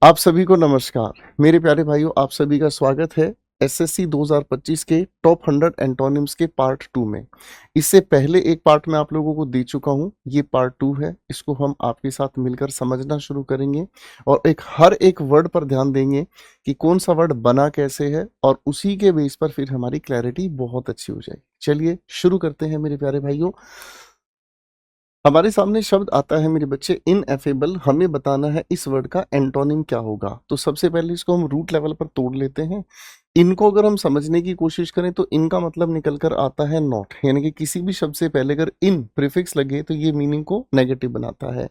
आप सभी को नमस्कार। मेरे प्यारे भाइयों, आप सभी का स्वागत है एसएससी 2025 के टॉप 100 एंटोनिम्स के पार्ट 2 में। इससे पहले एक पार्ट मैं आप लोगों को दे चुका हूं, ये पार्ट 2 है। इसको हम आपके साथ मिलकर समझना शुरू करेंगे और हर एक वर्ड पर ध्यान देंगे कि कौन सा वर्ड बना कैसे है, और उसी के बेस पर फिर हमारी क्लैरिटी बहुत अच्छी हो जाएगी। चलिए शुरू करते हैं मेरे प्यारे भाइयों। हमारे सामने शब्द आता है मेरे बच्चे इनएफेबल। हमें बताना है इस वर्ड का एंटोनिम क्या होगा। तो सबसे पहले इसको हम रूट लेवल पर तोड़ लेते हैं। इनको अगर हम समझने की कोशिश करें तो इनका मतलब निकल कर आता है नॉट, यानी कि किसी भी शब्द से पहले अगर इन प्रीफिक्स लगे तो ये मीनिंग को नेगेटिव बनाता है।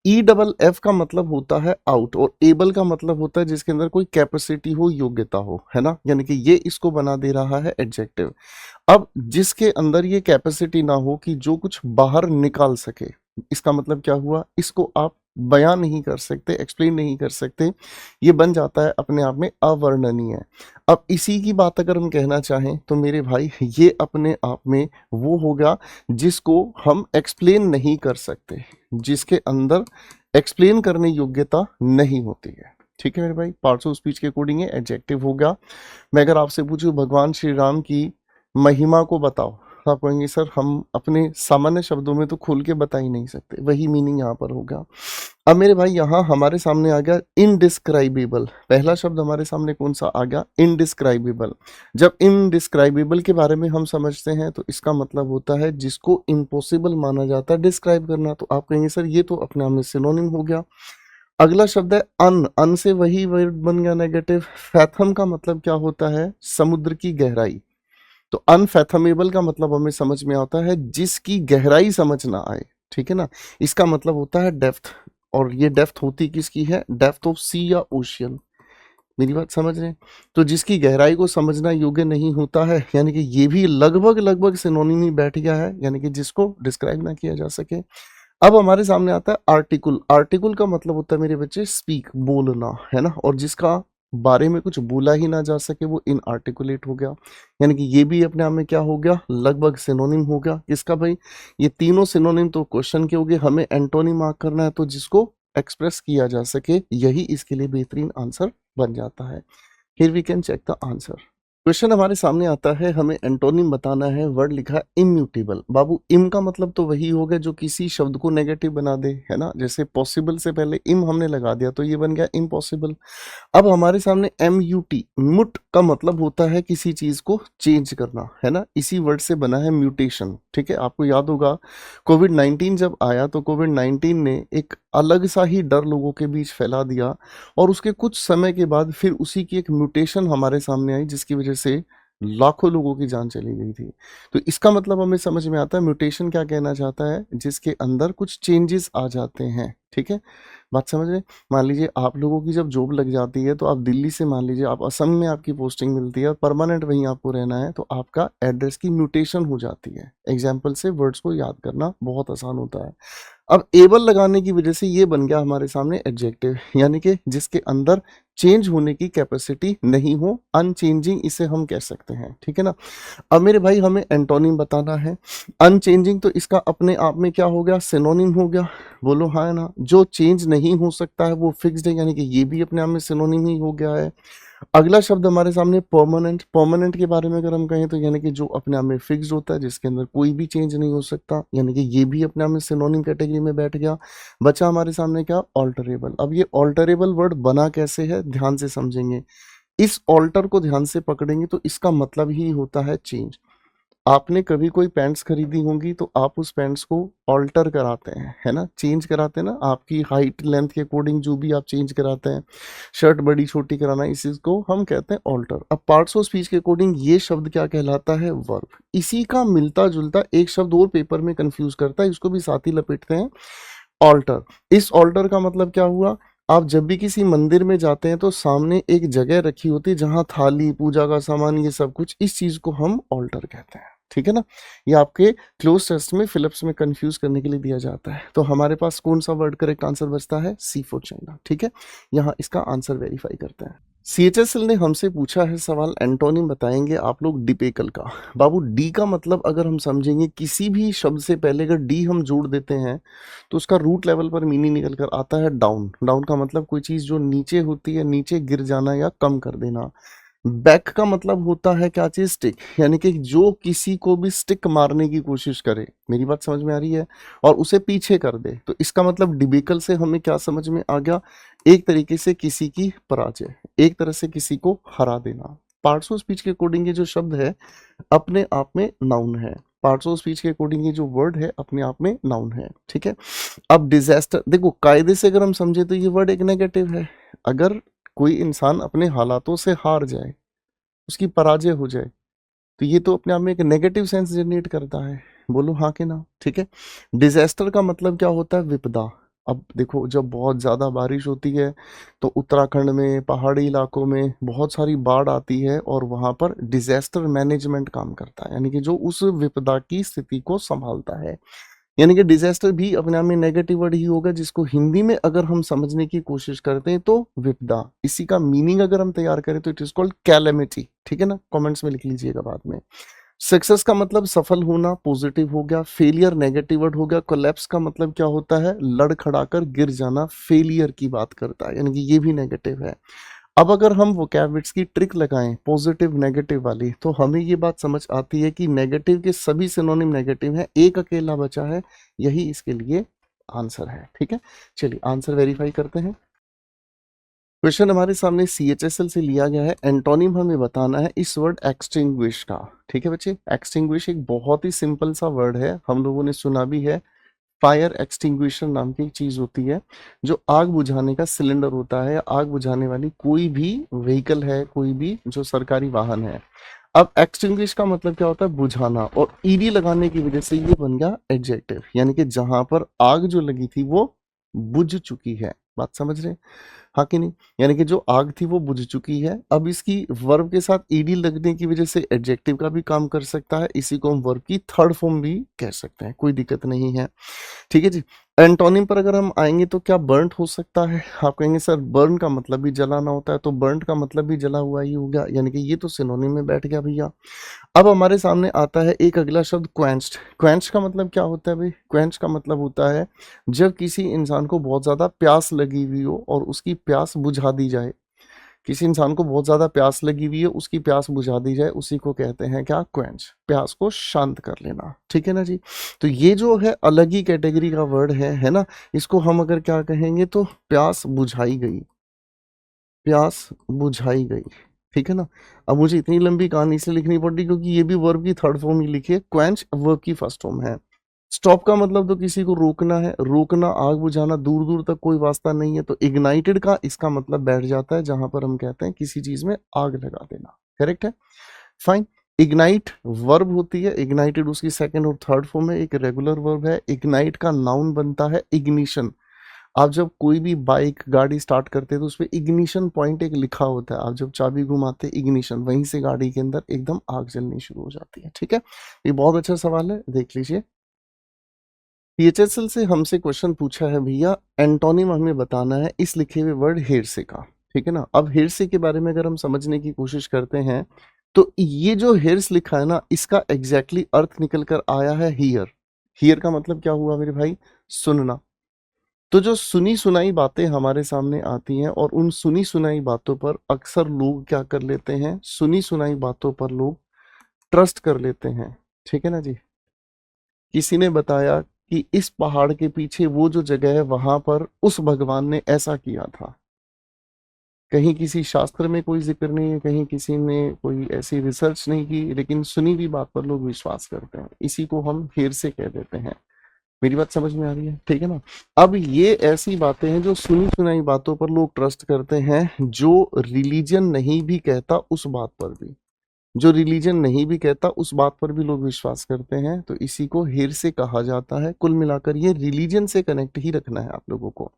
ई डबल एफ का मतलब होता है आउट, और एबल का मतलब होता है जिसके अंदर कोई कैपेसिटी हो, योग्यता हो, है ना, यानी कि ये इसको बना दे रहा है एडजेक्टिव। अब जिसके अंदर ये कैपेसिटी ना हो कि जो कुछ बाहर निकाल सके, इसका मतलब क्या हुआ, इसको आप बयां नहीं कर सकते, एक्सप्लेन नहीं कर सकते, ये बन जाता है अपने आप में अवर्णनीय। अब इसी की बात अगर हम कहना चाहें तो मेरे भाई ये अपने आप में वो होगा जिसको हम एक्सप्लेन नहीं कर सकते, जिसके अंदर एक्सप्लेन करने योग्यता नहीं होती है। ठीक है मेरे भाई, पार्ट्स ऑफ स्पीच के अकॉर्डिंग एडजेक्टिव होगा। मैं अगर आपसे पूछूं भगवान श्री राम की महिमा को बताओ, तो आप कहेंगे सर हम अपने सामान्य शब्दों में तो खोल के बता ही नहीं सकते, वही मीनिंग यहाँ पर होगा। अब मेरे भाई यहाँ हमारे सामने आ गया इनडिस्क्राइबेबल। पहला शब्द हमारे सामने कौन सा आ गया, इनडिस्क्राइबेबल। जब इनडिस्क्राइबेबल के बारे में हम समझते हैं तो इसका मतलब होता है जिसको इम्पॉसिबल माना जाता है डिस्क्राइब करना। तो आप कहेंगे सर ये तो अपने आप में सिनोनिम हो गया। अगला शब्द है अन। अन से वही वर्ड बन गया नेगेटिव। फैथम का मतलब क्या होता है, समुद्र की गहराई। तो अनफैथमेबल का मतलब हमें समझ में आता है जिसकी गहराई समझ ना आए, ठीक है ना। इसका मतलब होता है डेप्थ, और ये डेप्थ होती किसकी है, डेप्थ ऑफ सी या ओशियन। मेरी बात समझ रहे हैं। तो जिसकी गहराई को समझना योग्य नहीं होता है, यानी कि ये भी लगभग लगभग सिनोनिम ही बैठ गया है, यानी कि जिसको डिस्क्राइब ना किया जा सके। अब हमारे सामने आता है आर्टिकल। आर्टिकल का मतलब होता है मेरे बच्चे स्पीक, बोलना, है ना, और जिसका बारे में कुछ बोला ही ना जा सके वो इनआर्टिकुलेट हो गया। यानी कि ये भी अपने आप में क्या हो गया, लगभग सिनोनिम हो गया। किसका भाई, ये तीनों सिनोनिम तो क्वेश्चन के हो गए। हमें एंटोनिम मार्क करना है तो जिसको एक्सप्रेस किया जा सके, यही इसके लिए बेहतरीन आंसर बन जाता है। Here we can check the answer. Question हमारे सामने आता है, हमें एंटोनिम बताना है। वर्ड लिखा इम्यूटेबल। बाबू इम का मतलब तो वही होगा जो किसी शब्द को नेगेटिव बना दे, है ना। जैसे पॉसिबल से पहले इम हमने लगा दिया तो ये बन गया इम्पॉसिबल। अब हमारे सामने एम यू टी, मुट का मतलब होता है किसी चीज को चेंज करना, है ना। इसी वर्ड से बना है म्यूटेशन। ठीक है, आपको याद होगा कोविड 19 जब आया तो कोविड 19 ने एक अलग सा ही डर लोगों के बीच फैला दिया, और उसके कुछ समय के बाद फिर उसी की एक म्यूटेशन हमारे सामने आई जिसकी वजह से लाखों लोगों की जान चली गई थी। तो इसका मतलब हमें समझ में आता है म्यूटेशन क्या कहना चाहता है, जिसके अंदर कुछ चेंजेस आ जाते हैं। ठीक है, बात समझ रहे हैं? मान लीजिए आप लोगों की जब जॉब लग जाती है तो आप दिल्ली से, मान लीजिए आप असम में आपकी पोस्टिंग मिलती है, परमानेंट वहीं आपको रहना है, तो आपका एड्रेस की म्यूटेशन हो जाती है। एग्जाम्पल से वर्ड्स को याद करना बहुत आसान होता है। अब एबल लगाने की वजह से ये बन गया हमारे सामने एडजेक्टिव, यानी कि जिसके अंदर चेंज होने की कैपेसिटी नहीं हो, अनचेंजिंग इसे हम कह सकते हैं। ठीक है ना। अब मेरे भाई हमें एंटोनिम बताना है। अनचेंजिंग तो इसका अपने आप में क्या हो गया, सिनोनिम हो गया। बोलो हाँ ना। जो चेंज नहीं हो सकता है वो फिक्स्ड है, यानी कि ये भी अपने आप में सिनोनिम ही हो गया है। अगला शब्द हमारे सामने परमानेंट। परमानेंट के बारे में अगर हम कहें तो यानी कि जो अपने आप में फिक्स्ड होता है, जिसके अंदर कोई भी चेंज नहीं हो सकता, यानी कि ये भी अपने आप में सिनोनिम कैटेगरी में बैठ गया। बचा हमारे सामने क्या, ऑल्टरेबल। अब ये ऑल्टरेबल वर्ड बना कैसे है, ध्यान से समझेंगे। इस ऑल्टर को ध्यान से पकड़ेंगे तो इसका मतलब ही होता है चेंज। आपने कभी कोई पैंट्स खरीदी होंगी तो आप उस पैंट्स को ऑल्टर कराते हैं, है ना, चेंज कराते हैं ना, आपकी हाइट लेंथ के अकॉर्डिंग जो भी आप चेंज कराते हैं, शर्ट बड़ी छोटी कराना, इसी को हम कहते हैं ऑल्टर। अब पार्ट्स ऑफ स्पीच के अकॉर्डिंग ये शब्द क्या कहलाता है, वर्ब। इसी का मिलता जुलता एक शब्द और पेपर में कंफ्यूज करता है, इसको भी साथ ही लपेटते हैं, ऑल्टर। इस ऑल्टर का मतलब क्या हुआ, आप जब भी किसी मंदिर में जाते हैं तो सामने एक जगह रखी होती है जहां थाली, पूजा का सामान, ये सब कुछ, इस चीज को हम ऑल्टर कहते हैं। ठीक है ना। ये आपके क्लोज टेस्ट में फिलिप्स में कंफ्यूज करने के लिए दिया जाता है। तो हमारे पास कौन सा वर्ड करेक्ट आंसर बचता है, सी फॉर चाइना। ठीक है, यहाँ इसका आंसर वेरीफाई करते हैं। सीएचएसएल ने हमसे पूछा है सवाल, एंटोनिम बताएंगे आप लोग डिपेकल का। बाबू डी का मतलब अगर हम समझेंगे, किसी भी शब्द से पहले अगर डी हम जोड़ देते हैं तो उसका रूट लेवल पर मीनिंग निकल कर आता है डाउन। डाउन का मतलब कोई चीज़ जो नीचे होती है, नीचे गिर जाना या कम कर देना। बैक का मतलब होता है क्या चीज, स्टिक, यानी कि जो किसी को भी स्टिक मारने की कोशिश करे, मेरी बात समझ में आ रही है, और उसे पीछे कर दे। तो इसका मतलब डिबेकल से हमें क्या समझ में आ गया, एक तरीके से किसी की पराजय, एक तरह से किसी को हरा देना। पार्ट्स ऑफ स्पीच के अकॉर्डिंग ये जो शब्द है अपने आप में नाउन है। पार्ट्स ऑफ स्पीच के अकॉर्डिंग ये जो वर्ड है अपने आप में नाउन है, ठीक है। अब डिजास्टर, देखो कायदे से अगर हम समझे तो ये वर्ड एक नेगेटिव है। अगर कोई इंसान अपने हालातों से हार जाए, उसकी पराजय हो जाए, तो ये तो अपने आप में एक नेगेटिव सेंस जनरेट करता है। बोलो हाँ कि ना, ठीक है। डिजास्टर का मतलब क्या होता है, विपदा। अब देखो जब बहुत ज़्यादा बारिश होती है तो उत्तराखंड में, पहाड़ी इलाकों में बहुत सारी बाढ़ आती है और वहाँ पर डिजास्टर मैनेजमेंट काम करता है, यानी कि जो उस विपदा की स्थिति को संभालता है। यानी कि डिजास्टर भी अपने आप में नेगेटिव वर्ड ही होगा, जिसको हिंदी में अगर हम समझने की कोशिश करते हैं तो विपदा। इसी का मीनिंग अगर हम तैयार करें तो इट इज कॉल्ड कैलेमिटी, ठीक है ना, कमेंट्स में लिख लीजिएगा बाद में। सक्सेस का मतलब सफल होना, पॉजिटिव हो गया। फेलियर नेगेटिव वर्ड हो गया। कोलैप्स का मतलब क्या होता है, लड़खड़ाकर गिर जाना, फेलियर की बात करता है, यानी कि ये भी नेगेटिव है। अब अगर हम वोकैबुलरीज की ट्रिक लगाएं पॉजिटिव नेगेटिव वाली, तो हमें ये बात समझ आती है कि नेगेटिव के सभी सिनोनिम नेगेटिव हैं, एक अकेला बचा है, यही इसके लिए आंसर है, ठीक है। चलिए आंसर वेरीफाई करते हैं। क्वेश्चन हमारे सामने सीएचएसएल से लिया गया है, एंटोनिम हमें बताना है इस वर्ड एक्सटिंग्विश का, ठीक है बच्चे। एक्सटिंग्विश एक बहुत ही सिंपल सा वर्ड है, हम लोगों ने सुना भी है। फायर एक्सटिंग्विशर नाम की एक चीज होती है जो आग बुझाने का सिलेंडर होता है, आग बुझाने वाली कोई भी व्हीकल है, कोई भी जो सरकारी वाहन है। अब एक्सटिंग्विश का मतलब क्या होता है, बुझाना, और ईडी लगाने की वजह से ये बन गया एडजेक्टिव, यानी कि जहां पर आग जो लगी थी वो बुझ चुकी है। बात समझ रहे हैं? हाँ कि नहीं, यानी कि जो आग थी वो बुझ चुकी है। अब इसकी वर्ब के साथ ईडी लगने की वजह से एडजेक्टिव का भी काम कर सकता है, इसी को हम वर्ब की थर्ड फॉर्म भी कह सकते हैं, कोई दिक्कत नहीं है, ठीक है जी। एंटोनिम पर अगर हम आएंगे तो क्या बर्न्ट हो सकता है, आप कहेंगे सर बर्न का मतलब भी जलाना होता है, तो बर्न्ट का मतलब भी जला हुआ ही हो गया, यानी कि ये तो सिनोनिम में बैठ गया भैया। अब हमारे सामने आता है एक अगला शब्द क्वेंच्ड। क्वेंच का मतलब क्या होता है भाई, क्वेंच का मतलब होता है जब किसी इंसान को बहुत ज्यादा प्यास लगी हुई हो और उसकी प्यास बुझा दी जाए। किसी इंसान को बहुत ज्यादा प्यास लगी हुई है, उसकी प्यास बुझा दी जाए, उसी को कहते हैं क्या, क्वेंच, प्यास को शांत कर लेना, ठीक है ना जी। तो ये जो है अलग ही कैटेगरी का वर्ड है ना। इसको हम अगर क्या कहेंगे तो प्यास बुझाई गई, प्यास बुझाई गई, ठीक है ना। अब मुझे इतनी लंबी कहानी इसलिए लिखनी पड़ी क्योंकि ये भी वर्ब की थर्ड फॉर्म ही लिखी है, क्वेंच वर्ब की फर्स्ट फॉर्म है। स्टॉप का मतलब तो किसी को रोकना है, रोकना, आग बुझाना, दूर दूर तक कोई वास्ता नहीं है, तो इग्नाइटेड का इसका मतलब बैठ जाता है जहां पर हम कहते हैं किसी चीज में आग लगा देना, करेक्ट है, फाइन। इग्नाइट वर्ब होती है, इग्नाइटेड उसकी सेकंड और थर्ड फॉर्म है, एक रेगुलर वर्ब है। इग्नाइट का नाउन बनता है इग्निशन। आप जब कोई भी बाइक गाड़ी स्टार्ट करते हैं तो उसपे इग्निशन पॉइंट एक लिखा होता है, आप जब चाबी घुमाते हैं इग्निशन, वहीं से गाड़ी के अंदर एकदम आग जलनी शुरू हो जाती है, ठीक है। ये बहुत अच्छा सवाल है, देख लीजिए। पीएचएसएल से हमसे क्वेश्चन पूछा है भैया, एंटोनिम हमें बताना है इस लिखे हुए वर्ड हेरसे का, ठीक है ना। अब हेरसे के बारे में अगर हम समझने की कोशिश करते हैं तो ये जो हेर्स लिखा है ना, इसका एग्जैक्टली अर्थ निकल कर आया है हियर। हियर का मतलब क्या हुआ मेरे भाई, सुनना। तो जो सुनी सुनाई बातें हमारे सामने आती हैं और उन सुनी सुनाई बातों पर अक्सर लोग क्या कर लेते हैं, सुनी सुनाई बातों पर लोग ट्रस्ट कर लेते हैं, ठीक है ना जी। किसी ने बताया कि इस पहाड़ के पीछे वो जो जगह है वहां पर उस भगवान ने ऐसा किया था। कहीं किसी शास्त्र में कोई जिक्र नहीं है, कहीं किसी ने कोई ऐसी रिसर्च नहीं की, लेकिन सुनी हुई बात पर लोग विश्वास करते हैं, इसी को हम हेर से कह देते हैं। मेरी बात समझ में आ रही है, ठीक है ना। अब ये ऐसी बातें हैं जो सुनी सुनाई बातों पर लोग ट्रस्ट करते हैं, जो रिलीजन नहीं भी कहता उस बात पर भी, जो रिलीजन नहीं भी कहता उस बात पर भी लोग विश्वास करते हैं, तो इसी को हेर से कहा जाता है। कुल मिलाकर ये रिलीजन से कनेक्ट ही रखना है आप लोगों को,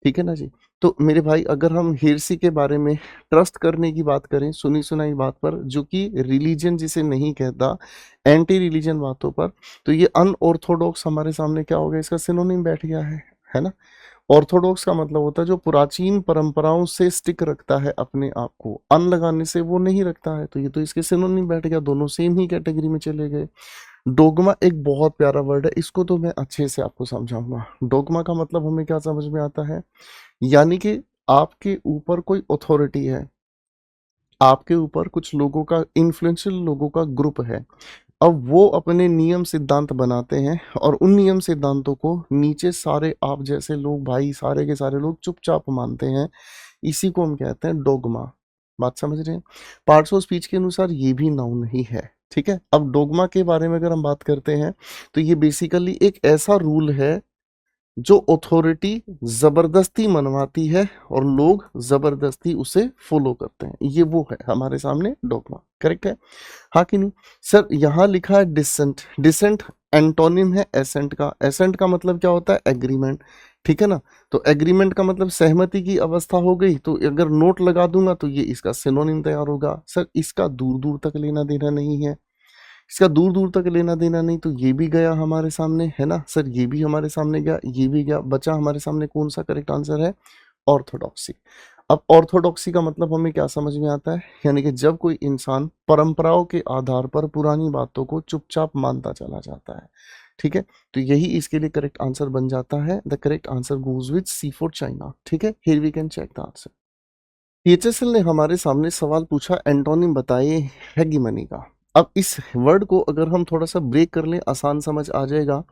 ठीक है ना जी। तो मेरे भाई अगर हम हेरसी के बारे में ट्रस्ट करने की बात करें, सुनी सुनाई बात पर, जो कि रिलीजन जिसे नहीं कहता, एंटी रिलीजन बातों पर, तो ये अनऑर्थोडॉक्स हमारे सामने क्या हो गया, इसका सिनोनिम बैठ गया है ना। ऑर्थोडॉक्स का मतलब होता है जो प्राचीन परंपराओं से स्टिक रखता है अपने आप को, अन लगाने से वो नहीं रखता है, तो ये तो इसके सिनोनिम बैठ गया, दोनों सेम ही कैटेगरी में चले गए। डोगमा एक बहुत प्यारा वर्ड है, इसको तो मैं अच्छे से आपको समझाऊंगा। डोगमा का मतलब हमें क्या समझ में आता है, यानी कि आपके ऊपर कोई अथॉरिटी है, आपके ऊपर कुछ लोगों का, इन्फ्लुएंशियल लोगों का ग्रुप है, अब वो अपने नियम सिद्धांत बनाते हैं और उन नियम सिद्धांतों को नीचे सारे आप जैसे लोग, भाई सारे के सारे लोग चुपचाप मानते हैं, इसी को हम कहते हैं डोगमा। बात समझ रहे हैं? पार्ट्स ऑफ स्पीच के अनुसार ये भी नाउन ही है, ठीक है। अब डोगमा के बारे में अगर हम बात करते हैं तो ये बेसिकली एक ऐसा रूल है जो अथॉरिटी जबरदस्ती मनवाती है और लोग जबरदस्ती उसे फॉलो करते हैं, ये वो है हमारे सामने डोगमा। करेक्ट है, हाँ कि नहीं? सर यहाँ लिखा है डिसेंट, डिसेंट एंटोनिम है एसेंट का। एसेंट का मतलब क्या होता है? एग्रीमेंट, ठीक है ना। तो एग्रीमेंट का मतलब सहमति की अवस्था हो गई, तो अगर नोट लगा दूंगा तो ये इसका सिनोनिम तैयार होगा। सर इसका दूर दूर तक लेना देना नहीं है, इसका दूर दूर तक लेना देना नहीं, तो ये भी गया हमारे सामने, है ना सर, ये भी हमारे सामने गया, ये भी गया, बचा हमारे सामने कौन सा करेक्ट आंसर है? ऑर्थोडॉक्सी। अब ऑर्थोडॉक्सी का मतलब हमें क्या समझ में आता है, यानी कि जब कोई इंसान परंपराओं के आधार पर पुरानी बातों को चुपचाप मानता चला जाता है, ठीक है। तो यही इसके लिए करेक्ट आंसर बन जाता है। The correct answer goes with C for China, ठीक है। Here we can check the answer. PHSL ने हमारे सामने सवाल पूछा, एंटोनिम बताइए हेगीमनी का। अब इस वर्ड को अगर हम थोड़ा सा ब्रेक कर लें, आसान समझ आ जाएगा।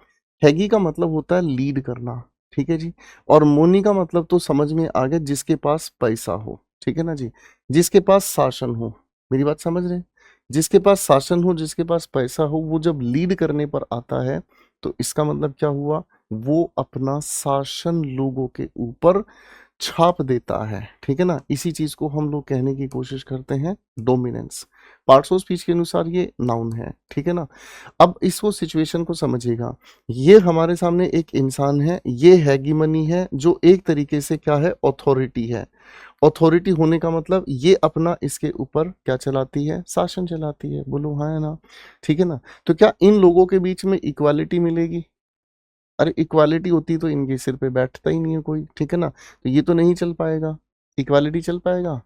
हैगी का मतलब होता है लीड करना, ठीक है जी। और मोनी का मतलब तो समझ में आ गया, जिसके पास पैसा हो, ठीक है ना जी, जिसके पास शासन हो। मेरी बात समझ रहे हैं? जिसके पास शासन हो, जिसके पास पैसा हो, वो जब लीड करने पर आता है तो इसका मतलब क्या हुआ, वो अपना शासन लोगों के ऊपर छाप देता है, ठीक है ना। इसी चीज को हम लोग कहने की कोशिश करते हैं डोमिनेंस। पार्ट्स ऑफ स्पीच के अनुसार ये नाउन है, ठीक है ना। अब इसको सिचुएशन को समझिएगा, ये हमारे सामने एक इंसान है, ये हैगीमनी है, जो एक तरीके से क्या है, अथॉरिटी है। अथॉरिटी होने का मतलब ये अपना इसके ऊपर क्या चलाती है, शासन चलाती है। बोलो हाँ है ना, ठीक है ना। तो क्या इन लोगों के बीच में इक्वालिटी मिलेगी? अरे इक्वालिटी होती तो इनके सिर पे बैठता ही नहीं है कोई, ठीक है ना। तो ये तो नहीं चल पाएगा, इक्वालिटी चल पाएगा?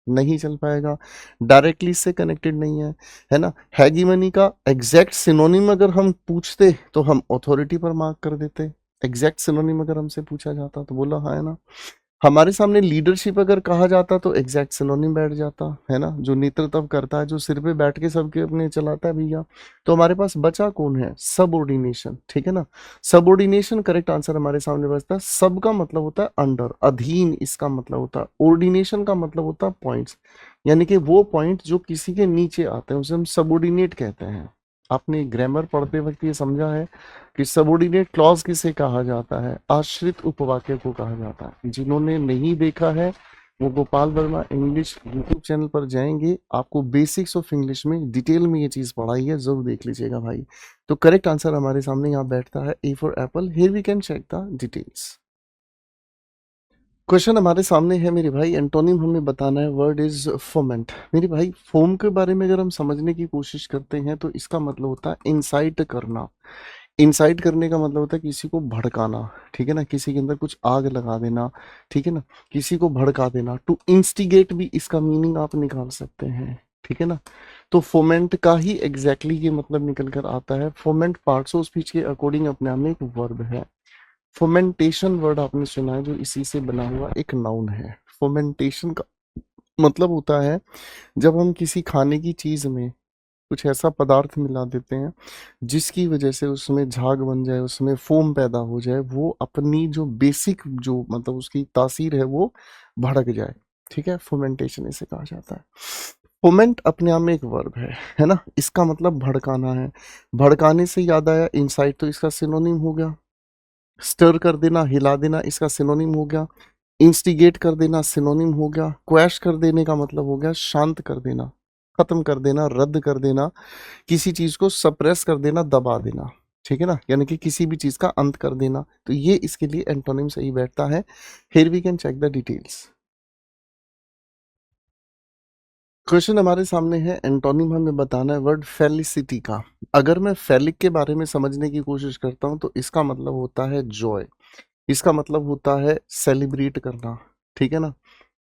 नहीं चल पाएगा, डायरेक्टली इससे कनेक्टेड नहीं है ना। हैगीमनी का एग्जैक्ट सिनोनिम अगर हम पूछते तो हम अथॉरिटी पर मार्क कर देते, एग्जैक्ट सिनोनिम अगर हमसे पूछा जाता तो। बोला हाँ है ना। हमारे सामने लीडरशिप अगर कहा जाता तो एग्जैक्ट सिनोनिम बैठ जाता, है ना, जो नेतृत्व करता है, जो सिर पे बैठ के सबके अपने चलाता है भैया। तो हमारे पास बचा कौन है? सबऑर्डिनेशन, ठीक है ना। सबऑर्डिनेशन करेक्ट आंसर हमारे सामने बचता है। सब का मतलब होता है अंडर, अधीन इसका मतलब होता है। ऑर्डिनेशन का मतलब होता है पॉइंट्स, यानी कि वो पॉइंट जो किसी के नीचे आते हैं उसे हम सबऑर्डिनेट कहते हैं। आपने ग्रामर पढ़ते वक्त ये समझा है कि सबऑर्डिनेट क्लॉज किसे कहा जाता है? आश्रित उपवाक्य को कहा जाता है। जिन्होंने नहीं देखा है वो Gopal Verma English YouTube channel पर जाएंगे, आपको बेसिक्स ऑफ इंग्लिश में डिटेल में ये चीज पढ़ाई है, जरूर देख लीजिएगा भाई। तो करेक्ट आंसर हमारे सामने यहाँ बैठता है A for apple. Here we can check the details. Question हमारे सामने है मेरे भाई, एंटोनिम हमें बताना है, वर्ड इज फोमेंट। मेरे भाई फोम के बारे में अगर हम समझने की कोशिश करते हैं तो इसका मतलब होता है इंसाइट करना। इंसाइट करने का मतलब होता है किसी को भड़काना, ठीक है ना, किसी के अंदर कुछ आग लगा देना, ठीक है ना, किसी को भड़का देना। टू इंस्टिगेट भी इसका मीनिंग आप निकाल सकते हैं, ठीक है ना। तो फोमेंट का ही एग्जैक्टली ये मतलब निकल कर आता है। फोमेंट पार्ट्स ऑफ स्पीच के अकॉर्डिंग अपने आप में एक वर्ब है। फोमेंटेशन वर्ड आपने सुना है, जो इसी से बना हुआ एक नाउन है। फोमेंटेशन का मतलब होता है जब हम किसी खाने की चीज में कुछ ऐसा पदार्थ मिला देते हैं जिसकी वजह से उसमें झाग बन जाए, उसमें फोम पैदा हो जाए, वो अपनी जो बेसिक जो मतलब उसकी तासीर है वो भड़क जाए, ठीक है। फोमेंटेशन इसे कहा जाता है। फोमेंट अपने आप में एक वर्ब है ना, इसका मतलब भड़काना है। भड़काने से याद आया इंसाइट, तो इसका सिनोनिम हो गया। स्टर कर देना, हिला देना, इसका सिनोनिम हो गया। इंस्टिगेट कर देना सिनोनिम हो गया। क्वैश कर देने का मतलब हो गया शांत कर देना, खत्म कर देना, रद्द कर देना, किसी चीज को सप्रेस कर देना, दबा देना, ठीक है ना, यानी कि किसी भी चीज का अंत कर देना। तो ये इसके लिए एंटोनिम सही बैठता है। Here we can check the details. Question हमारे सामने है, एंटोनिम हमें बताना है वर्ड फेलिसिटी का। अगर मैं फेलिक के बारे में समझने की कोशिश करता हूं तो इसका मतलब होता है जॉय। इसका मतलब होता है सेलिब्रेट करना, ठीक है ना।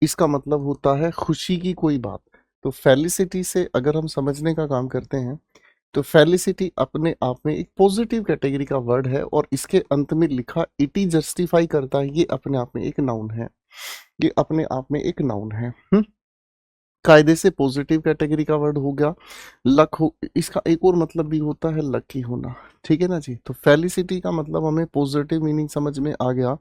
इसका मतलब होता है खुशी की कोई बात। तो फेलिसिटी से अगर हम समझने का काम करते हैं तो फेलिसिटी अपने आप में एक पॉजिटिव कैटेगरी का वर्ड है और इसके अंत में लिखा इट ही जस्टिफाई करता है, ये अपने आप में एक नाउन है, ये अपने आप में एक नाउन है। कायदे से पॉजिटिव कैटेगरी का वर्ड हो गया। लक हो, इसका एक और मतलब भी होता है लकी होना, ठीक है ना जी। तो फेलिसिटी का मतलब हमें पॉजिटिव मीनिंग समझ में आ गया,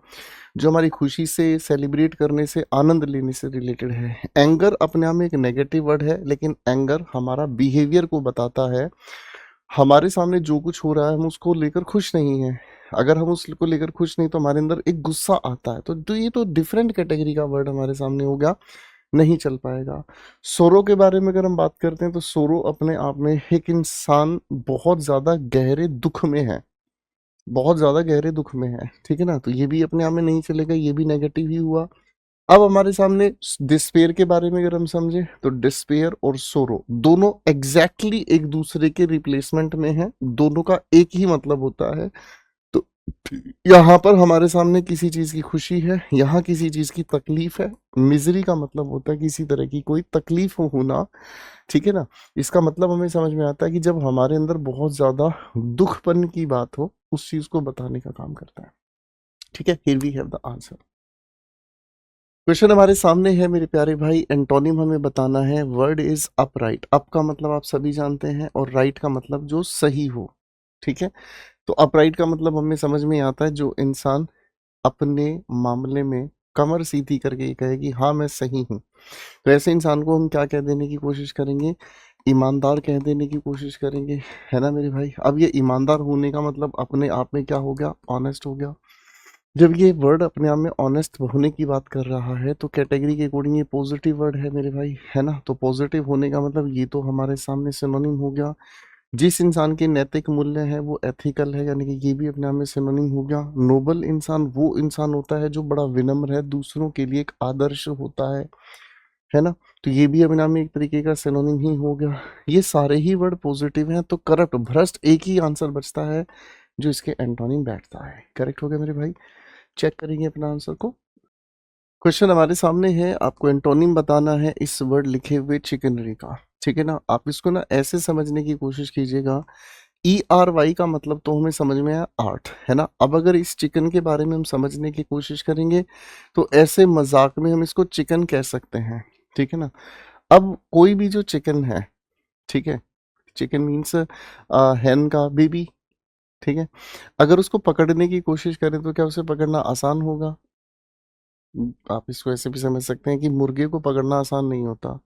जो हमारी खुशी से, सेलिब्रेट करने से, आनंद लेने से रिलेटेड है। एंगर अपने आप में एक नेगेटिव वर्ड है, लेकिन एंगर हमारा बिहेवियर को बताता है। हमारे सामने जो कुछ हो रहा है हम उसको लेकर खुश नहीं है, अगर हम उसको लेकर खुश नहीं तो हमारे अंदर एक गुस्सा आता है। तो ये तो डिफरेंट कैटेगरी का वर्ड हमारे सामने हो गया, नहीं चल पाएगा। सोरो के बारे में अगर हम बात करते हैं तो सोरो अपने आप में एक इंसान बहुत ज्यादा गहरे दुख में है, बहुत ज्यादा गहरे दुख में है, ठीक है ना। तो ये भी अपने आप में नहीं चलेगा, ये भी नेगेटिव ही हुआ। अब हमारे सामने डिस्पेयर के बारे में अगर हम समझे तो डिस्पेयर और सोरो दोनों एग्जैक्टली एक दूसरे के रिप्लेसमेंट में है, दोनों का एक ही मतलब होता है। तो यहाँ पर हमारे सामने किसी चीज की खुशी है, यहाँ किसी चीज की तकलीफ है। मिजरी का मतलब होता है किसी तरह की कोई तकलीफ होना, ठीक है ना। इसका मतलब हमें समझ में आता है कि जब हमारे अंदर बहुत ज्यादा दुखपन की बात हो, उस चीज को बताने का काम करता है, ठीक है। Here we have the answer. Question हमारे सामने है मेरे प्यारे भाई, एंटोनिम हमें बताना है। Word is upright. अप का मतलब आप सभी जानते हैं और राइट का मतलब जो सही हो, ठीक है। तो अपराइट का मतलब हमें समझ में आता है जो इंसान अपने मामले में कमर सीधी करके ये कहे कि हाँ मैं सही हूँ, तो ऐसे इंसान को हम क्या कह देने की कोशिश करेंगे, ईमानदार कह देने की कोशिश करेंगे, है ना मेरे भाई। अब ये ईमानदार होने का मतलब अपने आप में क्या हो गया, ऑनेस्ट हो गया। जब ये वर्ड अपने आप में ऑनेस्ट होने की बात कर रहा है तो कैटेगरी के अकॉर्डिंग ये पॉजिटिव वर्ड है मेरे भाई, है ना। तो पॉजिटिव होने का मतलब ये तो हमारे सामने सिनोनिम हो गया। जिस इंसान के नैतिक मूल्य है वो एथिकल है, यानी कि ये भी अपने आप में सिनोनिम हो गया। नोबल इंसान वो इंसान होता है जो बड़ा विनम्र है, दूसरों के लिए एक आदर्श होता है ना। तो ये भी अपने आप में एक तरीके का सिनोनिम ही हो गया। ये सारे ही वर्ड पॉजिटिव हैं, तो करप्ट भ्रष्ट एक ही आंसर बचता है जो इसके एंटोनिम बैठता है। करेक्ट हो गया मेरे भाई, चेक करेंगे अपना आंसर को। क्वेश्चन हमारे सामने है, आपको एंटोनिम बताना है इस वर्ड लिखे हुए चिकनरी का, ठीक है ना। आप इसको ना ऐसे समझने की कोशिश कीजिएगा, ई आर वाई का मतलब तो हमें समझ में आया आर्ट, है ना। अब अगर इस चिकन के बारे में हम समझने की कोशिश करेंगे तो ऐसे मजाक में हम इसको चिकन कह सकते हैं, ठीक है ना। अब कोई भी जो चिकन है, ठीक है, चिकन मीन्स हैन का बेबी, ठीक है। अगर उसको पकड़ने की कोशिश करें तो क्या उसे पकड़ना आसान होगा। आप इसको ऐसे भी समझ सकते हैं कि मुर्गे को पकड़ना आसान नहीं होता,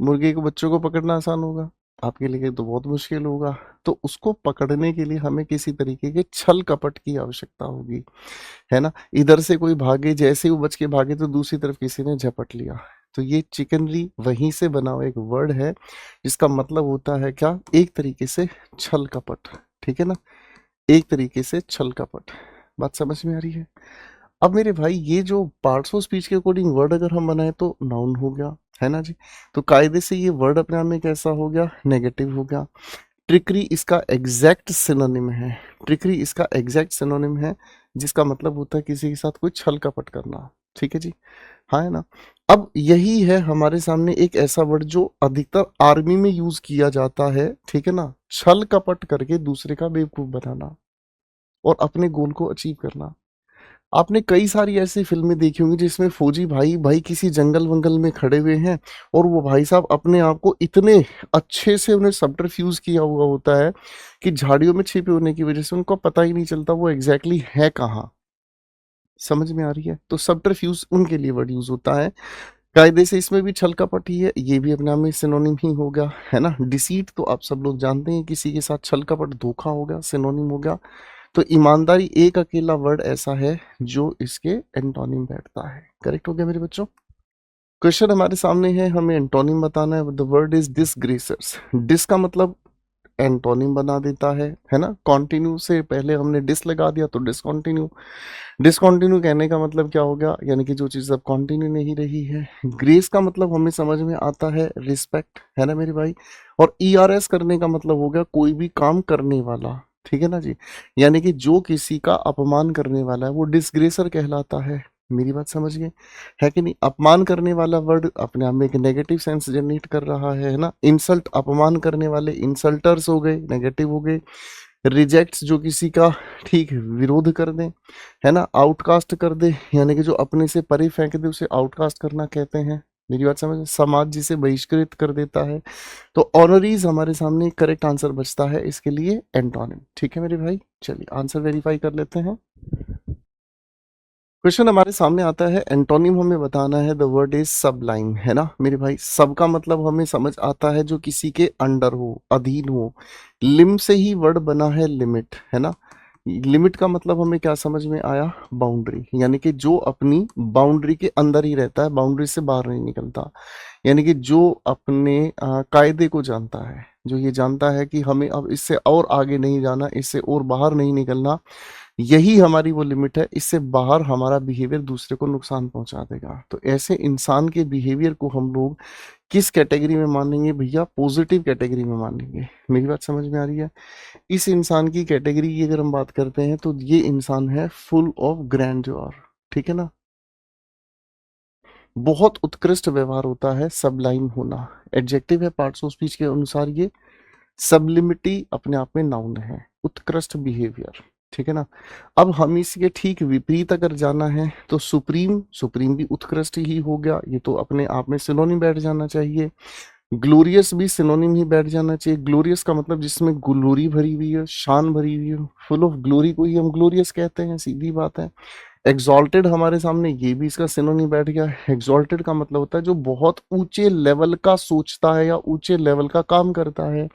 मुर्गे को बच्चों को पकड़ना आसान होगा, आपके लिए तो बहुत मुश्किल होगा। तो उसको पकड़ने के लिए हमें किसी तरीके के छल कपट की आवश्यकता होगी, है ना। इधर से कोई भागे, जैसे ही वो बच के भागे तो दूसरी तरफ किसी ने झपट लिया। तो ये चिकनरी वहीं से बना हुआ एक वर्ड है जिसका मतलब होता है क्या, एक तरीके से छल कपट, ठीक है ना, एक तरीके से छल कपट। बात समझ में आ रही है। अब मेरे भाई ये जो पार्ट्स ऑफ स्पीच के अकॉर्डिंग वर्ड अगर हम बनाए तो नाउन हो गया, है ना जी। तो कायदे से ये वर्ड अपने आप में कैसा हो गया, नेगेटिव हो गया। ट्रिकरी इसका एग्जैक्ट सिनोनिम है, ट्रिकरी इसका एग्जैक्ट सिनोनिम है, जिसका मतलब होता है किसी के साथ कोई छल कपट करना, ठीक है जी, हाँ है ना। अब यही है हमारे सामने एक ऐसा वर्ड जो अधिकतर आर्मी में यूज किया जाता है, ठीक है ना, छल कपट करके दूसरे का बेवकूफ बनाना और अपने गोल को अचीव करना। आपने कई सारी ऐसी फिल्में देखी होंगी जिसमें फौजी भाई भाई किसी जंगल वंगल में खड़े हुए हैं और वो भाई साहब अपने आप को इतने अच्छे से उन्हें सब्टरफ्यूज किया हुआ होता है कि झाड़ियों में छिपे होने की वजह से उनको पता ही नहीं चलता वो एग्जैक्टली है कहाँ। समझ में आ रही है। तो सब्टरफ्यूज उनके लिए वर्ड यूज होता है। कायदे से इसमें भी छल कपट ही है, ये भी अपने आप में सिनोनिम ही हो गया, है ना। डिसीट तो आप सब लोग जानते हैं, किसी के साथ छल कपट धोखा हो गया, सिनोनिम हो गया। तो ईमानदारी एक अकेला वर्ड ऐसा है जो इसके एंटोनिम बैठता है। करेक्ट हो गया मेरे बच्चों। क्वेश्चन हमारे सामने है, हमें एंटोनिम बताना है। The word is disgracers. Dis का मतलब एंटोनिम बना देता है ना। कॉन्टिन्यू से पहले हमने डिस लगा दिया तो डिसकॉन्टिन्यू। डिसकॉन्टिन्यू कहने का मतलब क्या हो गया, यानी कि जो चीज़ अब कॉन्टिन्यू नहीं रही है। ग्रेस का मतलब हमें समझ में आता है रिस्पेक्ट, है ना मेरे भाई। और ईआरएस करने का मतलब हो गया कोई भी काम करने वाला, ठीक है ना जी। यानी कि जो किसी का अपमान करने वाला है वो डिसग्रेसर कहलाता है। मेरी बात समझ गए, है कि नहीं? अपमान करने वाला वर्ड अपने आप में एक नेगेटिव सेंस जनरेट कर रहा है ना। इंसल्ट, अपमान करने वाले इंसल्टर्स हो गए, नेगेटिव हो गए। रिजेक्ट्स, जो किसी का ठीक विरोध कर दे, है ना। आउटकास्ट कर दे, यानी कि जो अपने से परे फेंक दे उसे आउटकास्ट करना कहते हैं। मेरी बात समझ। समाज जिसे बहिष्कृत कर देता है। तो ऑनरीज हमारे सामने करेक्ट आंसर बचता है इसके लिए एंटोनिम। ठीक है मेरे भाई, चलिए आंसर वेरीफाई कर लेते हैं। क्वेश्चन हमारे सामने आता है, एंटोनिम हमें बताना है। द वर्ड इज सबलाइम, है ना मेरे भाई। सब का मतलब हमें समझ आता है जो किसी के अंडर हो, अधीन हो। लिम से ही वर्ड बना है लिमिट, है ना। लिमिट का मतलब हमें क्या समझ में आया? बाउंड्री, यानी कि जो अपनी बाउंड्री के अंदर ही रहता है, बाउंड्री से बाहर नहीं निकलता। यानी कि जो अपने कायदे को जानता है, जो ये जानता है कि हमें अब इससे और आगे नहीं जाना, इससे और बाहर नहीं निकलना, यही हमारी वो लिमिट है। इससे बाहर हमारा बिहेवियर दूसरे को नुकसान पहुंचा देगा। तो ऐसे इंसान के बिहेवियर को हम लोग किस कैटेगरी में मानेंगे भैया? पॉजिटिव कैटेगरी में मानेंगे। मेरी बात समझ में आ रही है? इस इंसान की कैटेगरी की अगर हम बात करते हैं तो ये इंसान है फुल ऑफ ग्रैंडयोर, ठीक है ना। बहुत उत्कृष्ट व्यवहार होता है, सबलाइम होना एडजेक्टिव है पार्ट्स ऑफ स्पीच के अनुसार। ये सबलिमिटी अपने आप में नाउन है, उत्कृष्ट बिहेवियर, ठीक है ना। अब हम इसके ठीक विपरीत अगर जाना है तो सुप्रीम, सुप्रीम भी उत्कृष्ट ही हो गया, ये तो अपने आप में सिनोनिम बैठ जाना चाहिए। ग्लोरियस भी सिनोनिम ही बैठ जाना चाहिए। ग्लोरियस का मतलब जिसमें ग्लोरी भरी हुई है, शान भरी हुई है, फुल ऑफ ग्लोरी को ही हम ग्लोरियस कहते हैं, सीधी बात है। एग्जॉल्टेड हमारे सामने, ये भी इसका सिनोनिम बैठ गया। एग्जॉल्टेड का मतलब होता है जो बहुत ऊंचे लेवल का सोचता है या ऊंचे लेवल का काम करता है।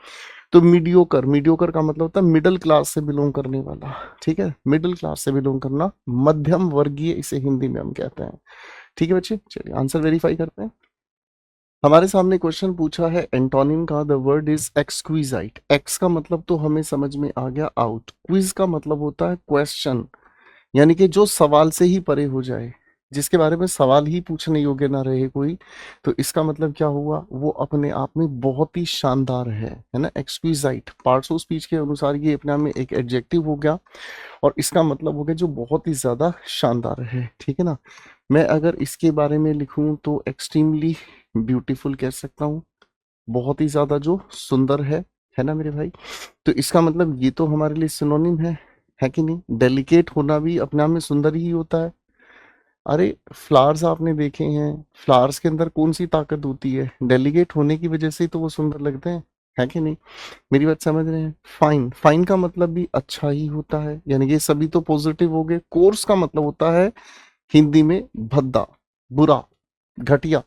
तो मीडियोकर, मीडियोकर का मतलब होता है मिडिल क्लास से बिलोंग करने वाला, ठीक है। मिडिल क्लास से बिलोंग करना, मध्यम वर्गीय इसे हिंदी में हम कहते हैं। ठीक है बच्चे, चलिए आंसर वेरीफाई करते हैं। हमारे सामने क्वेश्चन पूछा है एंटोनिम का। The word is exquisite. Ex का मतलब तो हमें समझ में आ गया, आउट। क्विज का मतलब होता है क्वेश्चन, यानी कि जो सवाल से ही परे हो जाए, जिसके बारे में सवाल ही पूछने योग्य ना रहे कोई। तो इसका मतलब क्या हुआ? वो अपने आप में बहुत ही शानदार है ना। एक्सक्विजाइट पार्ट्स ऑफ स्पीच के अनुसार ये अपने आप में एक एडजेक्टिव हो गया और इसका मतलब हो गया जो बहुत ही ज्यादा शानदार है, ठीक है ना। मैं अगर इसके बारे में लिखूं तो एक्सट्रीमली ब्यूटीफुल कह सकता हूँ, बहुत ही ज्यादा जो सुंदर है ना मेरे भाई। तो इसका मतलब ये तो हमारे लिए सिनोनिम है कि नहीं। डेलिकेट होना भी अपने आप में सुंदर ही होता है। अरे फ्लावर्स आपने देखे हैं, फ्लावर्स के अंदर कौन सी ताकत होती है? डेलिकेट होने की वजह से ही तो वो सुंदर लगते हैं, है कि नहीं? मेरी बात समझ रहे हैं? फाइन, फाइन का मतलब भी अच्छा ही होता है, यानी ये सभी तो पॉजिटिव हो गए। कोर्स का मतलब होता है हिंदी में भद्दा, बुरा, घटिया,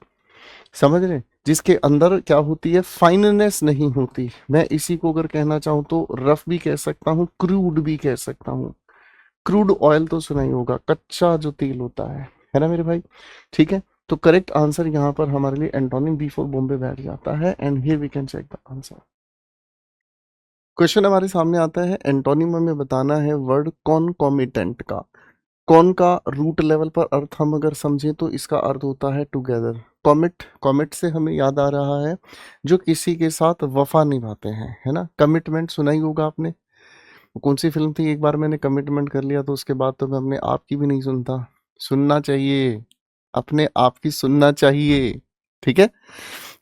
समझ रहे हैं? जिसके अंदर क्या होती है? फाइननेस नहीं होती। मैं इसी को अगर कहना चाहूँ तो रफ भी कह सकता हूँ, क्रूड भी कह सकता हूँ। क्रूड ऑयल तो सुना ही होगा, कच्चा जो तेल होता है ना मेरे भाई। ठीक है, तो करेक्ट आंसर यहाँ पर हमारे लिए एंटोनिम बी फॉर बॉम्बे बैठ जाता है। And here we can check the answer. Question हमारे सामने आता है, एंटोनिम हमें बताना है वर्ड कॉन्कोमिटेंट का। कॉन का रूट लेवल पर अर्थ हम अगर समझें तो इसका अर्थ होता है टुगेदर। कॉमिट, कॉमिट से हमें याद आ रहा है जो किसी के साथ वफा निभाते हैं, है ना। कमिटमेंट सुना ही होगा आपने। वो कौन सी फिल्म थी? एक बार मैंने कमिटमेंट कर लिया तो उसके बाद तो मैं अपने आप की भी नहीं सुनता। सुनना चाहिए, अपने आप की सुनना चाहिए, ठीक है।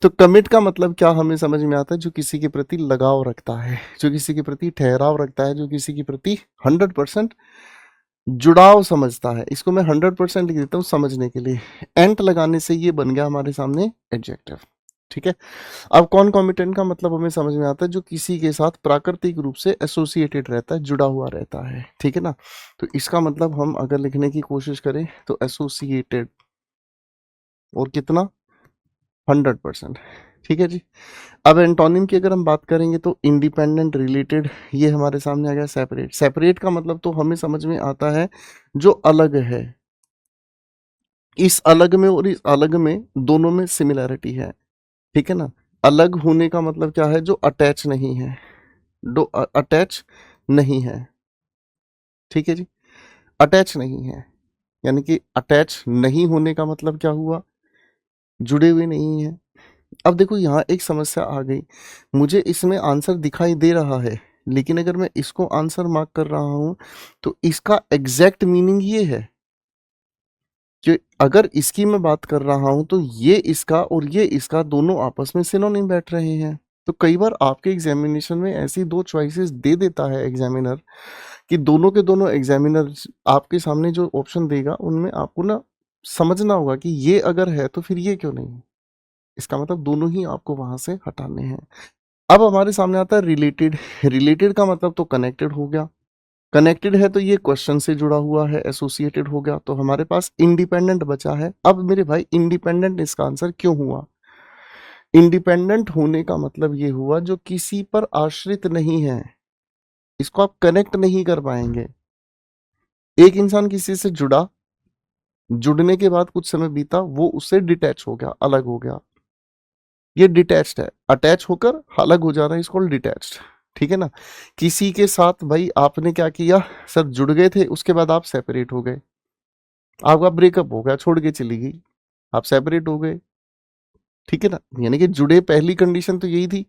तो कमिट का मतलब क्या हमें समझ में आता है? जो किसी के प्रति लगाव रखता है, जो किसी के प्रति ठहराव रखता है, जो किसी के प्रति 100% जुड़ाव समझता है। इसको मैं 100% लिख देता हूँ समझने के लिए। एंट लगाने से ये बन गया हमारे सामने एडजेक्टिव, ठीक है। अब कौन कॉमिटेंट का मतलब हमें समझ में आता है जो किसी के साथ प्राकृतिक रूप से एसोसिएटेड रहता है, जुड़ा हुआ रहता है, ठीक है ना। तो इसका मतलब हम अगर लिखने की कोशिश करें तो एसोसिएटेड, और कितना? 100%, ठीक है जी। अब एंटोनिम की अगर हम बात करेंगे तो इंडिपेंडेंट, रिलेटेड, ये हमारे सामने आ गया। सेपरेट, सेपरेट का मतलब तो हमें समझ में आता है जो अलग है। इस अलग में और इस अलग में दोनों में सिमिलैरिटी है, ठीक है ना। अलग होने का मतलब क्या है? जो अटैच नहीं है, जो अटैच नहीं है, ठीक है जी। अटैच नहीं है, यानी कि अटैच नहीं होने का मतलब क्या हुआ? जुड़े हुए नहीं है। अब देखो यहाँ एक समस्या आ गई, मुझे इसमें आंसर दिखाई दे रहा है लेकिन अगर मैं इसको आंसर मार्क कर रहा हूं तो इसका एग्जैक्ट मीनिंग ये है कि अगर इसकी मैं बात कर रहा हूं तो ये इसका दोनों आपस में सिनोनिम बैठ रहे हैं। तो कई बार आपके एग्जामिनेशन में ऐसी दो चॉइसेस दे देता है एग्जामिनर कि दोनों के दोनों एग्जामिनर आपके सामने जो ऑप्शन देगा उनमें आपको ना समझना होगा कि ये अगर है तो फिर ये क्यों नहीं है। इसका मतलब दोनों ही आपको वहां से हटाने हैं। अब हमारे सामने आता है रिलेटेड। रिलेटेड का मतलब तो कनेक्टेड हो गया। कनेक्टेड है तो ये क्वेश्चन से जुड़ा हुआ है, एसोसिएटेड हो गया। तो हमारे पास इंडिपेंडेंट बचा है। अब मेरे भाई इंडिपेंडेंट इसका आंसर क्यों हुआ? इंडिपेंडेंट होने का मतलब ये हुआ जो किसी पर आश्रित नहीं है। इसको आप कनेक्ट नहीं कर पाएंगे। एक इंसान किसी से जुड़ा, जुड़ने के बाद कुछ समय बीता, वो उससे डिटैच हो गया, अलग हो गया। ये डिटैच्ड है। अटैच होकर अलग हो जा रहा है, इसको डिटैच्ड। ठीक है ना। किसी के साथ भाई आपने क्या किया सर, जुड़ गए थे, उसके बाद आप सेपरेट हो गए, आपका ब्रेकअप हो गया, छोड़ के चली गई, आप सेपरेट हो गए। ठीक है ना। यानी कि जुड़े, पहली कंडीशन तो यही थी।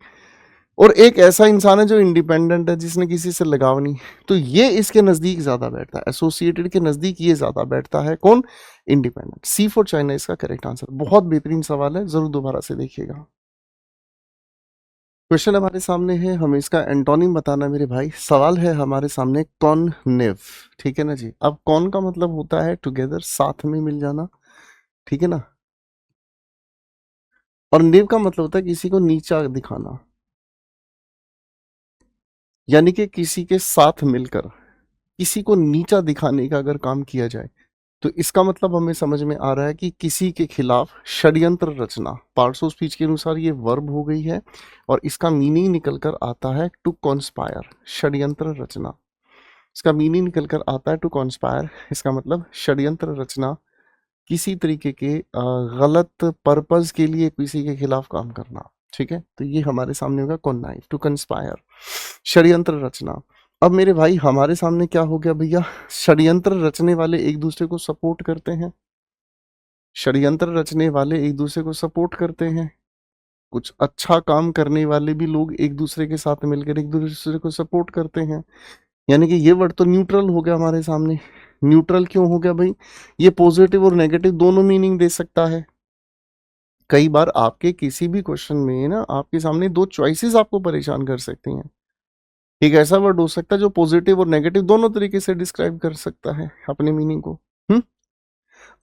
और एक ऐसा इंसान है जो इंडिपेंडेंट है, जिसने किसी से लगाव नहीं, तो ये इसके नजदीक ज्यादा बैठता है, एसोसिएटेड के नजदीक ये ज्यादा बैठता है। कौन? इंडिपेंडेंट। सी फॉर चाइना इसका करेक्ट आंसर। बहुत बेहतरीन सवाल है, जरूर दोबारा से देखिएगा। क्वेश्चन हमारे सामने है, हमें इसका एंटोनिम बताना है मेरे भाई। सवाल है हमारे सामने कॉननेव। ठीक है ना जी। अब कॉन का मतलब होता है टुगेदर, साथ में मिल जाना। ठीक है ना। और नेव का मतलब होता है किसी को नीचा दिखाना, यानी कि किसी के साथ मिलकर किसी को नीचा दिखाने का अगर काम किया जाए तो इसका मतलब हमें समझ में आ रहा है कि किसी के खिलाफ षड्यंत्र रचना। पार्ट्स ऑफ स्पीच के अनुसार ये वर्ब हो गई है और इसका मीनिंग निकल कर आता है टू कॉन्स्पायर, षड्यंत्र रचना। इसका मीनिंग निकल कर आता है टू कॉन्स्पायर। इसका मतलब षड्यंत्र रचना, किसी तरीके के गलत पर्पज के लिए किसी के खिलाफ काम करना। ठीक है। तो ये हमारे सामने होगा कॉन्नाइव, टू कंस्पायर, षड्यंत्र रचना। अब मेरे भाई हमारे सामने क्या हो गया भैया? षड्यंत्र रचने वाले एक दूसरे को सपोर्ट करते हैं। षड्यंत्र रचने वाले एक दूसरे को सपोर्ट करते हैं। कुछ अच्छा काम करने वाले भी लोग एक दूसरे के साथ मिलकर एक दूसरे को सपोर्ट करते हैं। यानी कि ये वर्ड तो न्यूट्रल हो गया हमारे सामने। न्यूट्रल क्यों हो गया भाई? ये पॉजिटिव और नेगेटिव दोनों मीनिंग दे सकता है। कई बार आपके किसी भी क्वेश्चन में ना आपके सामने दो चॉइसेस आपको परेशान कर सकती हैं। एक ऐसा वर्ड हो सकता है जो पॉजिटिव और नेगेटिव दोनों तरीके से डिस्क्राइब कर सकता है अपने मीनिंग को।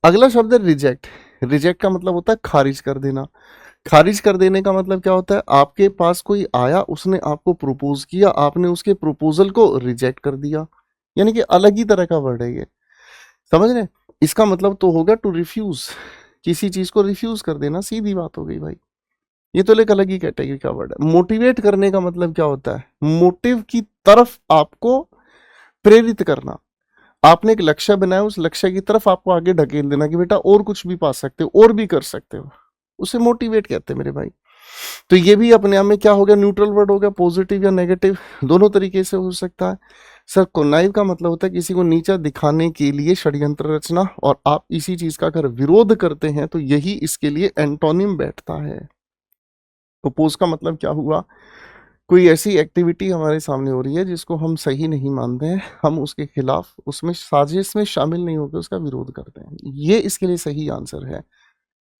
अगला शब्द है रिजेक्ट। रिजेक्ट का मतलब होता है खारिज कर देना। खारिज कर देने का मतलब क्या होता है? आपके पास कोई आया, उसने आपको प्रपोज किया, आपने उसके प्रपोजल को रिजेक्ट कर दिया। यानी कि अलग ही तरह का वर्ड है ये, समझ रहे हैं? इसका मतलब तो होगा टू रिफ्यूज, किसी चीज को रिफ्यूज कर देना, सीधी बात हो गई भाई। ये तो एक अलग ही कैटेगरी का वर्ड है। मोटिवेट करने का मतलब क्या होता है? मोटिव की तरफ आपको प्रेरित करना। आपने एक लक्ष्य बनाया, उस लक्ष्य की तरफ आपको आगे ढकेल देना कि बेटा और कुछ भी पा सकते हो, और भी कर सकते हो, उसे मोटिवेट कहते हैं मेरे भाई। तो ये भी अपने आप में क्या हो गया? न्यूट्रल वर्ड हो गया, पॉजिटिव या नेगेटिव दोनों तरीके से हो सकता है। सर कॉन्नाइव का मतलब होता है किसी को नीचा दिखाने के लिए षड्यंत्र रचना, और आप इसी चीज का अगर विरोध करते हैं तो यही इसके लिए एंटोनिम बैठता है। ओपोज का मतलब क्या हुआ? कोई ऐसी एक्टिविटी हमारे सामने हो रही है जिसको हम सही नहीं मानते हैं, हम उसके खिलाफ, उसमें साजिश में शामिल नहीं होकर उसका विरोध करते हैं। ये इसके लिए सही आंसर है।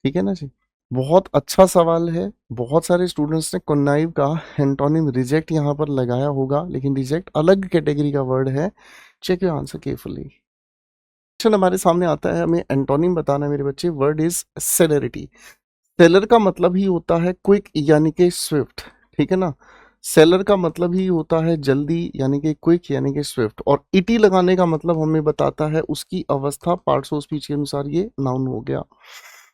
ठीक है ना जी। बहुत अच्छा सवाल है। बहुत सारे स्टूडेंट्स ने कॉन्नाइव का एंटोनिम रिजेक्ट यहाँ पर लगाया होगा, लेकिन रिजेक्ट अलग कैटेगरी का वर्ड है। Check your answer carefully. Question हमारे सामने आता है, हमें एंटोनिम बताना है मेरे बच्चे। Word is सेलेरिटी। सेलर का मतलब ही होता है क्विक यानी कि स्विफ्ट। ठीक है ना। सेलर का मतलब ही होता है जल्दी यानी कि क्विक यानी कि स्विफ्ट, और इटी लगाने का मतलब हमें बताता है उसकी अवस्था। पार्ट्स ऑफ स्पीच के अनुसार ये नाउन हो गया।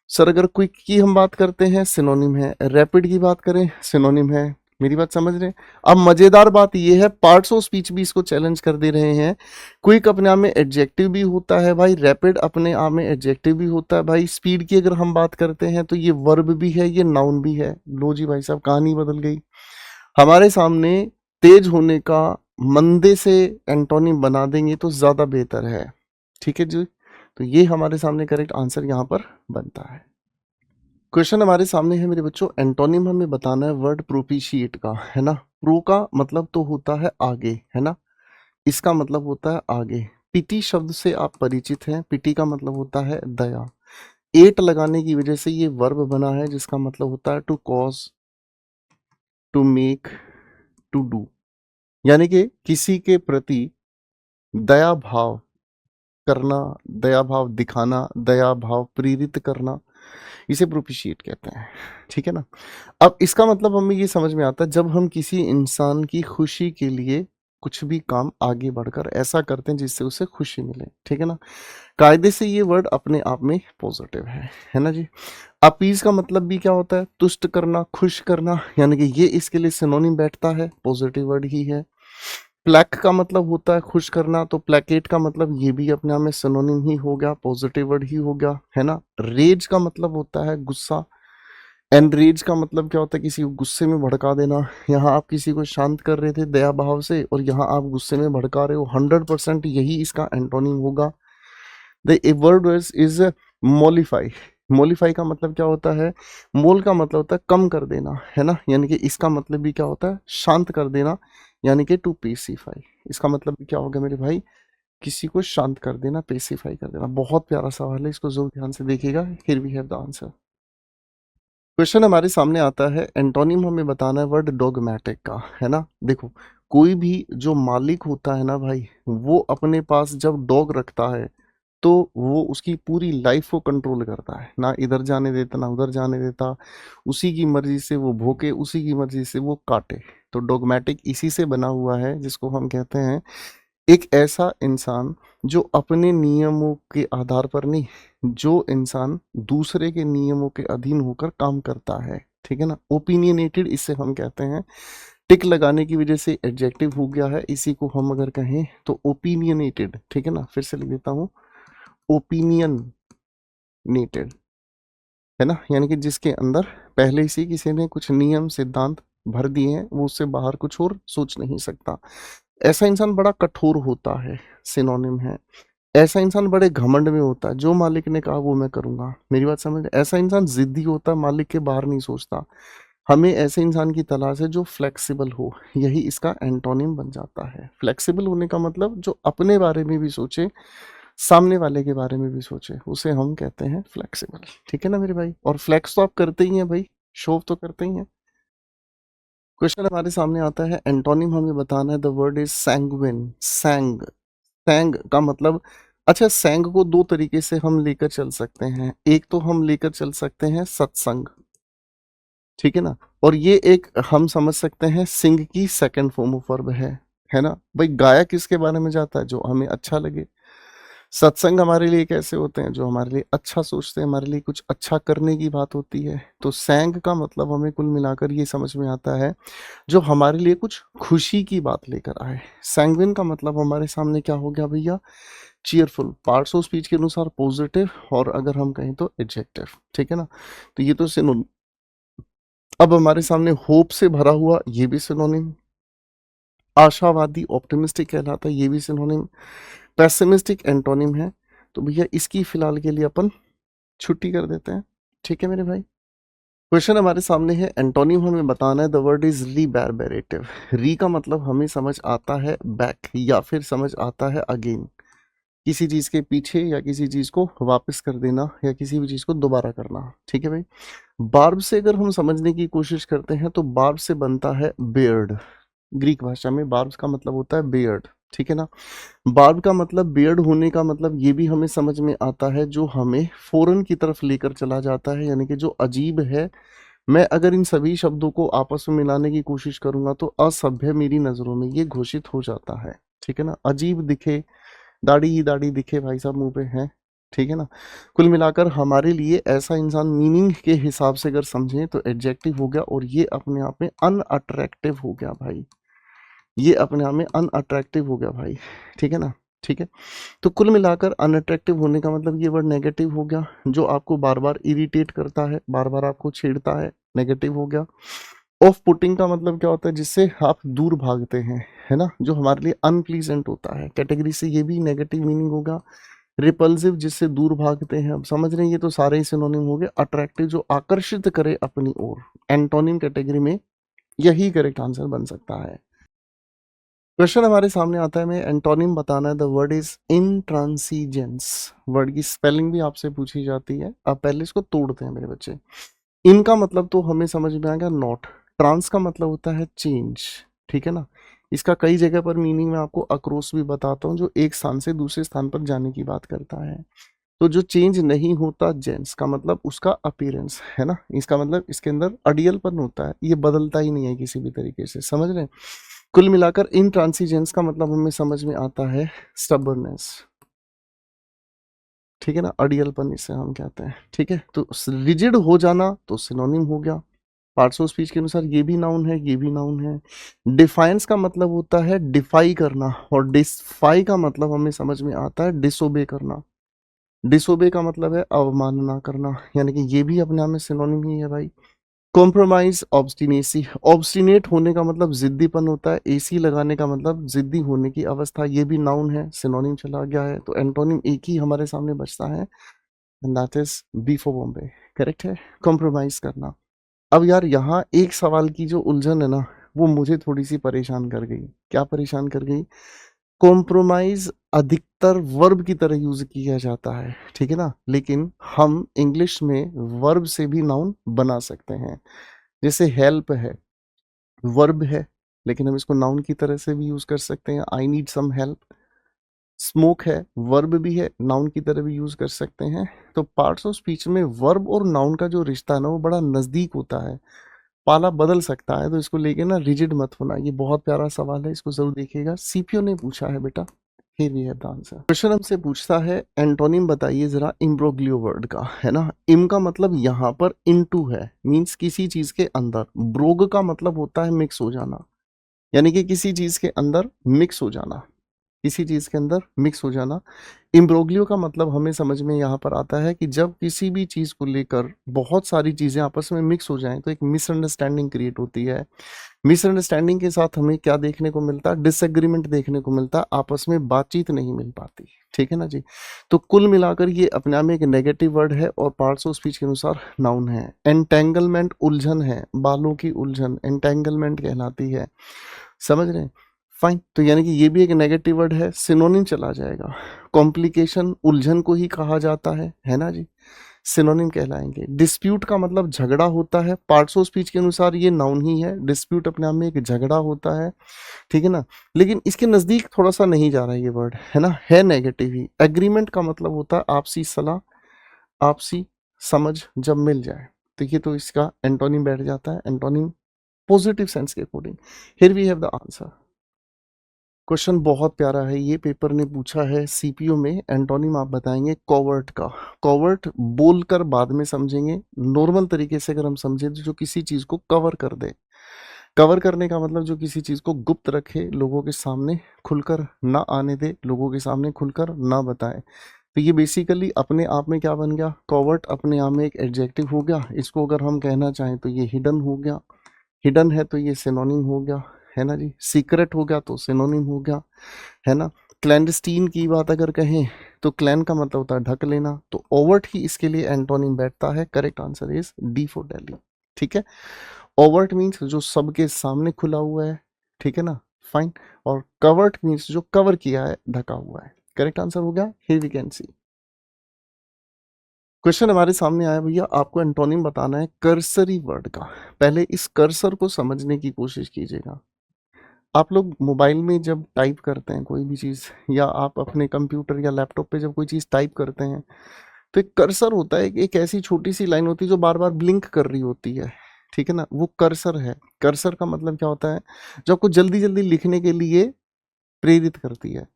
सर अगर क्विक की हम बात करते हैं सिनोनिम है, रैपिड की बात करें सिनोनिम है। मेरी बात समझ रहे हैं? अब मजेदार बात यह है, पार्ट्स ऑफ स्पीच भी इसको चैलेंज कर दे रहे हैं। क्विक अपने आप में एडजेक्टिव भी होता है भाई, रैपिड अपने आप में एडजेक्टिव भी होता है भाई। स्पीड की अगर हम बात करते हैं तो ये वर्ब भी है, ये नाउन भी है। लो जी भाई साहब, कहानी बदल गई हमारे सामने। तेज होने का मंदे से एंटोनिम बना देंगे तो ज्यादा बेहतर है। ठीक है जी। तो ये हमारे सामने करेक्ट आंसर यहाँ पर बनता है। क्वेश्चन हमारे सामने है मेरे बच्चों, एंटोनिम हमें बताना है वर्ड प्रोपिशिएट का, है ना। प्रो का मतलब तो होता है आगे, है ना? इसका मतलब होता है आगे। पिटी शब्द से आप परिचित हैं। पिटी का मतलब होता है दया। एट लगाने की वजह से ये वर्ब बना है जिसका मतलब होता है to cause, to make, to do. यानी कि किसी के प्रति दया भाव करना, दया भाव दिखाना, दया भाव प्रेरित करना, इसे प्रोपिशिएट कहते हैं। ठीक है ना? अब इसका मतलब हमें ये समझ में आता है जब हम किसी इंसान की खुशी के लिए कुछ भी काम आगे बढ़कर ऐसा करते हैं जिससे उसे खुशी मिले। ठीक है ना? कायदे से ये वर्ड अपने आप में पॉजिटिव है ना जी? अपीज का मतलब भी क्या होता है? तुष्ट करना, खुश करना, यानी कि ये इसके लिए सिनोनिम बैठता है, पॉजिटिव वर्ड ही है। प्लैक का मतलब होता है खुश करना, तो प्लेकेट का मतलब ये भी अपने आप में सिनोनिम ही हो गया, पॉजिटिव वर्ड ही हो गया, है ना? रेज का मतलब होता है गुस्सा। एनरेज का मतलब क्या होता है? किसी को गुस्से में भड़का देना। यहाँ आप किसी को शांत कर रहे थे दया भाव से और यहाँ आप गुस्से में भड़का रहे हो, 100% यही इसका एंटोनिम होगा। The word is mollify. Mollify का मतलब क्या होता है? मोल का मतलब होता है कम कर देना, है ना? यानी कि इसका मतलब भी क्या होता है? शांत कर देना, यानी कि टू पेसिफाई। इसका मतलब भी क्या होगा मेरे भाई? किसी को शांत कर देना, पेसिफाई कर देना। बहुत प्यारा सवाल है, इसको जरूर ध्यान से देखिएगा। Here we have the answer. Question हमारे सामने आता है, एंटोनिम हमें बताना है वर्ड डॉगमेटिक का, है ना? देखो, कोई भी जो मालिक होता है ना भाई, वो अपने पास जब डॉग रखता है तो वो उसकी पूरी लाइफ को कंट्रोल करता है, ना इधर जाने देता ना उधर जाने देता। उसी की मर्जी से वो भौंके, उसी की मर्जी से वो काटे। तो डॉगमेटिक इसी से बना हुआ है, जिसको हम कहते हैं एक ऐसा इंसान जो अपने नियमों के आधार पर नहीं, जो इंसान दूसरे के नियमों के अधीन होकर काम करता है। ठीक है ना? ओपिनियनेटेड इसे हम कहते हैं। टिक लगाने की वजह से एडजेक्टिव हो गया है, इसी को हम अगर कहें तो ओपिनियनेटेड। ठीक है ना? फिर से लिख देता हूँ, ओपिनियनेटेड, है ना? यानी कि जिसके अंदर पहले से किसी ने कुछ नियम सिद्धांत भर दिए हैं, वो उससे बाहर कुछ और सोच नहीं सकता। ऐसा इंसान बड़ा कठोर होता है, सिनोनिम है। ऐसा इंसान बड़े घमंड में होता है, जो मालिक ने कहा वो मैं करूंगा। मेरी बात समझ? ऐसा इंसान जिद्दी होता है, मालिक के बाहर नहीं सोचता। हमें ऐसे इंसान की तलाश है जो फ्लेक्सिबल हो, यही इसका एंटोनिम बन जाता है। फ्लेक्सिबल होने का मतलब जो अपने बारे में भी सोचे, सामने वाले के बारे में भी सोचे, उसे हम कहते हैं फ्लेक्सिबल। ठीक है ना मेरे भाई? और फ्लेक्स तो आप करते ही हैं भाई, शो तो करते ही हैं। क्वेश्चन हमारे सामने आता है, एंटोनिम हमें बताना है। The word is sanguine. सैंग, सैंग का मतलब, अच्छा, सैंग को दो तरीके से हम लेकर चल सकते हैं। एक तो हम लेकर चल सकते हैं सत्संग, ठीक है ना? और ये एक हम समझ सकते हैं सिंग की सेकंड फॉर्म ऑफ वर्ब है ना भाई? गाया किसके बारे में जाता है? जो हमें अच्छा लगे। सत्संग हमारे लिए कैसे होते हैं? जो हमारे लिए अच्छा सोचते हैं, हमारे लिए कुछ अच्छा करने की बात होती है। तो सैंग का मतलब हमें कुल मिलाकर ये समझ में आता है, जो हमारे लिए कुछ खुशी की बात लेकर आए। सैंग्विन का मतलब हमारे सामने क्या हो गया भैया? चीयरफुल। पार्ट्स ऑफ स्पीच के अनुसार पॉजिटिव, और अगर हम कहें तो एडजेक्टिव। ठीक है ना? तो ये तो सिनोनिम। अब हमारे सामने होप से भरा हुआ, ये भी सिनोनिम। आशावादी, ऑप्टिमिस्टिक कहलाता है, ये भी सिनोनिम। पेसिमिस्टिक एंटोनिम है। तो भैया इसकी फिलहाल के लिए अपन छुट्टी कर देते हैं। ठीक है मेरे भाई? क्वेश्चन हमारे सामने है, एंटोनिम हमें बताना है। The word is reverberative. Re का मतलब हमें समझ आता है बैक, या फिर समझ आता है अगेन। किसी चीज के पीछे या किसी चीज को वापस कर देना, या किसी भी चीज को दोबारा करना। ठीक है भाई? बार्ब से अगर हम समझने की कोशिश करते हैं तो बार्ब से बनता है बियर्ड। ग्रीक भाषा में बार्ब का मतलब होता है बियर्ड। ठीक है ना? बार्ब का मतलब बियर्ड होने का मतलब ये भी हमें समझ में आता है, जो हमें फॉरेन की तरफ लेकर चला जाता है, यानी कि जो अजीब है। मैं अगर इन सभी शब्दों को आपस में मिलाने की कोशिश करूंगा तो असभ्य मेरी नजरों में ये घोषित हो जाता है। ठीक है ना? अजीब दिखे, दाढ़ी ही दाढ़ी दिखे भाई साहब मुंह पे है। ठीक है ना? कुल मिलाकर हमारे लिए ऐसा इंसान मीनिंग के हिसाब से अगर समझें तो एडजेक्टिव हो गया, और ये अपने आप में अनअट्रैक्टिव हो गया भाई। ये अपने आप में अनअट्रैक्टिव हो गया भाई। ठीक है ना? ठीक है? तो कुल मिलाकर अनअट्रैक्टिव होने का मतलब ये वर्ड नेगेटिव हो गया, जो आपको बार बार इरिटेट करता है, बार बार आपको छेड़ता है, नेगेटिव हो गया। ऑफ पुटिंग का मतलब क्या होता है? जिससे आप दूर भागते हैं, है ना? जो हमारे लिए अनप्लीजेंट होता है, कैटेगरी से ये भी नेगेटिव मीनिंग होगा। रिपल्सिव, जिससे दूर भागते हैं। अब समझ रहे हैं? ये तो सारे ही सिनोनिम हो गए। अट्रैक्टिव, जो आकर्षित करे अपनी ओर, एंटोनिम कैटेगरी में यही करेक्ट आंसर बन सकता है। क्वेश्चन हमारे सामने आता है, मैं एंटोनिम बताना है। The word is intransigence. Word की स्पेलिंग भी आपसे पूछी जाती है। अब पहले इसको तोड़ते हैं मेरे बच्चे। इनका मतलब तो हमें समझ में आएगा नॉट। ट्रांस का मतलब होता है चेंज, ठीक है ना। इसका कई जगह पर मीनिंग मैं आपको अक्रॉस भी बताता हूँ, जो एक स्थान से दूसरे स्थान पर जाने की बात करता है। तो जो चेंज नहीं होता जेंस का मतलब उसका अपीयरेंस है ना। इसका मतलब इसके अंदर अडियलपन होता है, ये बदलता ही नहीं है किसी भी तरीके से, समझ रहे हैं। कुल मिलाकर इन ट्रांसीजेंस का मतलब हमें समझ में आता है स्टबर्नेस, ठीक है ना। अडियलपन इसे हम कहते हैं, ठीक है। तो रिजिड हो जाना तो सिनोनिम हो गया। पार्ट्स ऑफ स्पीच के अनुसार ये भी नाउन है, ये भी नाउन है। डिफाइंस का मतलब होता है डिफाई करना, और डिसफाई का मतलब हमें समझ में आता है डिसोबे करना। डिसोबे का मतलब है अवमानना करना, यानी कि ये भी अपने आप में सिनोनिम ही है भाई। कॉम्प्रोमाइज ऑब्स्टिनेसी, ऑब्स्टिनेट होने का मतलब जिद्दीपन होता है। एसी लगाने का मतलब जिद्दी होने की अवस्था, ये भी नाउन है, सिनोनिम चला गया है। तो एंटोनिम एक ही हमारे सामने बचता है, and that is B for Bombay, correct है, कॉम्प्रोमाइज करना। अब यार यहाँ एक सवाल की जो उलझन है ना, वो मुझे थोड़ी सी परेशान कर गई। क्या परेशान कर गई? कॉम्प्रोमाइज अधिकतर वर्ब की तरह यूज किया जाता है, ठीक है ना, लेकिन हम इंग्लिश में वर्ब से भी नाउन बना सकते हैं। जैसे हेल्प है, वर्ब है, लेकिन हम इसको नाउन की तरह से भी यूज कर सकते हैं, I need some help. Smoke है, वर्ब भी है, नाउन की तरह भी यूज कर सकते हैं। तो पार्ट्स ऑफ स्पीच में वर्ब और नाउन का जो रिश्ता है ना, वो बड़ा नजदीक होता है, पाला बदल सकता है। तो इसको लेके ना रिजिड मत होना। ये बहुत प्यारा सवाल है, इसको जरूर देखिएगा, सीपीओ ने पूछा है बेटा। Here we have the answer. Question हमसे पूछता है एंटोनिम बताइए जरा इम्ब्रोग्लियो वर्ड का, है ना। इम का मतलब यहाँ पर इनटू है, मींस किसी चीज के अंदर। ब्रोग का मतलब होता है मिक्स हो जाना, यानी कि किसी चीज के अंदर मिक्स हो जाना, किसी चीज के अंदर मिक्स हो जाना। इम्ब्रोग्लियो का मतलब हमें समझ में यहाँ पर आता है कि जब किसी भी चीज को लेकर बहुत सारी चीजें आपस में मिक्स हो जाएं तो एक मिसअंडरस्टैंडिंग क्रिएट होती है। मिसअंडरस्टैंडिंग के साथ हमें क्या देखने को मिलता है? डिसएग्रीमेंट देखने को मिलता है, आपस में बातचीत नहीं मिल पाती, ठीक है ना जी। तो कुल मिलाकर ये अपने आप में एक नेगेटिव वर्ड है और पार्ट्स ऑफ स्पीच के अनुसार नाउन है। एंटेंगलमेंट उलझन है, बालों की उलझन एंटेंगलमेंट कहलाती है, समझ रहे हैं। फाइन, तो यानी कि ये भी एक नेगेटिव वर्ड है, सिनोनिम चला जाएगा। कॉम्प्लिकेशन उलझन को ही कहा जाता है ना जी, सिनोनिम कहलाएंगे। डिस्प्यूट का मतलब झगड़ा होता है, पार्ट्स ऑफ स्पीच के अनुसार ये नाउन ही है। डिस्प्यूट अपने आप में एक झगड़ा होता है, ठीक है ना, लेकिन इसके नजदीक थोड़ा सा नहीं जा रहा है ये वर्ड, है ना, है नेगेटिव ही। एग्रीमेंट का मतलब होता है आपसी सलाह, आपसी समझ जब मिल जाए। तो ये तो इसका एंटोनिम बैठ जाता है, एंटोनिम पॉजिटिव सेंस के according. Here we have the answer. Question बहुत प्यारा है, ये पेपर ने पूछा है सीपीओ में। एंटोनिम आप बताएंगे कॉवर्ट का। कॉवर्ट बोलकर बाद में समझेंगे, नॉर्मल तरीके से अगर हम समझे तो जो किसी चीज को कवर कर दे। कवर करने का मतलब जो किसी चीज को गुप्त रखे, लोगों के सामने खुलकर ना आने दे, लोगों के सामने खुलकर ना बताए। तो ये बेसिकली अपने आप में क्या बन गया? कॉवर्ट अपने आप में एक एडजेक्टिव हो गया। इसको अगर हम कहना चाहें तो ये हिडन हो गया, हिडन है तो ये सिनोनिम हो गया, है ना जी। सीक्रेट हो गया तो सिनोनिम हो गया, है ना। क्लैंडस्टीन की बात अगर कहें तो क्लैन का मतलब होता है ढक लेना, तो ओवर्ट ही इसके लिए एंटोनिम बैठता है। Correct answer is D for Delhi, ठीक है। ओवर्ट मीन्स जो सबके सामने खुला हुआ है, ठीक है ना, फाइन। और कवर्ट मीन्स जो कवर किया है, ढका हुआ है। करेक्ट आंसर हो गया, here we can see. Question हमारे सामने आया भैया, आपको एंटोनिम बताना है कर्सरी वर्ड का। पहले इस कर्सर को समझने की कोशिश कीजिएगा। आप लोग मोबाइल में जब टाइप करते हैं कोई भी चीज़, या आप अपने कंप्यूटर या लैपटॉप पे जब कोई चीज़ टाइप करते हैं, तो एक कर्सर होता है, एक ऐसी छोटी सी लाइन होती है जो बार बार ब्लिंक कर रही होती है, ठीक है ना, वो कर्सर है। कर्सर का मतलब क्या होता है? जो आपको जल्दी जल्दी लिखने के लिए प्रेरित करती है।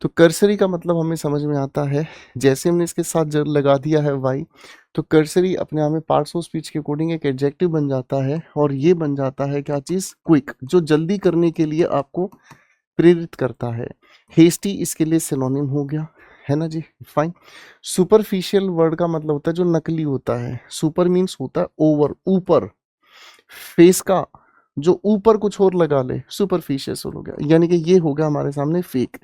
तो कर्सरी का मतलब हमें समझ में आता है, जैसे हमने इसके साथ जर लगा दिया है वाई, तो कर्सरी अपने आप में पार्ट्स ऑफ स्पीच के अकॉर्डिंग एक एडजेक्टिव बन जाता है, और ये बन जाता है क्या चीज़? क्विक, जो जल्दी करने के लिए आपको प्रेरित करता है। हेस्टी इसके लिए सिनोनिम हो गया, है ना जी, फाइन। सुपरफिशियल वर्ड का मतलब होता है जो नकली होता है। सुपर मीन्स होता है ओवर, ऊपर। फेस का जो ऊपर कुछ और लगा ले, सुपरफिशियल हो गया, यानी कि ये हो गया हमारे सामने फेक।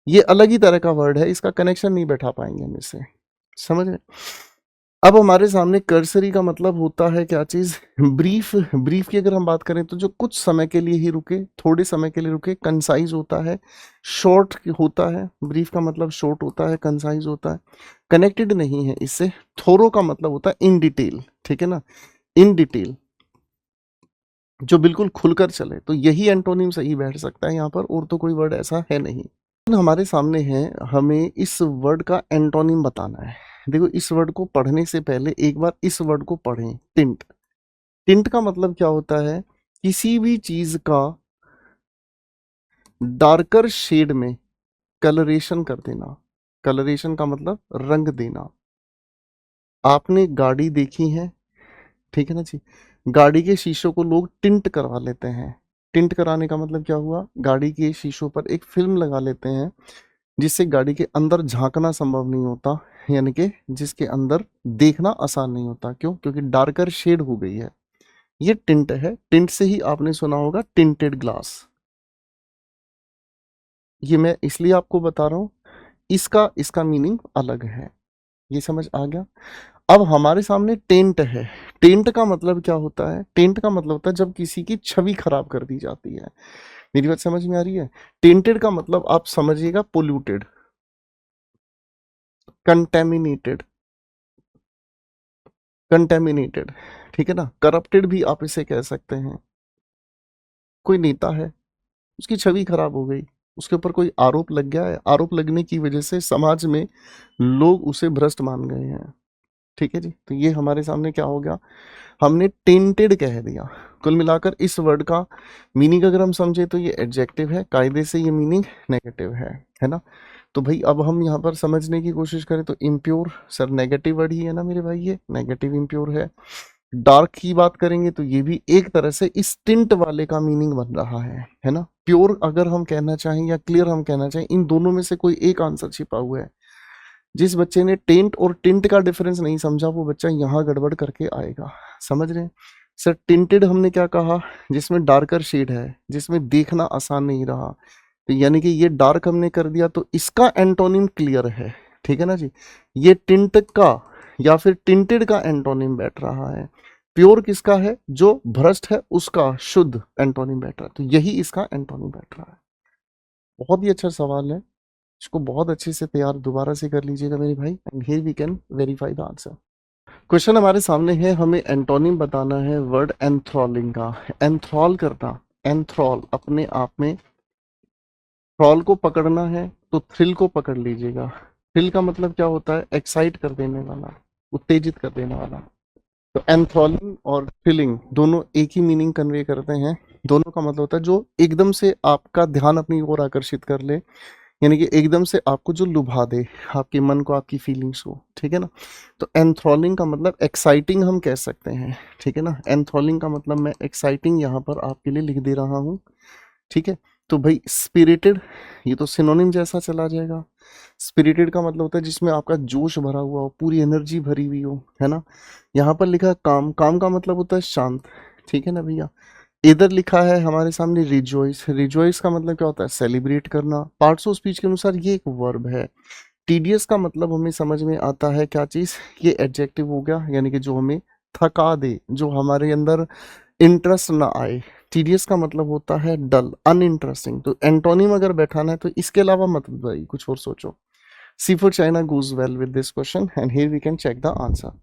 ये अलग ही तरह का वर्ड है, इसका कनेक्शन नहीं बैठा पाएंगे हम इससे, समझ रहे। अब हमारे सामने कर्सरी का मतलब होता है क्या चीज, ब्रीफ। ब्रीफ की अगर हम बात करें तो जो कुछ समय के लिए ही रुके, थोड़े समय के लिए रुके। कंसाइज होता है, शॉर्ट होता है। ब्रीफ का मतलब शॉर्ट होता है, कंसाइज होता है, कनेक्टेड नहीं है इससे। थोरो का मतलब होता है इन डिटेल, ठीक है ना, इन डिटेल, जो बिल्कुल खुलकर चले। तो यही एंटोनिम सही बैठ सकता है यहाँ पर, और तो कोई वर्ड ऐसा है नहीं। हमारे सामने है, हमें इस वर्ड का एंटोनिम बताना है। देखो, इस वर्ड को पढ़ने से पहले एक बार इस वर्ड को पढ़ें, टिंट। टिंट का मतलब क्या होता है, किसी भी चीज का डार्कर शेड में कलरेशन कर देना। कलरेशन का मतलब रंग देना। आपने गाड़ी देखी है, ठीक है ना जी, गाड़ी के शीशों को लोग टिंट करवा लेते हैं। टिंट कराने का मतलब क्या हुआ, गाड़ी के शीशों पर एक फिल्म लगा लेते हैं जिससे गाड़ी के अंदर झांकना संभव नहीं होता, यानी कि जिसके अंदर देखना आसान नहीं होता। क्यों? क्योंकि डार्कर शेड हो गई है। ये टिंट है। टिंट से ही आपने सुना होगा टिंटेड ग्लास। ये मैं इसलिए आपको बता रहा हूं, इसका इसका मीनिंग अलग है। ये समझ आ गया? अब हमारे सामने टेंट है। टेंट का मतलब क्या होता है? टेंट का मतलब होता है जब किसी की छवि खराब कर दी जाती है। मेरी बात समझ में आ रही है? टेंटेड का मतलब आप समझिएगा पोल्यूटेड, कंटेमिनेटेड, कंटेमिनेटेड, ठीक है ना। करप्टेड भी आप इसे कह सकते हैं। कोई नेता है, उसकी छवि खराब हो गई, उसके ऊपर कोई आरोप लग गया है, आरोप लगने की वजह से समाज में लोग उसे भ्रष्ट मान गए हैं, ठीक है जी। तो ये हमारे सामने क्या हो गया, हमने टेंटेड कह दिया। कुल मिलाकर इस वर्ड का मीनिंग अगर हम समझे तो ये एडजेक्टिव है, कायदे से ये मीनिंग नेगेटिव है ना। तो भाई अब हम यहाँ पर समझने की कोशिश करें तो इम्प्योर, सर नेगेटिव वर्ड ही है ना मेरे भाई, ये नेगेटिव इम्प्योर है। डार्क की बात करेंगे तो ये भी एक तरह से इस टिंट वाले का मीनिंग बन रहा है ना। प्योर अगर हम कहना चाहें या क्लियर हम कहना चाहें, इन दोनों में से कोई एक आंसर छिपा हुआ है। जिस बच्चे ने टेंट और टिंट का डिफरेंस नहीं समझा वो बच्चा यहाँ गड़बड़ करके आएगा। समझ रहे हैं? सर टिंटेड हमने क्या कहा, जिसमें डार्कर शेड है, जिसमें देखना आसान नहीं रहा, तो यानी कि ये डार्क हमने कर दिया, तो इसका एंटोनिम क्लियर है, ठीक है ना जी। ये टिंट का या फिर टिंटेड का एंटोनिम बैठ रहा है। प्योर किसका है, जो भ्रष्ट है उसका शुद्ध एंटोनिम बैठ रहा है, तो यही इसका एंटोनिम बैठ रहा है। बहुत ही अच्छा सवाल है, इसको बहुत अच्छे से तैयार दोबारा से कर लीजिएगा मेरे भाई, and here we can verify the answer. Question हमारे सामने है, हमें एंटोनिम बताना है वर्ड एंथ्रोलिंग का। एंथ्रॉल करना, एंथ्रॉल अपने आप में, थ्रॉल को पकड़ना है तो थ्रिल को पकड़ लीजिएगा। थ्रिल का मतलब क्या होता है, एक्साइट कर देने वाला, उत्तेजित कर देने वाला। तो एंथ्रॉलिंग और थ्रिलिंग दोनों एक ही मीनिंग कन्वे करते हैं। दोनों का मतलब होता है जो एकदम से आपका ध्यान अपनी ओर आकर्षित कर ले, यानी कि एकदम से आपको जो लुभा दे, आपके मन को, आपकी फीलिंग्स को, ठीक है ना। तो एंथ्रॉलिंग का मतलब एक्साइटिंग हम कह सकते हैं, ठीक है ना। एंथ्रॉलिंग का मतलब मैं एक्साइटिंग यहाँ पर आपके लिए लिख दे रहा हूँ, ठीक है। तो भाई स्पिरिटेड, ये तो सिनोनिम जैसा चला जाएगा। स्पिरिटेड का मतलब होता है जिसमें आपका जोश भरा हुआ हो, पूरी एनर्जी भरी हुई हो, है ना। यहाँ पर लिखा है काम, काम का मतलब होता है शांत, ठीक है ना भैया। इधर लिखा है हमारे सामने रिजॉइस, रिजॉइस का मतलब क्या होता है, सेलिब्रेट करना। पार्ट्स ऑफ स्पीच के अनुसार ये एक वर्ब है। टीडियस का मतलब हमें समझ में आता है क्या चीज, ये एडजेक्टिव हो गया, यानी कि जो हमें थका दे, जो हमारे अंदर इंटरेस्ट ना आए। टीडियस का मतलब होता है डल, अनइंटरेस्टिंग। तो एंटोनिम अगर बैठाना है तो इसके अलावा मत भाई कुछ और सोचो। C for China goes well with this question, and here we can check the answer.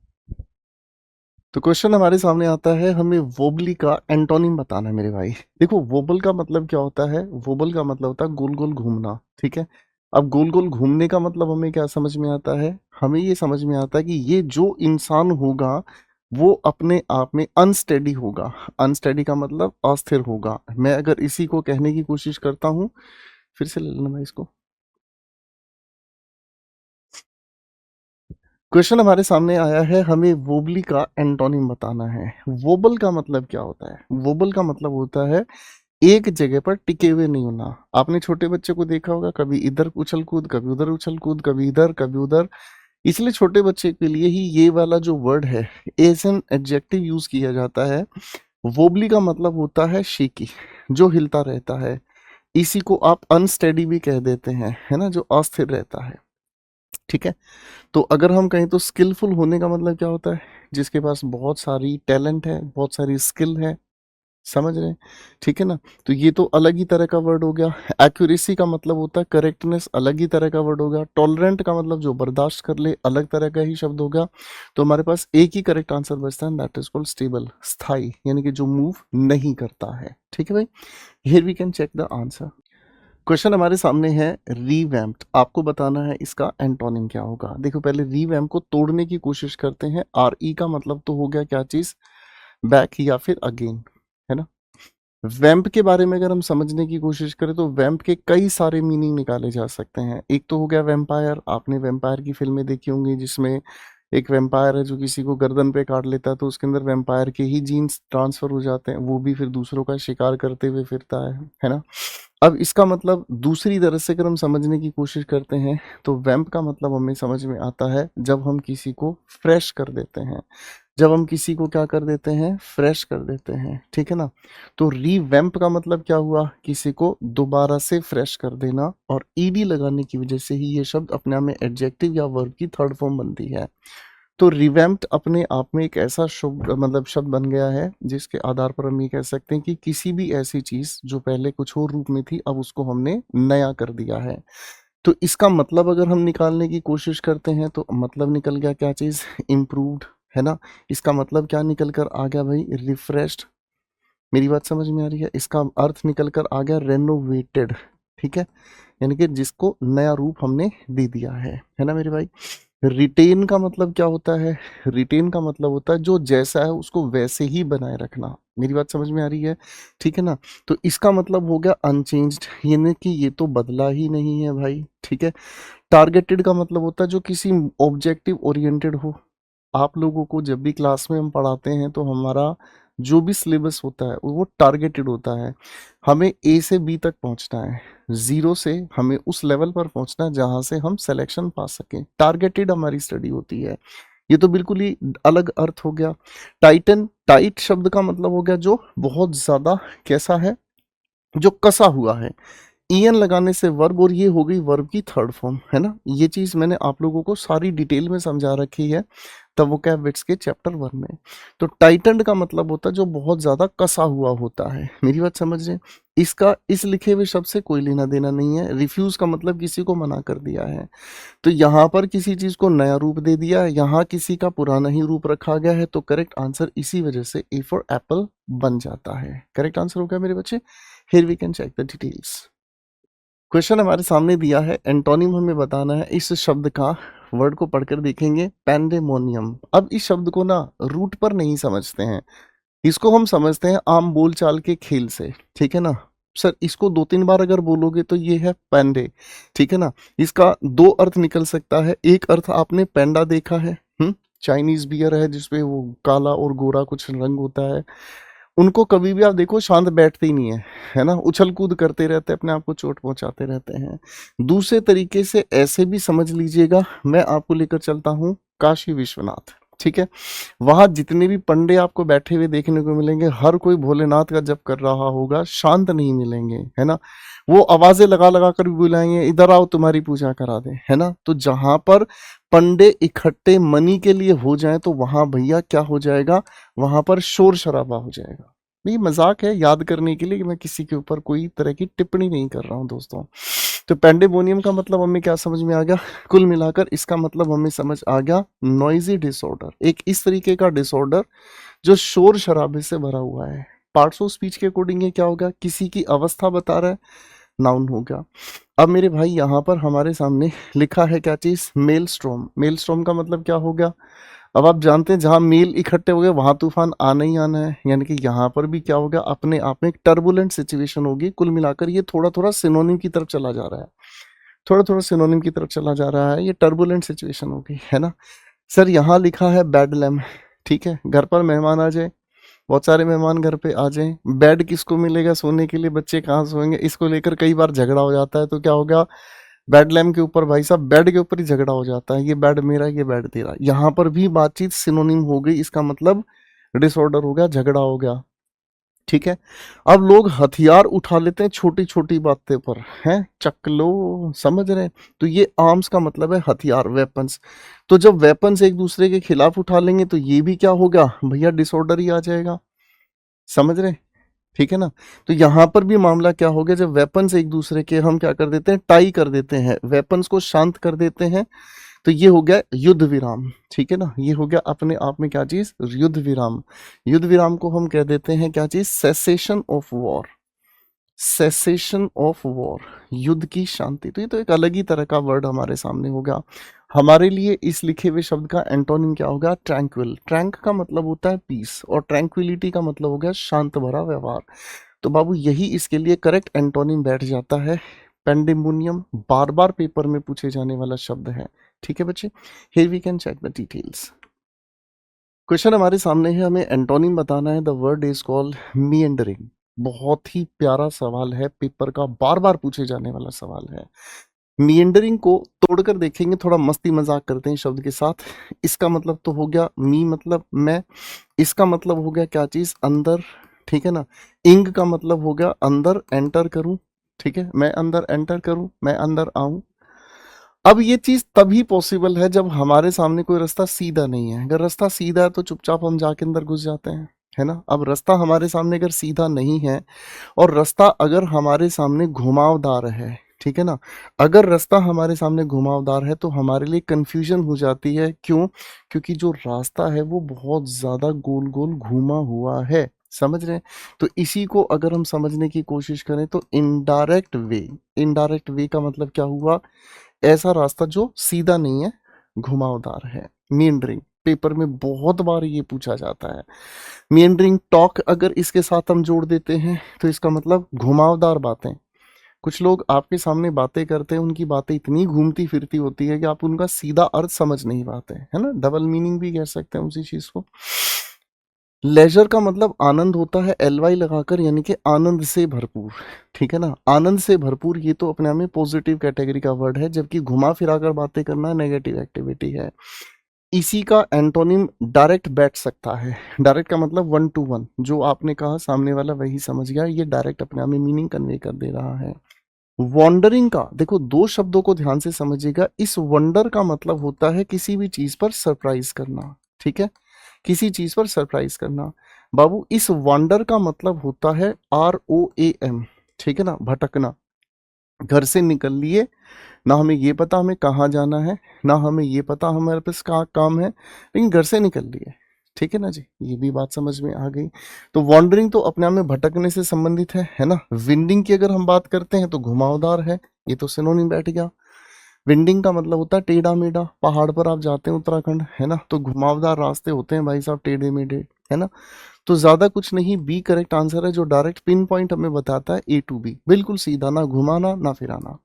तो क्वेश्चन हमारे सामने आता है, हमें वोबली का एंटोनिम बताना है मेरे भाई। देखो वोबल का मतलब क्या होता है, वोबल का मतलब होता है गोल गोल घूमना, ठीक है। अब गोल गोल घूमने का मतलब हमें क्या समझ में आता है, हमें ये समझ में आता है कि ये जो इंसान होगा वो अपने आप में अनस्टेडी होगा। अनस्टेडी का मतलब अस्थिर होगा। मैं अगर इसी को कहने की कोशिश करता हूँ, फिर से ले लेना मैं इसको। क्वेश्चन हमारे सामने आया है, हमें वोबली का एंटोनिम बताना है। वोबल का मतलब क्या होता है, वोबल का मतलब होता है एक जगह पर टिके हुए नहीं होना। आपने छोटे बच्चे को देखा होगा, कभी इधर उछल कूद, कभी उधर उछल कूद, कभी इधर कभी उधर। इसलिए छोटे बच्चे के लिए ही ये वाला जो वर्ड है एज एन एडजेक्टिव यूज किया जाता है। वोबली का मतलब होता है शेकी, जो हिलता रहता है। इसी को आप अनस्टेडी भी कह देते हैं, है ना, जो अस्थिर रहता है। ठीक है। तो अगर हम कहें तो स्किलफुल होने का मतलब क्या होता है, जिसके पास बहुत सारी टैलेंट है, बहुत सारी स्किल है, समझ रहे हैं, ठीक है ना। तो ये तो अलग ही तरह का वर्ड हो गया। एक्यूरेसी का मतलब होता है करेक्टनेस, अलग ही तरह का वर्ड हो गया। टॉलरेंट का मतलब जो बर्दाश्त कर ले, अलग तरह का ही शब्द होगा। तो हमारे पास एक ही करेक्ट आंसर बचता है, दैट इज कॉल्ड स्टेबल, स्थाई, यानी कि जो मूव नहीं करता है। ठीक है भाई, here we can check the answer. Question हमारे सामने है रीवैम्प्ड, आपको बताना है इसका एंटोनिम क्या होगा। देखो पहले रीवैम्प को तोड़ने की कोशिश करते हैं। आर ई का मतलब तो हो गया क्या चीज, बैक या फिर अगेन, है ना। वैम्प के बारे में अगर हम समझने की कोशिश करें तो वैम्प के कई सारे मीनिंग निकाले जा सकते हैं। एक तो हो गया वैम्पायर, आपने वैम्पायर की फिल्में देखी होंगी जिसमें एक वैम्पायर है जो किसी को गर्दन पे काट लेता है, तो उसके अंदर वैम्पायर के ही जीन्स ट्रांसफर हो जाते हैं, वो भी फिर दूसरों का शिकार करते हुए फिरता है ना। अब इसका मतलब दूसरी तरह से अगर हम समझने की कोशिश करते हैं तो वैम्प का मतलब हमें समझ में आता है जब हम किसी को फ्रेश कर देते हैं, जब हम किसी को क्या कर देते हैं, फ्रेश कर देते हैं, ठीक है ना। तो रीवैम्प का मतलब क्या हुआ, किसी को दोबारा से फ्रेश कर देना, और ईडी लगाने की वजह से ही ये शब्द अपने आप में एडजेक्टिव या वर्ब की थर्ड फॉर्म बनती है। तो रिवैम्प्ड अपने आप में एक ऐसा शब्द मतलब शब्द बन गया है जिसके आधार पर हम ये कह सकते हैं कि किसी भी ऐसी चीज जो पहले कुछ और रूप में थी अब उसको हमने नया कर दिया है। तो इसका मतलब अगर हम निकालने की कोशिश करते हैं तो मतलब निकल गया क्या चीज, इम्प्रूव्ड, है ना। इसका मतलब क्या निकल कर आ गया भाई, रिफ्रेश्ड। मेरी बात समझ में आ रही है, इसका अर्थ निकल कर आ गया रेनोवेटेड, ठीक है, यानी कि जिसको नया रूप हमने दे दिया है ना मेरे भाई। रिटेन का मतलब क्या होता है, रिटेन का मतलब होता है जो जैसा है उसको वैसे ही बनाए रखना। मेरी बात समझ में आ रही है, ठीक है ना। तो इसका मतलब हो गया अनचेंज्ड, यानी कि ये तो बदला ही नहीं है भाई, ठीक है। टारगेटेड का मतलब होता है जो किसी ऑब्जेक्टिव ओरिएंटेड हो। आप लोगों को जब भी क्लास में हम पढ़ाते हैं तो हमारा जो भी सिलेबस होता है वो टारगेटेड होता है। हमें ए से बी तक पहुंचना है, जीरो से हमें उस लेवल पर पहुंचना है जहां से हम सिलेक्शन पा सकें। टारगेटेड हमारी स्टडी होती है। ये तो बिल्कुल ही अलग अर्थ हो गया। टाइटन, टाइट शब्द का मतलब हो गया जो बहुत ज्यादा कैसा है, जो कसा हुआ है। ईएन लगाने से वर्ब, और ये हो गई वर्ब की थर्ड फॉर्म, है ना। ये चीज मैंने आप लोगों को सारी डिटेल में समझा रखी है तब वो कैबिट्स के चैप्टर 1 में। तो टाइटन्ड का मतलब होता है जो बहुत ज्यादा कसा हुआ होता है। मेरी बात समझ रहे हैं? इसका इस लिखे हुए शब्द से कोई लेना देना नहीं है। रिफ्यूज का मतलब किसी को मना कर दिया है। तो यहाँ पर किसी चीज को नया रूप दे दिया, यहाँ किसी का पुराना ही रूप रखा गया है, तो करेक्ट आंसर इसी वजह से ए फॉर एप्पल बन जाता है। करेक्ट आंसर हो गया मेरे बच्चे। Here we can check the details. Question हमारे सामने दिया है, एंटोनिम हमें बताना है। इस शब्द का वर्ड को पढ़कर देखेंगे, पैंडेमोनियम। अब इस शब्द को ना रूट पर नहीं समझते हैं, इसको हम समझते हैं आम बोलचाल के खेल से, ठीक है ना। सर इसको 2-3 बार अगर बोलोगे तो ये है पैंडे, ठीक है ना। इसका दो अर्थ निकल सकता है। एक अर्थ आपने पैंडा देखा है, चाइनीज बियर है जिसपे वो काला और गोरा कुछ रंग होता है। उनको कभी भी आप देखो शांत बैठते ही नहीं है ना, उछल कूद करते रहते हैं, अपने आप को चोट पहुंचाते रहते हैं। दूसरे तरीके से ऐसे भी समझ लीजिएगा, मैं आपको लेकर चलता हूँ काशी विश्वनाथ, ठीक है। वहां जितने भी पंडे आपको बैठे हुए देखने को मिलेंगे, हर कोई भोलेनाथ का जप कर रहा होगा, शांत नहीं मिलेंगे, है ना। वो आवाजें लगा लगा कर भी बुलाएंगे, इधर आओ तुम्हारी पूजा करा दे, है ना। तो जहां पर पंडे इकट्ठे मनी के लिए हो जाए तो वहां भैया क्या हो जाएगा, वहां पर शोर शराबा हो जाएगा। ये मजाक है याद करने के लिए कि मैं किसी के ऊपर कोई तरह की टिप्पणी नहीं कर रहा हूं दोस्तों। तो पेंडेमोनियम का मतलब हमें क्या समझ में आ गया, कुल मिलाकर इसका मतलब हमें समझ आ गया नॉइजी डिसऑर्डर, एक इस तरीके का डिसऑर्डर जो शोर शराबे से भरा हुआ है। पार्ट्स ऑफ स्पीच के अकॉर्डिंग ये क्या होगा, किसी की अवस्था बता रहा है, नाउन हो गया। अब मेरे भाई यहाँ पर हमारे सामने लिखा है क्या चीज, मेल स्ट्रॉम। मेल स्ट्रॉम का मतलब क्या हो गया, अब आप जानते हैं जहां मेल इकट्ठे हो गए वहां तूफान आना ही आना है, यानी कि यहाँ पर भी क्या होगा, अपने आप में एक टर्बुलेंट सिचुएशन होगी। कुल मिलाकर ये थोड़ा थोड़ा सिनोनिम की तरफ चला जा रहा है, थोड़ा थोड़ा सिनोनिम की तरफ चला जा रहा है, ये टर्बुलेंट सिचुएशन होगी, है ना। सर यहाँ लिखा है बेड लैम, ठीक है। घर पर मेहमान आ जाए, बहुत सारे मेहमान घर पे आ जाएं, बेड किसको मिलेगा सोने के लिए, बच्चे कहाँ सोएंगे, इसको लेकर कई बार झगड़ा हो जाता है। तो क्या होगा, बेड लैम्प के ऊपर भाई साहब बेड के ऊपर ही झगड़ा हो जाता है, ये बेड मेरा ये बेड तेरा। यहाँ पर भी बातचीत सिनोनिम हो गई, इसका मतलब डिसऑर्डर हो गया, झगड़ा हो गया, ठीक है। अब लोग हथियार उठा लेते हैं छोटी छोटी बातें पर, हैं, चक लो, समझ रहे हैं? तो ये आर्म्स का मतलब है हथियार, वेपन्स। तो जब वेपन्स एक दूसरे के खिलाफ उठा लेंगे तो ये भी क्या होगा भैया, डिसऑर्डर ही आ जाएगा, समझ रहे हैं? ठीक है ना? तो यहाँ पर भी मामला क्या हो गया, जब वेपन्स एक दूसरे के हम क्या कर देते हैं, टाई कर देते हैं, वेपन्स को शांत कर देते हैं, तो ये हो गया युद्ध विराम। ठीक है ना? ये हो गया अपने आप में क्या चीज, युद्ध विराम। युद्ध विराम को हम कह देते हैं क्या चीज, cessation of war. Cessation of war, युद्ध की शांति। तो ये तो एक अलग ही तरह का वर्ड हमारे सामने होगा। हमारे लिए इस लिखे हुए शब्द का एंटोनिम क्या होगा, ट्रैंक्विल। ट्रैंक का मतलब होता है पीस, और ट्रैंक्विलिटी का मतलब हो गया शांत भरा व्यवहार। तो बाबू यही इसके लिए करेक्ट एंटोनिम बैठ जाता है। पेंडेमोनियम बार बार पेपर में पूछे जाने वाला शब्द है। ठीक है बच्चे, here we can check the details. Question हमारे सामने है, हमें एंटोनिम बताना है। The word is called meandering. बहुत ही प्यारा सवाल है, पेपर का बार बार पूछे जाने वाला सवाल है। मीएंडरिंग को तोड़कर देखेंगे, थोड़ा मस्ती मजाक करते हैं शब्द के साथ। इसका मतलब तो हो गया मी मतलब मैं, इसका मतलब हो गया क्या चीज, अंदर। ठीक है ना? इंग का मतलब हो गया अंदर एंटर करूं। ठीक है, मैं अंदर एंटर करूं, मैं अंदर आऊं। अब ये चीज तभी पॉसिबल है जब हमारे सामने कोई रास्ता सीधा नहीं है। अगर रास्ता सीधा है तो चुपचाप हम जाके अंदर घुस जाते हैं, है ना? अब रास्ता हमारे सामने अगर सीधा नहीं है, और रास्ता अगर हमारे सामने घुमावदार है, ठीक है ना, अगर रास्ता हमारे सामने घुमावदार है तो हमारे लिए कंफ्यूजन हो जाती है। क्यों? क्योंकि जो रास्ता है वो बहुत ज्यादा गोल गोल घूमा हुआ है, समझ रहे हैं? तो इसी को अगर हम समझने की कोशिश करें तो इनडायरेक्ट वे। इनडायरेक्ट वे का मतलब क्या हुआ, ऐसा रास्ता जो सीधा नहीं है, घुमावदार है। मीएंडरिंग पेपर में बहुत बार ये पूछा जाता है। मीएंडरिंग टॉक अगर इसके साथ हम जोड़ देते हैं तो इसका मतलब घुमावदार बातें। कुछ लोग आपके सामने बातें करते हैं, उनकी बातें इतनी घूमती फिरती होती है कि आप उनका सीधा अर्थ समझ नहीं पाते, है ना? डबल मीनिंग भी कह सकते हैं उसी चीज को। लेजर का मतलब आनंद होता है, एलवाई लगाकर, यानी कि आनंद से भरपूर। ठीक है ना? आनंद से भरपूर ये तो अपने आप में पॉजिटिव कैटेगरी का वर्ड है, जबकि घुमा फिरा कर बातें करना नेगेटिव एक्टिविटी है। इसी का एंटोनिम डायरेक्ट बैठ सकता है। डायरेक्ट का मतलब वन टू वन, जो आपने कहा सामने वाला वही समझ गया, ये डायरेक्ट अपने आप में मीनिंग कन्वे कर दे रहा है। वॉन्डरिंग का देखो, दो शब्दों को ध्यान से समझिएगा। इस वंडर का मतलब होता है किसी भी चीज पर सरप्राइज करना। ठीक है, किसी चीज पर सरप्राइज करना। बाबू इस वंडर का मतलब होता है ROAM। ठीक है ना, भटकना। घर से निकल लिए, ना हमें ये पता हमें कहाँ जाना है, ना हमें ये पता हमारे पास कहाँ काम है, लेकिन घर से निकल लिए। ठीक है ना जी, ये भी बात समझ में आ गई। तो वॉन्डरिंग तो अपने आप में भटकने से संबंधित है ना? विंडिंग की अगर हम बात करते हैं तो घुमावदार है, ये तो सिनोनिम बैठ गया। विंडिंग का मतलब होता है टेढ़ा मेढ़ा। पहाड़ पर आप जाते हैं उत्तराखंड, है ना, तो घुमावदार रास्ते होते हैं भाई साहब, टेढ़े मेढ़े, है ना? तो ज्यादा कुछ नहीं, बी करेक्ट आंसर है, जो डायरेक्ट पिन पॉइंट हमें बताता है A to B, बिल्कुल सीधा, ना घुमाना ना फिराना।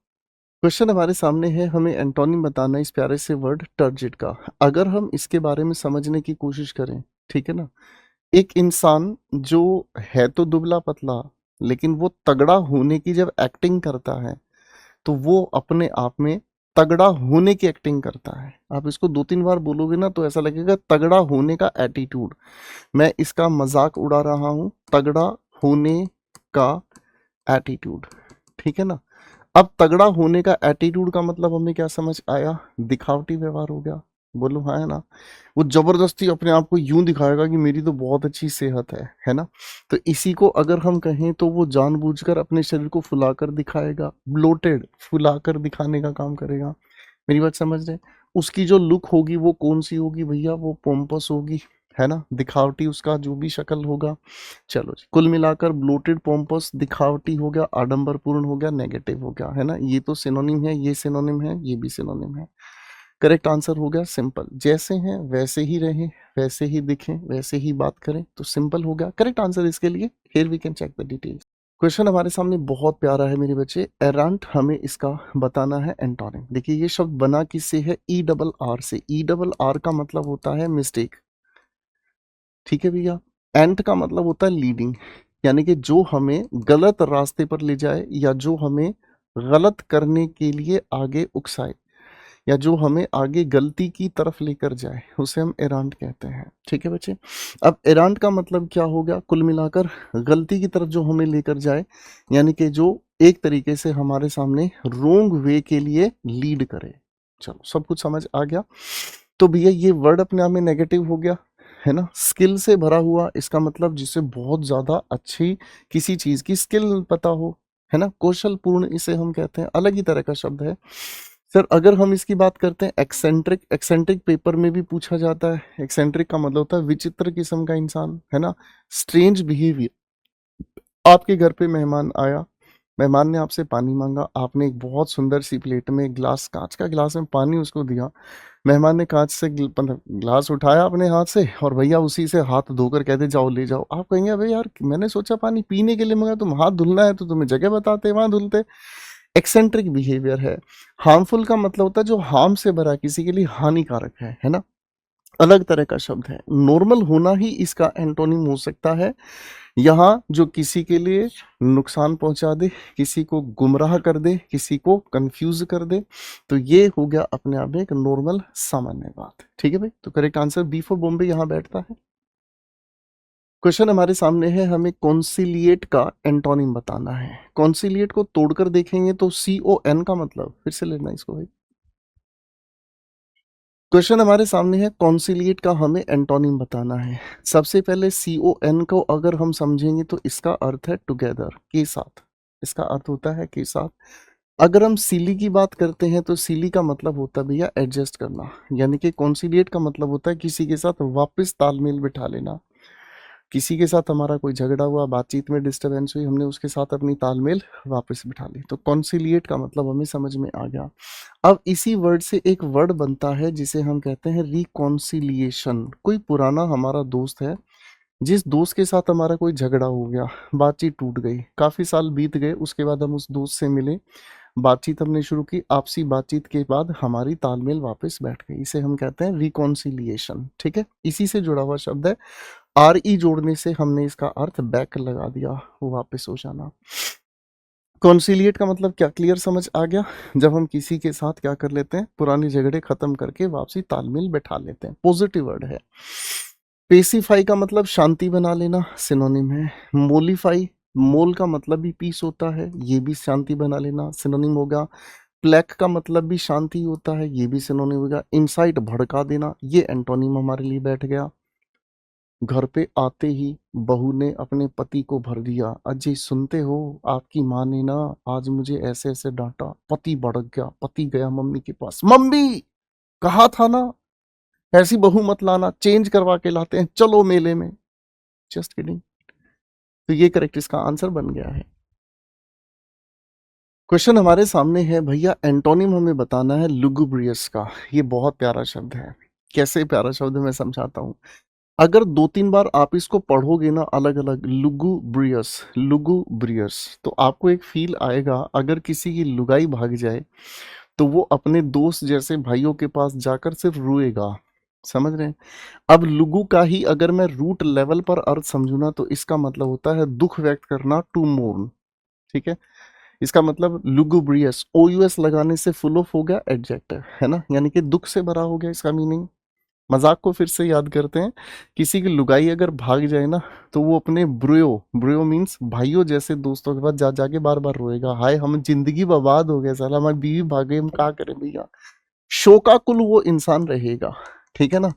क्वेश्चन हमारे सामने है, हमें एंटोनिम बताना है इस प्यारे से वर्ड टर्जिट का। अगर हम इसके बारे में समझने की कोशिश करें, ठीक है ना, एक इंसान जो है तो दुबला पतला, लेकिन वो तगड़ा होने की जब एक्टिंग करता है तो वो अपने आप में तगड़ा होने की एक्टिंग करता है। आप इसको दो तीन बार बोलोगे ना तो ऐसा लगेगा तगड़ा होने का एटीट्यूड। मैं इसका मजाक उड़ा रहा हूं, तगड़ा होने का एटीट्यूड। ठीक है ना? अब तगड़ा होने का एटीट्यूड का मतलब हमें क्या समझ आया, दिखावटी व्यवहार हो गया। बोलो हाँ, है ना? वो जबरदस्ती अपने आप को यूं दिखाएगा कि मेरी तो बहुत अच्छी सेहत है ना? तो इसी को अगर हम कहें तो वो जानबूझकर अपने शरीर को फुलाकर दिखाएगा, ब्लोटेड, फुलाकर दिखाने का काम करेगा। मेरी बात समझ रहे? उसकी जो लुक होगी वो कौन सी होगी भैया, वो पोम्पस होगी, है ना? दिखावटी उसका जो भी शक्ल होगा। चलो जी, कुल मिलाकर ब्लोटेड, पोम्पस, दिखावटी हो गया, आडंबरपूर्ण हो गया, नेगेटिव हो गया, है ना? ये तो सिनोनिम है, ये सिनोनिम है, ये भी सिनोनिम है। करेक्ट आंसर हो गया सिंपल। जैसे हैं वैसे ही रहें, वैसे ही दिखें, वैसे ही बात करें, तो सिंपल हो गया। करेक्ट आंसर इसके लिए, here we can check the details. Question हमारे सामने बहुत प्यारा है मेरे बच्चे। एरंट, हमें इसका बताना है एंटोनिम। देखिए ये शब्द बना किससे है, ERR से। ERR का मतलब होता है मिस्टेक। ठीक है भैया। एंट का मतलब होता है लीडिंग, यानी कि जो हमें गलत रास्ते पर ले जाए या जो हमें गलत करने के लिए आगे उकसाए। या जो हमें आगे गलती की तरफ लेकर जाए उसे हम एरांट कहते हैं। ठीक है बच्चे। अब एरांट का मतलब क्या हो गया, कुल मिलाकर गलती की तरफ जो हमें लेकर जाए, यानी कि जो एक तरीके से हमारे सामने रोंग वे के लिए लीड करे। चलो सब कुछ समझ आ गया। तो भैया ये वर्ड अपने आप में नेगेटिव हो गया है ना। स्किल से भरा हुआ, इसका मतलब जिसे बहुत ज्यादा अच्छी किसी चीज की स्किल पता हो, है ना, कौशल पूर्ण इसे हम कहते हैं, अलग ही तरह का शब्द है। सर अगर हम इसकी बात करते हैं एक्सेंट्रिक, एक्सेंट्रिक पेपर में भी पूछा जाता है। एक्सेंट्रिक का मतलब होता है विचित्र किस्म का इंसान, है ना, स्ट्रेंज बिहेवियर। आपके घर पे मेहमान आया, मेहमान ने आपसे पानी मांगा, आपने एक बहुत सुंदर सी प्लेट में एक गिलास, कांच का गिलास में पानी उसको दिया। मेहमान ने कांच से गिलास उठाया अपने हाथ से और भैया उसी से हाथ धोकर कहते जाओ ले जाओ। आप कहेंगे अबे यार मैंने सोचा पानी पीने के लिए मंगा, तुम हाथ धुलना है तो तुम्हें जगह बताते वहां धुलते। एक्सेंट्रिक बिहेवियर है। हार्मफुल का मतलब होता है जो हार्म से भरा, किसी के लिए हानिकारक है ना, अलग तरह का शब्द है। नॉर्मल होना ही इसका एंटोनिम हो सकता है। यहाँ जो किसी के लिए नुकसान पहुंचा दे, किसी को गुमराह कर दे, किसी को कंफ्यूज कर दे, तो ये हो गया अपने आप में एक नॉर्मल सामान्य बात। ठीक है भाई, तो correct answer B for Bombay यहाँ बैठता है। क्वेश्चन हमारे सामने है, हमें कॉन्सिलिएट का एंटोनिम बताना है। कॉन्सिलिएट को तोड़कर देखेंगे तो CON का मतलब, फिर से लेना इसको भाई। क्वेश्चन हमारे सामने है, कॉन्सिलिएट का हमें एंटोनिम बताना है। सबसे पहले CON को अगर हम समझेंगे तो इसका अर्थ है टुगेदर, के साथ। इसका अर्थ होता है के साथ। अगर हम सिली की बात करते हैं तो सिली का मतलब होता है भैया एडजस्ट करना, यानी कि कॉन्सिलिएट का मतलब होता है किसी के साथ वापस तालमेल बिठा लेना। किसी के साथ हमारा कोई झगड़ा हुआ, बातचीत में डिस्टरबेंस हुई, हमने उसके साथ अपनी तालमेल वापस बिठा ली, तो कॉन्सिलिएट का मतलब हमें समझ में आ गया। अब इसी वर्ड से एक वर्ड बनता है जिसे हम कहते हैं रिकॉन्सिलिएशन। कोई पुराना हमारा दोस्त है, जिस दोस्त के साथ हमारा कोई झगड़ा हो गया, बातचीत टूट गई, काफी साल बीत गए, उसके बाद हम उस दोस्त से मिले, बातचीत हमने शुरू की, आपसी बातचीत के बाद हमारी तालमेल वापस बैठ गई, इसे हम कहते हैं रिकॉन्सिलिएशन। ठीक है, इसी से जुड़ा हुआ शब्द है। RE जोड़ने से हमने इसका अर्थ बैक लगा दिया, वापस हो जाना। कॉन्सिलिएट का मतलब क्या, क्लियर समझ आ गया। जब हम किसी के साथ क्या कर लेते हैं, पुराने झगड़े खत्म करके वापसी तालमेल बैठा लेते हैं, पॉजिटिव वर्ड है। पेसिफाई का मतलब शांति बना लेना, सिनोनिम है। मोलिफाई, मोल का मतलब भी पीस होता है, ये भी शांति बना लेना, सिनोनिम होगा। प्लेक का मतलब भी शांति होता है, ये भी सिनोनिम होगा। इंसाइट, भड़का देना, ये एंटोनिम हमारे लिए बैठ गया। घर पे आते ही बहू ने अपने पति को भर दिया, अजय सुनते हो, आपकी माँ ने ना आज मुझे ऐसे ऐसे डांटा। पति भड़क गया, पति गया मम्मी के पास, मम्मी कहा था ना ऐसी बहू मत लाना, चेंज करवा के लाते हैं, चलो मेले में। Just kidding. तो ये करेक्ट इसका आंसर बन गया है। क्वेश्चन हमारे सामने है भैया, एंटोनिम हमें बताना है लुगुब्रियस का। ये बहुत प्यारा शब्द है। कैसे प्यारा शब्द है मैं समझाता हूँ। अगर 2-3 बार आप इसको पढ़ोगे ना अलग अलग, लुगुब्रियस, लुगुब्रियस, तो आपको एक फील आएगा। अगर किसी की लुगाई भाग जाए तो वो अपने दोस्त जैसे भाइयों के पास जाकर सिर्फ रोएगा, समझ रहे हैं। अब लुगु का ही अगर मैं रूट लेवल पर अर्थ समझू ना तो इसका मतलब होता है दुख व्यक्त करना, टू मोर्न। ठीक है, इसका मतलब लुगुब्रियस, OUS लगाने से फुल ऑफ हो गया एडजेक्टिव, है ना, यानी कि दुख से भरा हो गया इसका मीनिंग। मजाक को फिर से याद करते हैं। किसी की लुगाई अगर भाग जाए ना तो वो अपने ब्रोयो, ब्रोयो मीन्स भाइयों जैसे दोस्तों के पास जा जाके बार बार रोएगा, हाय हम जिंदगी बर्बाद हो गया, साला हमारी बीवी भाग गई, हम क्या करें भैया। शोकाकुल वो इंसान रहेगा, ठीक है ना।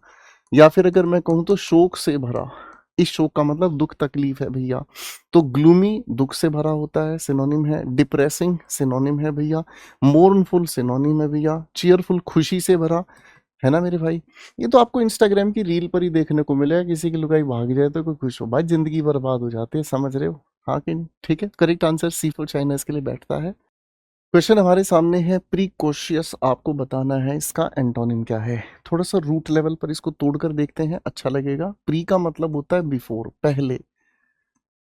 या फिर अगर मैं कहूँ तो शोक से भरा, इस शोक का मतलब दुख तकलीफ है भैया। तो ग्लूमी दुख से भरा होता है, सिनोनिम है। डिप्रेसिंग सिनोनिम है भैया। मोर्नफुल सिनोनिम है भैया। चीयरफुल खुशी से भरा, है ना मेरे भाई। ये तो आपको इंस्टाग्राम की रील पर ही देखने को मिलेगा, किसी की लुगाई भाग जाए तो कोई खुश हो, भाई जिंदगी बर्बाद हो जाती है, समझ रहे हो, हाँ कि नहीं। ठीक है, correct answer C for China इसके लिए बैठता है। क्वेश्चन हमारे सामने है, प्रीकॉशियस, आपको बताना है इसका एंटोनिम क्या है। थोड़ा सा रूट लेवल पर इसको तोड़कर देखते हैं, अच्छा लगेगा। प्री का मतलब होता है बिफोर, पहले,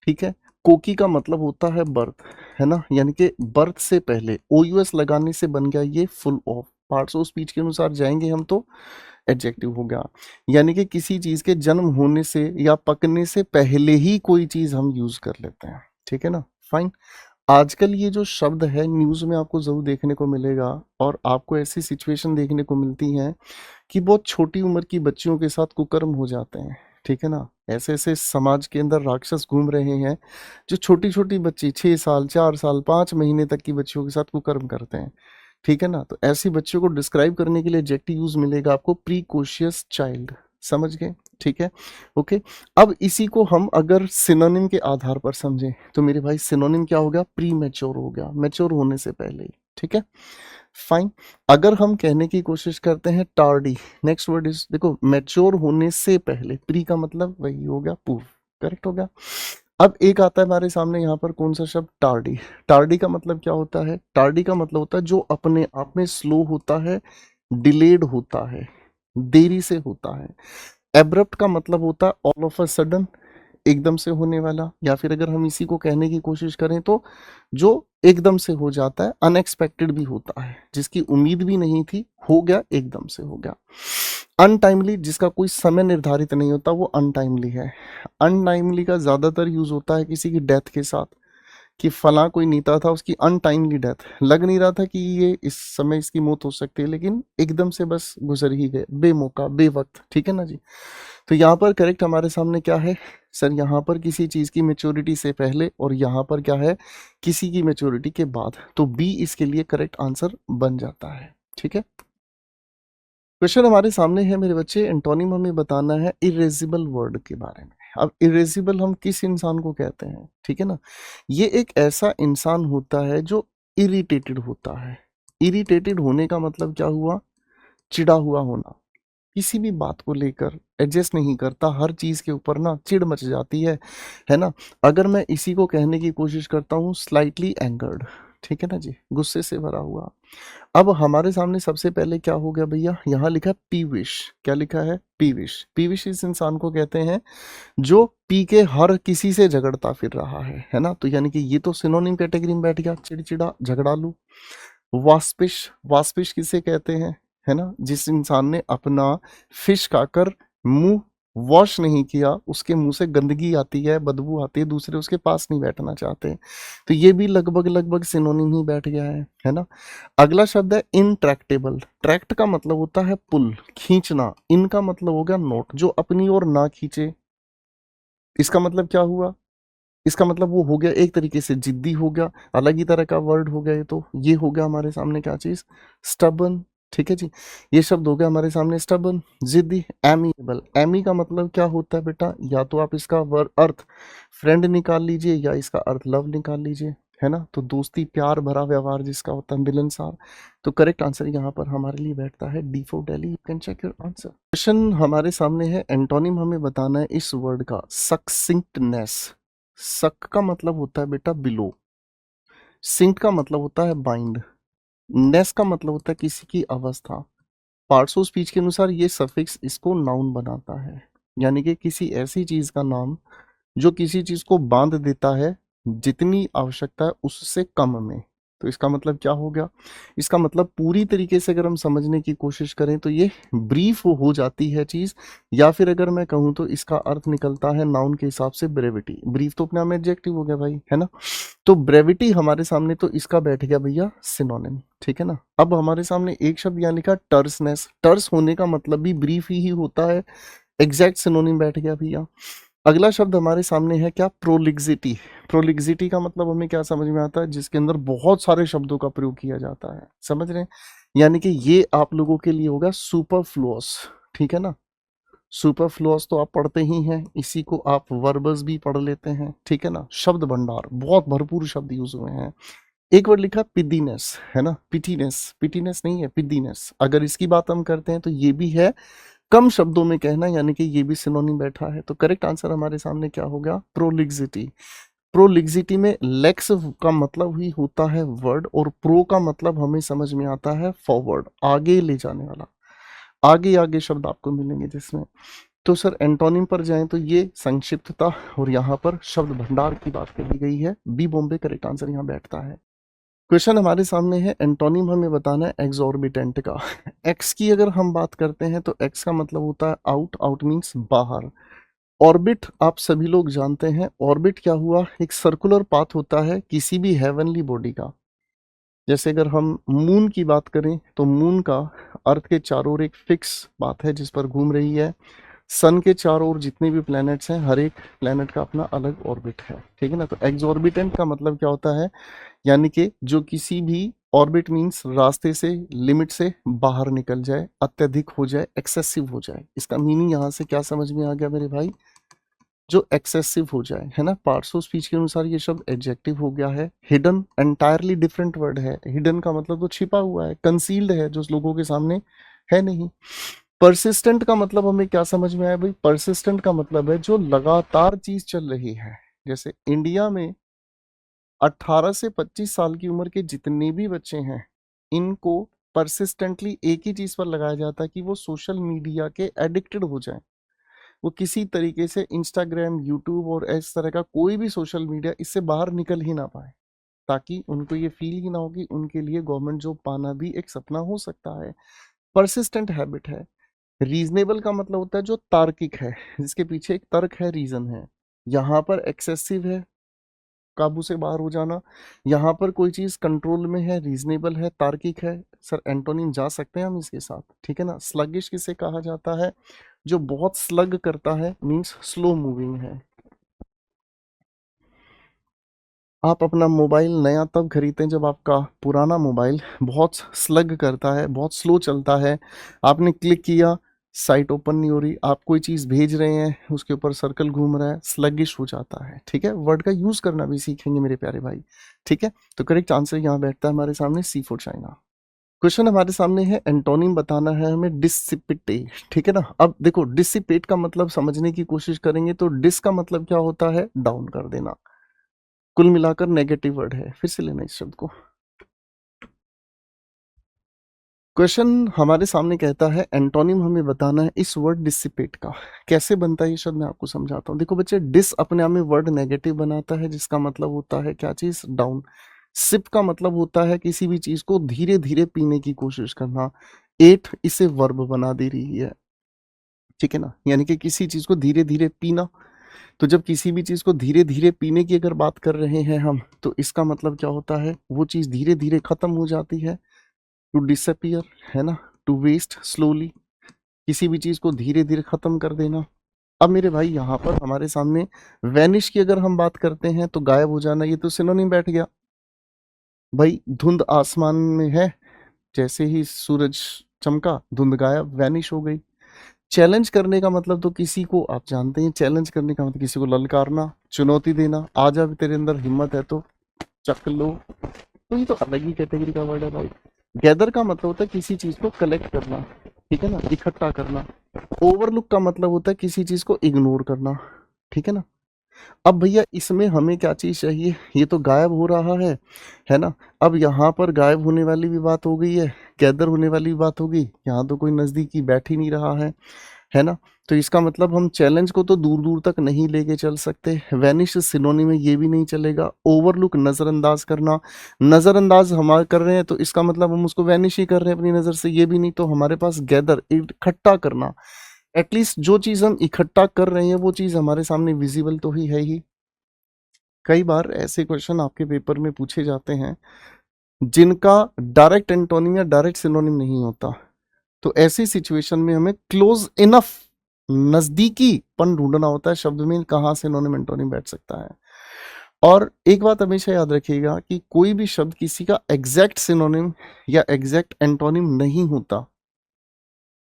ठीक है। कोकी का मतलब होता है बर्थ, है ना, यानी कि बर्थ से पहले। OUS लगाने से बन गया ये full of. Parts of speech के अनुसार जाएंगे हम तो एडजेक्टिव हो गया, यानी कि किसी चीज के जन्म होने से या पकने से पहले ही कोई चीज हम यूज कर लेते हैं, ठीक है ना, फाइन। आजकल ये जो शब्द है न्यूज़ में आपको ज़रूर देखने को मिलेगा, और आपको ऐसी सिचुएशन देखने को मिलती हैं कि बहुत छोटी उम्र की बच्चियों के साथ कुकर्म हो जाते हैं, ठीक है ना? ऐसे-ऐसे समाज के अंदर राक्षस घूम रहे हैं, जो छोटी-छोटी बच्ची 6 साल, 4 साल, 5 महीने तक की बच्चियों के साथ कुकर्म करते हैं, ठीक है ना? तो ऐसी बच्चियों को डिस्क्राइब करने के लिए एडजेक्टिव यूज़ मिलेगा आपको प्रीकॉशियस चाइल्ड, समझ गए? ठीक है? ओके। अब इसी को हम अगर सिनोनिम के आधार पर समझें, तो मेरे भाई सिनोनिम क्या हो गया? प्री मैच्योर हो गया, मैच्योर होने से पहले ही, ठीक है? फाइन। अगर हम कहने की कोशिश करते हैं टार्डी, नेक्स्ट वर्ड इज, देखो मैच्योर होने से पहले, प्री का मतलब वही हो गया पूर्व, करेक्ट हो गया। अब एक आता है हमारे सामने यहाँ पर कौन सा शब्द? टार्डी। टार्डी का मतलब क्या होता है? टार्डी का मतलब होता है जो अपने आप में स्लो होता है, डिलेड होता है, देरी से होता है। एब्रप्ट का मतलब होता है ऑल ऑफ अ सडन, एकदम से होने वाला, या फिर अगर हम इसी को कहने की कोशिश करें तो जो एकदम से हो जाता है, अनएक्सपेक्टेड भी होता है, जिसकी उम्मीद भी नहीं थी, हो गया, एकदम से हो गया। अनटाइमली, जिसका कोई समय निर्धारित नहीं होता, वो अनटाइमली है। अनटाइमली का ज्यादातर यूज होता है किसी की डेथ के साथ, कि फला कोई नेता था, उसकी अनटाइमली डेथ, लग नहीं रहा था कि ये इस समय इसकी मौत हो सकती है, लेकिन एकदम से बस गुजर ही गए, बेमौका, बेवक्त, ठीक है ना जी? तो यहाँ पर करेक्ट हमारे सामने क्या है सर? यहाँ पर किसी चीज की मेच्योरिटी से पहले, और यहाँ पर क्या है? किसी की मेच्योरिटी के बाद। तो बी इसके लिए करेक्ट आंसर बन जाता है, ठीक है? क्वेश्चन हमारे सामने है मेरे बच्चे, एंटोनिम हमें बताना है इरेजिबल वर्ड के बारे में। अब इरेजिबल हम किस इंसान को कहते हैं, ठीक है ना? ये एक ऐसा इंसान होता है जो इरिटेटेड होता है। इरिटेटेड होने का मतलब क्या हुआ? चिढ़ा हुआ होना, किसी भी बात को लेकर एडजस्ट नहीं करता, हर चीज के ऊपर ना चिढ़ मच जाती है ना? अगर मैं इसी को कहने की कोशिश करता हूँ, स्लाइटली एंगर्ड, ठीक है ना जी, गुस्से से भरा हुआ। अब हमारे सामने सबसे पहले क्या हो गया भैया? यहाँ लिखा है पीविश। क्या लिखा है? पीविश। पीविश इस इंसान को कहते हैं जो पी के हर किसी से झगड़ता फिर रहा है ना? तो यानी कि ये तो सिनोनिम कैटेगरी में बैठ गया, चिड़चिड़ा, झगड़ालू। वास्पिश, वास्पिश किसे कहते हैं? है ना? जिस इंसान ने अपना फिश खाकर मुंह वॉश नहीं किया, उसके मुंह से गंदगी आती है, बदबू आती है, दूसरे उसके पास नहीं बैठना चाहते। तो ये भी लगभग लगभग सिनोनिम ही बैठ गया है ना? अगला शब्द है इनट्रैक्टेबल। ट्रैक्ट का मतलब होता है पुल, खींचना। इन का मतलब हो गया नोट, जो अपनी ओर ना खींचे। इसका मतलब क्या हुआ? इसका मतलब वो हो गया एक तरीके से जिद्दी हो गया, अलग ही तरह का वर्ड हो गया। ये हो गया हमारे सामने क्या चीज? स्टबन, ठीक है जी। ये शब्द हो गया हमारे सामने स्टबन, जिद्दी। एमिएबल, एमी का मतलब क्या होता है बेटा? या तो आप इसका अर्थ फ्रेंड निकाल लीजिए, या इसका अर्थ लव निकाल लीजिए, है ना? तो दोस्ती, प्यार भरा व्यवहार जिसका होता है, मिलनसार। तो करेक्ट आंसर यहाँ पर हमारे लिए बैठता है D for Delhi. You can check your answer. Question हमारे सामने है, एंटोनिम हमें बताना है इस वर्ड का, सक्सिंक्टनेस। सक का मतलब होता है बेटा बिलो, सिंक का मतलब होता है बाइंड, नेस का मतलब होता है किसी की अवस्था। पार्ट्स ऑफ स्पीच के अनुसार ये सफिक्स इसको नाउन बनाता है, यानी कि किसी ऐसी चीज का नाम जो किसी चीज को बांध देता है जितनी आवश्यकता है उससे कम में। तो इसका मतलब क्या हो गया? इसका मतलब पूरी तरीके से अगर हम समझने की कोशिश करें तो ये ब्रीफ हो जाती है चीज, या फिर अगर मैं कहूँ तो इसका अर्थ निकलता है नाउन के हिसाब से ब्रेविटी। ब्रीफ तो अपने आप में एडजेक्टिव हो गया भाई, है ना? तो ब्रेविटी हमारे सामने, तो इसका बैठ गया भैया सिनोनिम, ठीक है ना? अब हमारे सामने एक शब्द यहाँ लिखा टर्सनेस। टर्स होने का मतलब भी ब्रीफ ही होता है, एग्जैक्ट सिनोनिम बैठ गया भैया। अगला शब्द हमारे सामने है क्या? प्रोलिक्सिटी। प्रोलिक्सिटी का मतलब हमें क्या समझ में आता है? जिसके अंदर बहुत सारे शब्दों का प्रयोग किया जाता है, समझ रहे हैं? यानी कि ये आप लोगों के लिए होगा सुपरफ्लुअस, ठीक है ना? सुपरफ्लुअस तो आप पढ़ते ही हैं, इसी को आप वर्बस भी पढ़ लेते हैं, ठीक है ना? शब्द भंडार, बहुत भरपूर शब्द यूज हुए हैं। एक वर्ड लिखा पिदीनेस, है ना? पिटीनेस, पिटीनेस नहीं है, पिदीनेस। अगर इसकी बात हम करते हैं तो ये भी है कम शब्दों में कहना, यानी कि ये भी सिनोनिम बैठा है। तो करेक्ट आंसर हमारे सामने क्या होगा? प्रोलिक्सिटी। प्रोलिक्सिटी में लेक्स का मतलब ही होता है वर्ड, और प्रो का मतलब हमें समझ में आता है फॉरवर्ड, आगे ले जाने वाला। आगे आगे शब्द आपको मिलेंगे जिसमें। तो सर एंटोनिम पर जाएं तो ये संक्षिप्तता, और यहाँ पर शब्द भंडार की बात करी गई है। बी बॉम्बे करेक्ट आंसर यहाँ बैठता है। क्वेश्चन हमारे सामने है, एंटोनिम हमें बताना है एक्सॉर्बिटेंट का। एक्स की अगर हम बात करते हैं तो एक्स का मतलब होता है आउट, आउट मीन्स बाहर। ऑर्बिट आप सभी लोग जानते हैं, ऑर्बिट क्या हुआ, एक सर्कुलर पाथ होता है किसी भी हेवनली बॉडी का। जैसे अगर हम मून की बात करें तो मून का अर्थ के चारों ओर एक फिक्स बात है जिस पर घूम रही है। सन के चारों ओर जितने भी प्लैनेट्स हैं, हर एक प्लैनेट का अपना अलग ऑर्बिट है, ठीक है ना। तो एक्सऑर्बिटेंट का मतलब क्या होता है, यानी कि जो किसी भी ऑर्बिट मीन्स रास्ते से, लिमिट से बाहर निकल जाए, अत्यधिक हो जाए, एक्सेसिव हो जाए। इसका मीनिंग यहाँ से क्या समझ में आ गया मेरे भाई, जो एक्सेसिव हो जाए, है ना। पार्ट्स ऑफ स्पीच के अनुसार ये शब्द एडजेक्टिव हो गया है। हिडन एंटायरली डिफरेंट वर्ड है। हिडन का मतलब तो छिपा हुआ है, कंसील्ड है, जो लोगों के सामने है नहीं। परसिस्टेंट का मतलब हमें क्या समझ में आया भाई, परसिस्टेंट का मतलब है जो लगातार चीज चल रही है। जैसे इंडिया में 18 से 25 साल की उम्र के जितने भी बच्चे हैं, इनको परसिस्टेंटली एक ही चीज पर लगाया जाता है कि वो सोशल मीडिया के एडिक्टेड हो जाएं। वो किसी तरीके से इंस्टाग्राम, यूट्यूब और इस तरह का कोई भी सोशल मीडिया, इससे बाहर निकल ही ना पाए, ताकि उनको ये फील ही ना हो कि उनके लिए गवर्नमेंट जॉब पाना भी एक सपना हो सकता है। परसिस्टेंट हैबिट है। रीजनेबल का मतलब होता है जो तार्किक है, जिसके पीछे एक तर्क है, रीजन है। यहाँ पर एक्सेसिव है, काबू से बाहर हो जाना। यहाँ पर कोई चीज कंट्रोल में है, रीजनेबल है, तार्किक है। सर एंटोनिम जा सकते हैं हम इसके साथ, ठीक है ना। स्लगिश किसे कहा जाता है, जो बहुत स्लग करता है, मींस स्लो मूविंग है। आप अपना मोबाइल नया तब खरीदते हैं जब आपका पुराना मोबाइल बहुत स्लग करता है, बहुत स्लो चलता है। आपने क्लिक किया, साइट ओपन नहीं हो रही, आप कोई चीज़ भेज रहे हैं, उसके ऊपर सर्कल घूम रहा है, स्लगिश हो जाता है, ठीक है। वर्ड का यूज़ करना भी सीखेंगे मेरे प्यारे भाई, ठीक है। तो करेक्ट आंसर यहाँ बैठता है हमारे सामने, सी फॉर चाइना। क्वेश्चन हमारे सामने है, एंटोनिम बताना है हमें, डिसिपिटेट, ठीक है ना। अब देखो, डिसिपेट का मतलब समझने की कोशिश करेंगे तो डिस का मतलब क्या होता है, डाउन कर देना। कुल मिलाकर नेगेटिव वर्ड है, फिर से लेना इस शब्द को। क्वेश्चन हमारे सामने कहता है एंटोनिम हमें बताना है इस वर्ड डिसिपेट का। कैसे बनता है ये शब्द, मैं आपको समझाता हूँ। देखो बच्चे, डिस अपने आप में वर्ड नेगेटिव बनाता है, जिसका मतलब होता है क्या चीज, डाउन। सिप का मतलब होता है किसी भी चीज को धीरे धीरे पीने की कोशिश करना। एट इसे वर्ब बना दे रही है, ठीक है ना, यानी कि किसी चीज को धीरे धीरे पीना। तो जब किसी भी चीज को धीरे धीरे पीने की अगर बात कर रहे हैं हम, तो इसका मतलब क्या होता है, वो चीज धीरे धीरे खत्म हो जाती है। टू डिसअपियर, है ना, टू वेस्ट स्लोली, किसी भी चीज को धीरे धीरे खत्म कर देना। अब मेरे भाई यहाँ पर हमारे सामने वैनिश की अगर हम बात करते हैं तो गायब हो जाना, ये तो सिनोनिम बैठ गया भाई। धुंध आसमान में है, जैसे ही सूरज चमका, धुंध गायब, वैनिश हो गई। चैलेंज करने का मतलब तो किसी को आप जानते हैं, चैलेंज करने का मतलब किसी को ललकारना, चुनौती देना, आ जा तेरे अंदर हिम्मत है तो चक लो। तो ये तो अलग ही कैटेगरी का वर्ड है भाई। गैदर का मतलब होता है किसी चीज को कलेक्ट करना, ठीक है ना, इकट्ठा करना। ओवरलुक का मतलब होता है किसी चीज को इग्नोर करना, ठीक है ना। अब भैया इसमें हमें क्या चीज चाहिए, ये तो गायब हो रहा है ना। अब यहाँ पर गायब होने वाली भी बात हो गई है, गैदर होने वाली भी बात हो गई। यहाँ तो कोई नजदीकी बैठ ही नहीं रहा है ना। तो इसका मतलब हम चैलेंज को तो दूर दूर तक नहीं लेके चल सकते। वैनिश सिनोनिम में ये भी नहीं चलेगा। ओवरलुक नजरअंदाज करना, नजरअंदाज हम कर रहे हैं तो इसका मतलब हम उसको वैनिश ही कर रहे हैं अपनी नजर से, ये भी नहीं। तो हमारे पास गैदर, इकट्ठा करना, एटलीस्ट जो चीज हम इकट्ठा कर रहे हैं वो चीज हमारे सामने विजिबल तो ही है ही। कई बार ऐसे क्वेश्चन आपके पेपर में पूछे जाते हैं जिनका डायरेक्ट एंटोनिम या डायरेक्ट सिनोनिम नहीं होता। तो ऐसी सिचुएशन में हमें क्लोज इनफ, नजदीकीपन ढूंढना होता है शब्द में, कहाँ सिनोनिम एंटोनिम बैठ सकता है। और एक बात हमेशा याद रखिएगा कि कोई भी शब्द किसी का एग्जैक्ट सिनोनिम या एग्जैक्ट एंटोनिम नहीं होता।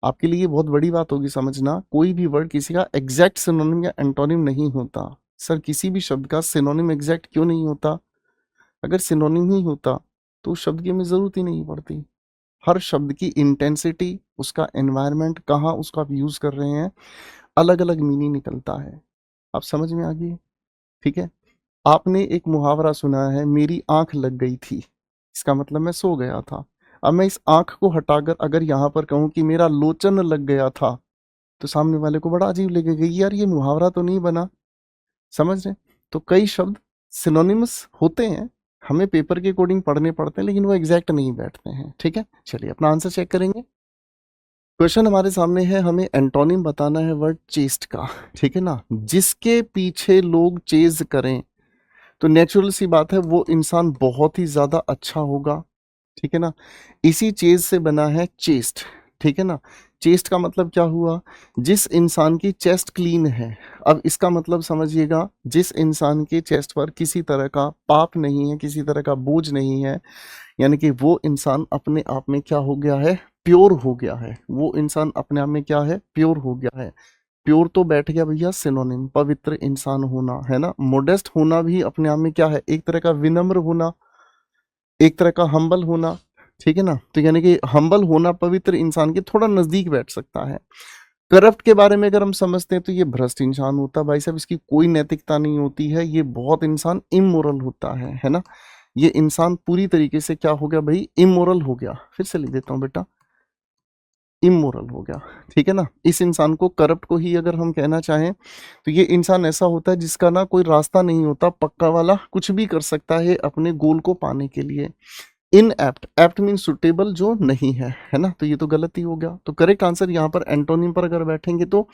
आपके लिए ये बहुत बड़ी बात होगी समझना, कोई भी वर्ड किसी का एग्जैक्ट सिनोनिम या एंटोनिम नहीं होता। सर किसी भी शब्द का सिनोनिम एग्जैक्ट क्यों नहीं होता, अगर सिनोनिम ही होता तो उस शब्द की हमें जरूरत ही नहीं पड़ती। हर शब्द की इंटेंसिटी, उसका एनवायरनमेंट, कहाँ उसका आप यूज कर रहे हैं, अलग अलग मीनिंग निकलता है। आप समझ में आ गई, ठीक है। आपने एक मुहावरा सुना है, मेरी आंख लग गई थी, इसका मतलब मैं सो गया था। अब मैं इस आंख को हटाकर अगर यहाँ पर कहूँ कि मेरा लोचन लग गया था, तो सामने वाले को बड़ा अजीब लगेगा, यार ये मुहावरा तो नहीं बना। समझ रहे। तो कई शब्द सिनोनिमस होते हैं, हमें पेपर के अकॉर्डिंग पढ़ने पड़ते हैं, लेकिन वो एग्जैक्ट नहीं बैठते हैं, ठीक है। चलिए अपना आंसर चेक करेंगे। क्वेश्चन हमारे सामने है, हमें एंटोनिम बताना है वर्ड चेस्ट का, ठीक है ना। जिसके पीछे लोग चेज करें तो नेचुरल सी बात है वो इंसान बहुत ही ज्यादा अच्छा होगा, ठीक है ना। इसी चेज से बना है चेस्ट, ठीक है ना। चेस्ट का मतलब क्या हुआ, जिस इंसान की चेस्ट क्लीन है। अब इसका मतलब समझिएगा, जिस इंसान के चेस्ट पर किसी तरह का पाप नहीं है, किसी तरह का बोझ नहीं है, यानी कि वो इंसान अपने आप में क्या हो गया है, प्योर हो गया है। वो इंसान अपने आप में क्या है, प्योर हो गया है। प्योर तो बैठ गया भैया सिनोनिम, पवित्र इंसान होना, है ना। मोडेस्ट होना भी अपने आप में क्या है, एक तरह का विनम्र होना, एक तरह का हम्बल होना, ठीक है ना। तो यानी कि हम्बल होना पवित्र इंसान के थोड़ा नजदीक बैठ सकता है। करप्ट के बारे में अगर हम समझते हैं तो ये भ्रष्ट इंसान होता है भाई साहब, इसकी कोई नैतिकता नहीं होती है, ये बहुत इंसान इमोरल होता है ना। ये इंसान पूरी तरीके से क्या हो गया भाई, इमोरल हो गया। फिर से लिख देता हूं बेटा, इमोरल हो गया, ठीक है ना। इस इंसान को, करप्ट को ही अगर हम कहना चाहें तो ये इंसान ऐसा होता है जिसका ना कोई रास्ता नहीं होता, पक्का वाला कुछ भी कर सकता है अपने गोल को पाने के लिए। इन एप्ट, एप्ट मीन सुटेबल, जो नहीं है ना। तो ये तो गलत ही हो गया। तो करेक्ट आंसर यहाँ पर एंटोनिम पर अगर बैठेंगे तो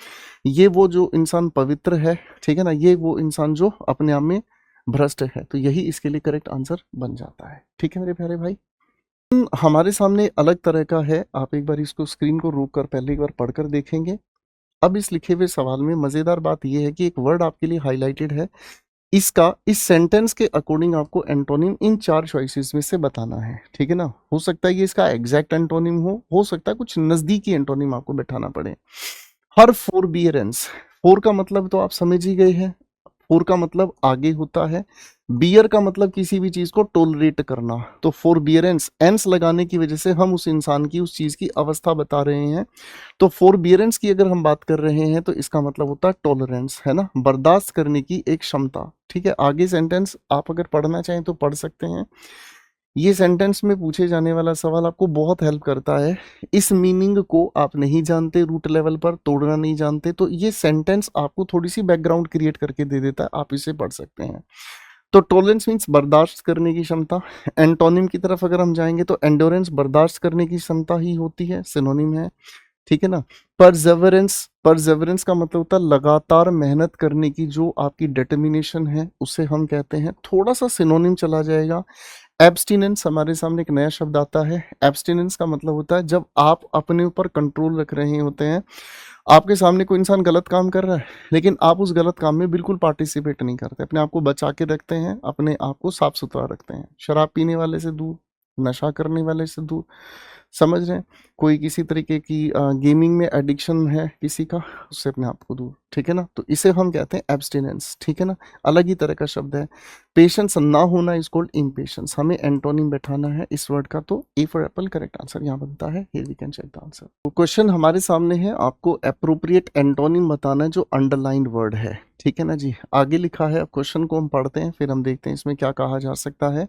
ये वो जो इंसान पवित्र है, ठीक है ना, ये वो इंसान जो अपने आप में भ्रष्ट है। तो यही इसके लिए करेक्ट आंसर बन जाता है, ठीक है मेरे प्यारे भाई। हमारे सामने अलग तरह का है, आप एक बार इसको स्क्रीन को रोक कर पहले एक बार पढ़कर देखेंगे। अब इस लिखे हुए सवाल में मजेदार बात यह है कि एक वर्ड आपके लिए हाईलाइटेड है, इसका इस सेंटेंस के अकॉर्डिंग आपको एंटोनिम इन 4 चॉइसेस में से बताना है, ठीक है ना। हो सकता है ये इसका एग्जैक्ट एंटोनिम हो सकता है कुछ नजदीकी एंटोनिम आपको बैठाना पड़े। हर फोरबियरेंस, फोर का मतलब तो आप समझ ही गए हैं, फोर का मतलब आगे होता है। बियर का मतलब किसी भी चीज को टोलरेट करना, तो फोरबियरेंस एंस लगाने की वजह से हम उस इंसान की, उस चीज की अवस्था बता रहे हैं। तो फोरबियरेंस की अगर हम बात कर रहे हैं तो इसका मतलब होता है टॉलरेंस, है ना, बर्दाश्त करने की एक क्षमता, ठीक है। आगे सेंटेंस आप अगर पढ़ना चाहें तो पढ़ सकते हैं। ये सेंटेंस में पूछे जाने वाला सवाल आपको बहुत हेल्प करता है। इस मीनिंग को आप नहीं जानते, रूट लेवल पर तोड़ना नहीं जानते, तो ये सेंटेंस आपको थोड़ी सी बैकग्राउंड क्रिएट करके दे देता है, आप इसे पढ़ सकते हैं। तो टॉलरेंस मीन्स बर्दाश्त करने की क्षमता। एंटोनिम की तरफ अगर हम जाएंगे तो एंडोरेंस बर्दाश्त करने की क्षमता ही होती है, सिनोनिम है, ठीक है ना। परसेवरेंस, परसेवरेंस का मतलब होता है लगातार मेहनत करने की जो आपकी डिटर्मिनेशन है, उसे हम कहते हैं। थोड़ा सा सिनोनिम चला जाएगा। एब्सटिनेंस, हमारे सामने एक नया शब्द आता है। एब्सटिनेंस का मतलब होता है जब आप अपने ऊपर कंट्रोल रख रहे होते हैं, आपके सामने कोई इंसान गलत काम कर रहा है लेकिन आप उस गलत काम में बिल्कुल पार्टिसिपेट नहीं करते, अपने आप को बचा के रखते हैं, अपने आप को साफ सुथरा रखते हैं। शराब पीने वाले से दूर, नशा करने वाले से दूर, समझ रहे हैं। कोई किसी तरीके की गेमिंग में एडिक्शन है किसी का, उससे अपने आप को दूर, ठीक है ना। तो इसे हम कहते हैं एब्सटिनेंस, ठीक है ना। अलग ही तरह का शब्द है। पेशेंस ना होना इज कॉल्ड इम्पेशेंस। हमें एंटोनिम बैठाना है इस वर्ड का, तो A for apple correct answer यहाँ बनता है। Here we can check the answer. तो क्वेश्चन हमारे सामने है, आपको अप्रोप्रिएट एंटोनिम बताना है जो अंडरलाइंड वर्ड है, ठीक है ना जी। आगे लिखा है, अब क्वेश्चन को हम पढ़ते हैं फिर हम देखते हैं इसमें क्या कहा जा सकता है।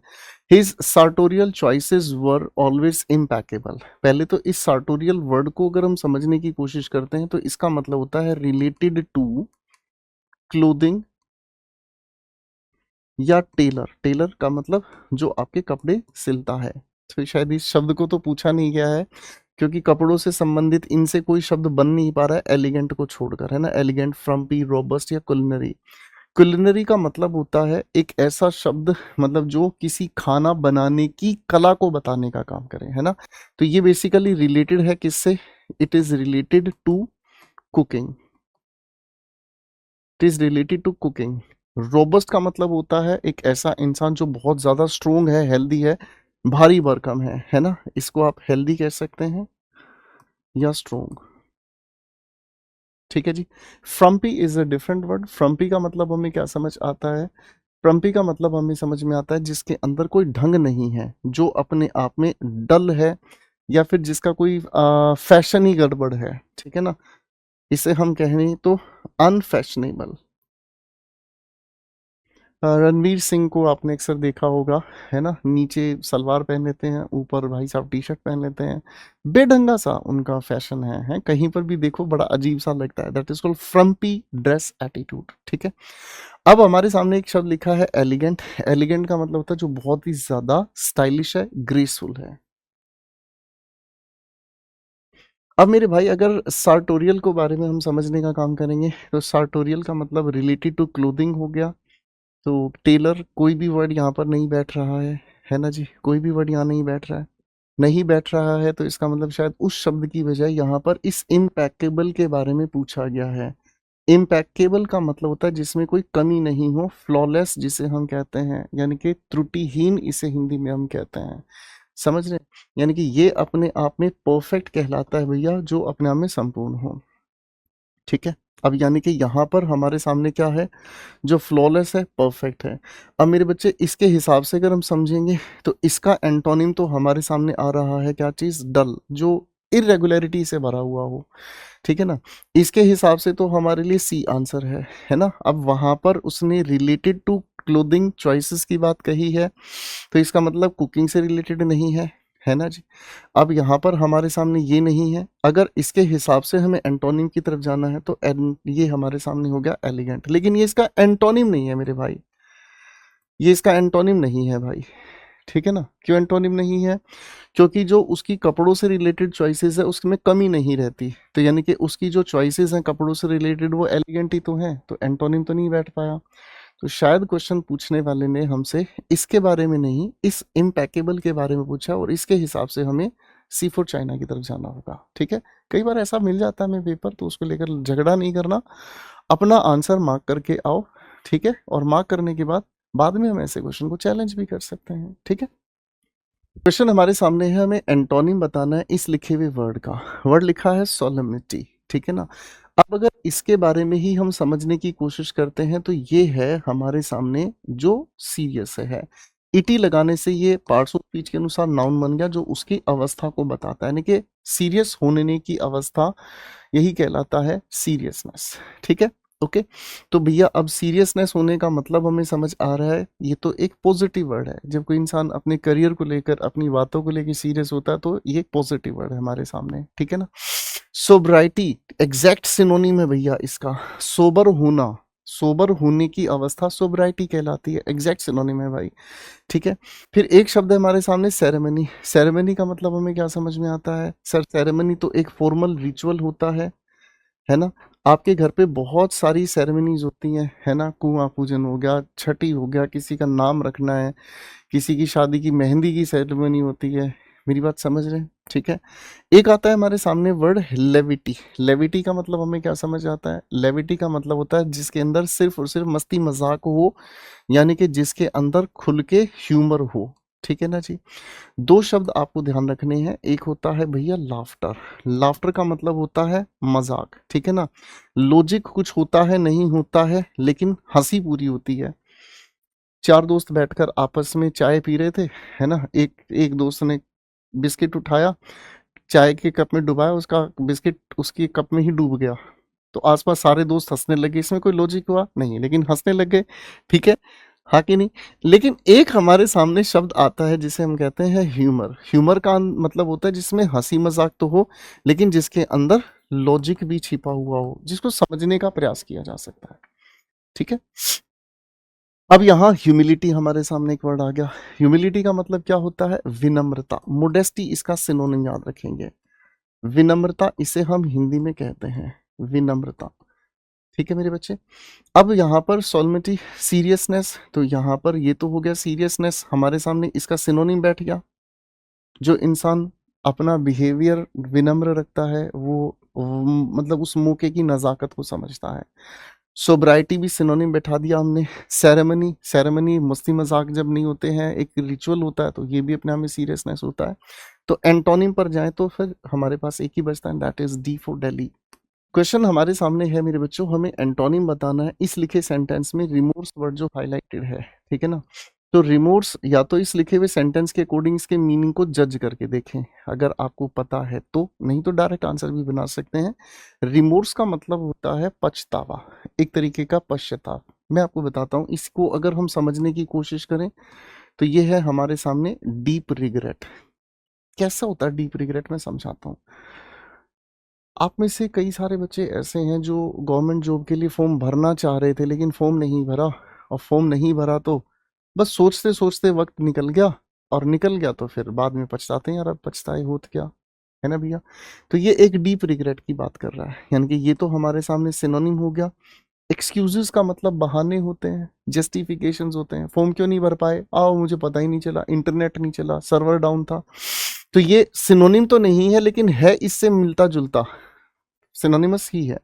His sartorial choices were always impeccable। पहले तो इस sartorial वर्ड को अगर हम समझने की कोशिश करते हैं तो इसका मतलब होता है रिलेटेड टू क्लोथिंग या टेलर। टेलर का मतलब जो आपके कपड़े सिलता है। तो शायद इस शब्द को तो पूछा नहीं गया है क्योंकि कपड़ों से संबंधित इनसे कोई शब्द बन नहीं पा रहा है एलिगेंट को छोड़कर, है ना। एलिगेंट, फ्रम्पी, रोबस्ट या कुलिनरी। कुलिनरी का मतलब होता है एक ऐसा शब्द, मतलब जो किसी खाना बनाने की कला को बताने का काम करे, है ना। तो ये बेसिकली रिलेटेड है किससे, it is related to cooking, it is related to cooking. Robust का मतलब होता है एक ऐसा इंसान जो बहुत ज्यादा स्ट्रोंग है, हेल्दी है, भारी भरकम है ना। इसको आप हेल्दी कह सकते हैं या स्ट्रोंग, ठीक है जी। फ्रम्पी इज अ डिफरेंट वर्ड। फ्रम्पी का मतलब हमें क्या समझ आता है, प्रम्पी का मतलब हमें समझ में आता है जिसके अंदर कोई ढंग नहीं है, जो अपने आप में डल है, या फिर जिसका कोई फैशन ही गड़बड़ है, ठीक है ना। इसे हम कहें तो अनफैशनेबल। रणवीर सिंह को आपने अक्सर देखा होगा, है ना, नीचे सलवार पहन लेते हैं, ऊपर भाई साहब टी शर्ट पहन लेते हैं, बेढंगा सा उनका फैशन है, कहीं पर भी देखो बड़ा अजीब सा लगता है। That is called frumpy dress attitude, ठीक है। अब हमारे सामने एक शब्द लिखा है एलिगेंट। एलिगेंट का मतलब होता है जो बहुत ही ज्यादा स्टाइलिश है, ग्रेसफुल है। अब मेरे भाई अगर सार्टोरियल को बारे में हम समझने का काम करेंगे तो सार्टोरियल का मतलब रिलेटेड टू क्लोथिंग हो गया। तो टेलर कोई भी वर्ड यहाँ पर नहीं बैठ रहा है ना जी, कोई भी वर्ड यहाँ नहीं बैठ रहा है। नहीं बैठ रहा है तो इसका मतलब शायद उस शब्द की बजाय यहाँ पर इस इम्पैकेबल के बारे में पूछा गया है। इम्पैकेबल का मतलब होता है जिसमें कोई कमी नहीं हो, फ्लॉलेस जिसे हम कहते हैं, यानी कि त्रुटिहीन इसे हिंदी में हम कहते हैं। समझ रहे हैं? यानी कि ये अपने आप में परफेक्ट कहलाता है भैया, जो अपने आप में संपूर्ण हो। ठीक है, अब यानी कि यहाँ पर हमारे सामने क्या है, जो फ्लॉलेस है, परफेक्ट है। अब मेरे बच्चे इसके हिसाब से अगर हम समझेंगे तो इसका एंटोनिम तो हमारे सामने आ रहा है क्या चीज़, डल, जो इरेगुलरिटी से भरा हुआ हो। ठीक है ना, इसके हिसाब से तो हमारे लिए सी आंसर है ना। अब वहां पर उसने रिलेटेड टू क्लोथिंग चॉइसेस की बात कही है, तो इसका मतलब कुकिंग से रिलेटेड नहीं है ना जी। अब यहाँ पर हमारे सामने ये नहीं है, अगर इसके हिसाब से हमें एंटोनिम की तरफ जाना है तो ये हमारे सामने हो गया एलिगेंट, लेकिन ये इसका एंटोनिम नहीं है मेरे भाई, ये इसका एंटोनिम नहीं है भाई। ठीक है ना, क्यों एंटोनिम नहीं है, क्योंकि जो उसकी कपड़ों से रिलेटेड चॉइसेस है उसमें कमी नहीं रहती, तो यानी कि उसकी जो चॉइसेस हैं कपड़ों से रिलेटेड वो एलिगेंट ही तो हैं, तो एंटोनिम तो नहीं बैठ पाया। तो शायद क्वेश्चन पूछने वाले ने हमसे इसके बारे में नहीं, इस इम्पैकेबल के बारे में पूछा, और इसके हिसाब से हमें सी फॉर चाइना की तरफ जाना होगा। ठीक है, कई बार ऐसा मिल जाता है हमें पेपर, तो उसको लेकर झगड़ा नहीं करना, अपना आंसर मार्क करके आओ। ठीक है, और मार्क करने के बाद में हम ऐसे क्वेश्चन को चैलेंज भी कर सकते हैं। ठीक है, क्वेश्चन हमारे सामने है, हमें एंटोनिम बताना है इस लिखे हुए वर्ड का। वर्ड लिखा है सोलेमिटी। ठीक है ना, अब अगर इसके बारे में ही हम समझने की कोशिश करते हैं तो ये है हमारे सामने जो सीरियस है। इटी लगाने से ये पार्ट्स ऑफ स्पीच के अनुसार नाउन बन गया, जो उसकी अवस्था को बताता है, यानी कि सीरियस होने की अवस्था, यही कहलाता है सीरियसनेस। ठीक है, ओके। तो भैया अब सीरियसनेस होने का मतलब हमें समझ आ रहा है, ये तो एक पॉजिटिव वर्ड है। जब कोई इंसान अपने करियर को लेकर, अपनी बातों को लेकर सीरियस होता है तो ये एक पॉजिटिव वर्ड है हमारे सामने। ठीक है ना, सोब्राइटी एग्जैक्ट सिनोनिम है भैया इसका, सोबर होना, सोबर होने की अवस्था सोब्राइटी कहलाती है, एग्जैक्ट सिनोनिम है भाई। ठीक है, फिर एक शब्द है हमारे सामने सेरेमनी। सेरेमनी का मतलब हमें क्या समझ में आता है सर, सेरेमनी तो एक फॉर्मल रिचुअल होता है ना। आपके घर पे बहुत सारी सेरेमनीज होती हैं, है ना, कुआं पूजन हो गया, छठी हो गया, किसी का नाम रखना है, किसी की शादी की मेहंदी की सेरेमनी होती है। मेरी बात समझ रहे हैं? ठीक है, एक आता है हमारे सामने वर्ड लेविटी। लेविटी का मतलब हमें क्या समझ आता है, लेविटी का मतलब होता है जिसके अंदर सिर्फ और सिर्फ मस्ती मजाक हो, यानी कि जिसके अंदर खुल के ह्यूमर हो। ठीक है ना जी। दो शब्द आपको ध्यान रखने हैं, एक होता है भैया लाफ्टर। लाफ्टर का मतलब होता है मजाक। ठीक है ना, लॉजिक कुछ होता है नहीं होता है, लेकिन हंसी पूरी होती है। चार दोस्त बैठकर आपस में चाय पी रहे थे, है ना, एक एक दोस्त ने बिस्किट उठाया, चाय के कप में डुबाया, उसका बिस्किट उसकी कप में ही डूब गया। तो आसपास सारे दोस्त हंसने लगे, इसमें कोई लॉजिक हुआ नहीं, लेकिन हंसने लग गए। ठीक है, हाँ कि नहीं। लेकिन एक हमारे सामने शब्द आता है जिसे हम कहते हैं ह्यूमर। ह्यूमर का मतलब होता है जिसमें हंसी मजाक तो हो, लेकिन जिसके अंदर लॉजिक भी छिपा हुआ हो, जिसको समझने का प्रयास किया जा सकता है। ठीक है, अब यहाँ ह्यूमिलिटी हमारे सामने एक वर्ड आ गया। ह्यूमिलिटी का मतलब क्या होता है, विनम्रता, मोडेस्टी इसका सिनोनिम याद रखेंगे। विनम्रता इसे हम हिंदी में कहते हैं, विनम्रता। ठीक है मेरे बच्चे, अब यहाँ पर सोलमिटी, सीरियसनेस, तो यहाँ पर ये तो हो गया सीरियसनेस, हमारे सामने इसका सिनोनिम बैठ गया। जो इंसान अपना बिहेवियर विनम्र रखता है वो मतलब उस मौके की नज़ाकत को समझता है। सोब्राइटी भी सिनोनिम बैठा दिया हमने। सेरेमनी, सेरेमनी मस्ती मजाक जब नहीं होते हैं, एक रिचुअल होता है, तो ये भी अपने आप में सीरियसनेस होता है। तो एंटोनिम पर जाए तो फिर हमारे पास एक ही बचता है, that is D for Delhi. Question हमारे सामने है मेरे बच्चों, हमें एंटोनिम बताना है इस लिखे सेंटेंस में रिमोर्स वर्ड जो हाईलाइटेड है। ठीक है ना, तो रिमोर्स या तो इस लिखे हुए सेंटेंस के अकॉर्डिंग इसके मीनिंग को जज करके देखें, अगर आपको पता है तो, नहीं तो डायरेक्ट आंसर भी बना सकते हैं। रिमोर्स का मतलब होता है पछतावा, एक तरीके का पश्चाताप। मैं आपको बताता हूँ, इसको अगर हम समझने की कोशिश करें तो ये है हमारे सामने डीप रिग्रेट। कैसा होता है डीप रिग्रेट, मैं समझाता हूँ। आप में से कई सारे बच्चे ऐसे हैं जो गवर्नमेंट जॉब के लिए फॉर्म भरना चाह रहे थे, लेकिन फॉर्म नहीं भरा, और फॉर्म नहीं भरा तो बस सोचते सोचते वक्त निकल गया, और निकल गया तो फिर बाद में पछताते हैं, यार अब पछताए होत क्या। है ना भैया। तो ये एक डीप रिग्रेट की बात कर रहा है, यानी कि ये तो हमारे सामने सिनोनिम हो गया। एक्सक्यूजेस का मतलब बहाने होते हैं, जस्टिफिकेशंस होते हैं। फॉर्म क्यों नहीं भर पाए? आओ मुझे पता ही नहीं चला, इंटरनेट नहीं चला, सर्वर डाउन था। तो ये सिनोनिम तो नहीं है, लेकिन है इससे मिलता जुलता, सिनोनिमस ही है।